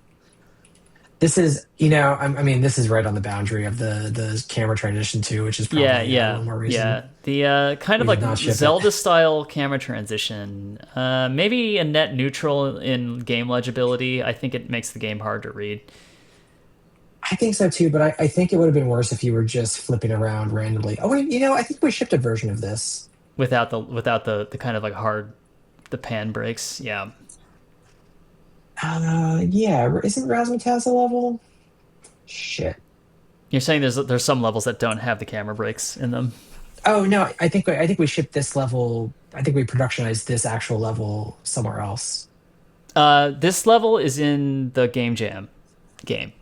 This is, I mean, this is right on the boundary of the camera transition too, which is Yeah, probably yeah, one more reason yeah. The kind of we like did not ship it. Zelda style camera transition. Maybe a net neutral in game legibility. I think it makes the game hard to read I think so too, but I think it would have been worse if you were just flipping around randomly. Oh, wait, I think we shipped a version of this. without the kind of like hard the pan breaks. Yeah. Yeah, isn't Razzmatazz a level? Shit. You're saying there's some levels that don't have the camera breaks in them. Oh no, I think we shipped this level. I think we productionized this actual level somewhere else. This level is in the Game Jam game.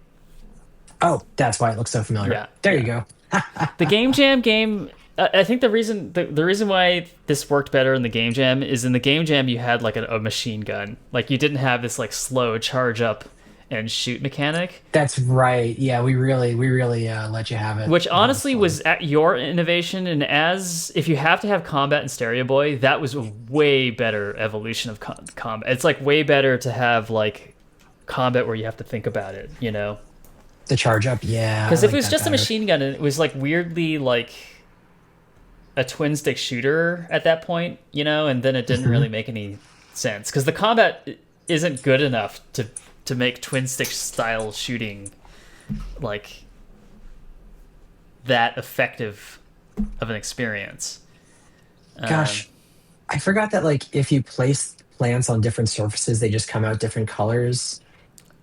Oh, that's why it looks so familiar. Yeah, There you yeah. go. The Game Jam game. I think the reason why this worked better in the Game Jam is in the Game Jam you had like a machine gun. Like you didn't have this like slow charge up and shoot mechanic, That's right. Yeah, we really let you have it. which That was honestly fun. was at your innovation. And as if you have to have combat in Stereo Boy, that was a way better evolution of combat. It's like way better to have like combat where you have to think about it, you know? The charge up, yeah, I Because if it like was that just a better. machine gun and it was like weirdly like a twin stick shooter at that point, you know, and then it didn't Mhm. really make any sense because the combat isn't good enough to make twin stick style shooting like that effective of an experience. Um, Gosh, I forgot that like if you place plants on different surfaces, they just come out different colors.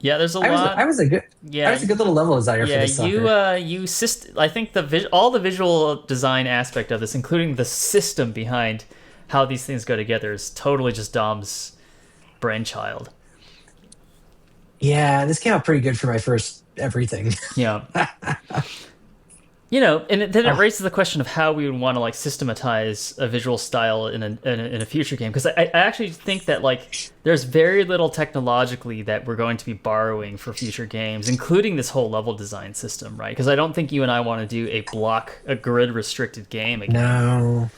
yeah, there's a I was lot. I was a good I Yeah, was a good little level designer for yeah. this You sucker. I think all the visual design aspect of this, including the system behind how these things go together, is totally just Dom's brainchild. Yeah, this came out pretty good for my first everything. Yeah. You know, and then it Oh, raises the question of how we would want to like systematize a visual style in a future game because I actually think that like there's very little technologically that we're going to be borrowing for future games, including this whole level design system, right? Because I don't think you and I want to do a grid restricted game again. no.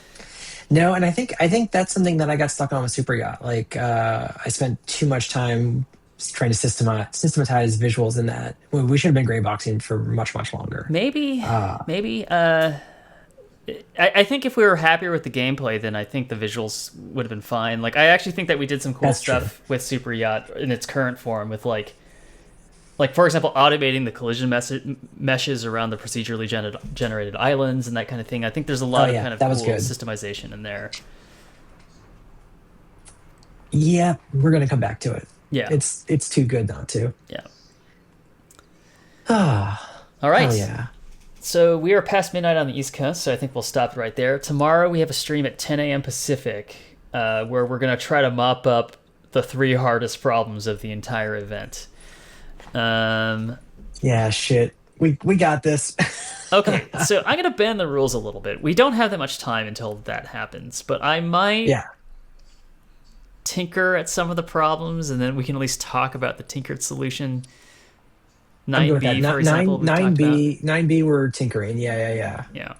No, and I think that's something that I got stuck on with Super Yacht. Like I spent too much time trying to systematize visuals in that. We should have been gray boxing for much, much longer. Maybe, Uh maybe. I think if we were happier with the gameplay, then I think the visuals would have been fine. Like I actually think that we did some cool that's true. stuff with Super Yacht in its current form, with like for example, automating the collision meshes around the procedurally generated islands and that kind of thing. I think there's a Oh lot of yeah, kind of that was cool good. systemization in there. Yeah, we're gonna come back to it. Yeah, It's too good not to. yeah. Ah, All hell right. yeah. So we are past midnight on the East Coast, so I think we'll stop right there. Tomorrow we have a stream at 10 a.m. Pacific, where we're gonna try to mop up the three hardest problems of the entire event. Um, Yeah, shit. We got this. okay, so I'm gonna bend the rules a little bit. We don't have that much time until that happens, but I might Yeah, tinker at some of the problems, and then we can at least talk about the tinkered solution. I'm good with that. 9B, for example, we've Nine talked about. B we're tinkering. Yeah, yeah, yeah. Yeah.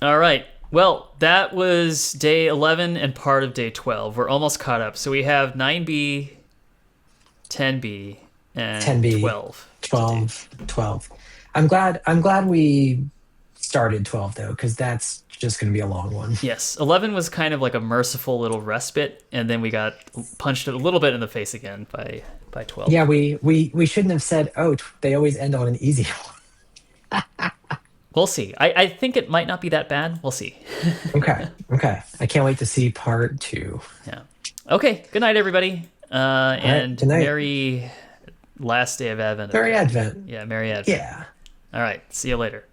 All right. Well, that was day 11 and part of day 12. We're almost caught up. So we have 9B, 10B, and 10B, 12 to do. 12, 12. I'm glad we started 12 though, because that's just gonna be a long one. Yes, 11 was kind of like a merciful little respite, and then we got punched a little bit in the face again by 12. Yeah, we shouldn't have said, oh, they always end on an easy We'll see. I think it might not be that bad. We'll see. one. Okay, okay. I can't wait to see part two. Yeah. Okay. Good night, everybody. All right, And good night. merry last day of Advent, Merry everybody. Advent. Yeah, merry Advent. Yeah. All right. See you later.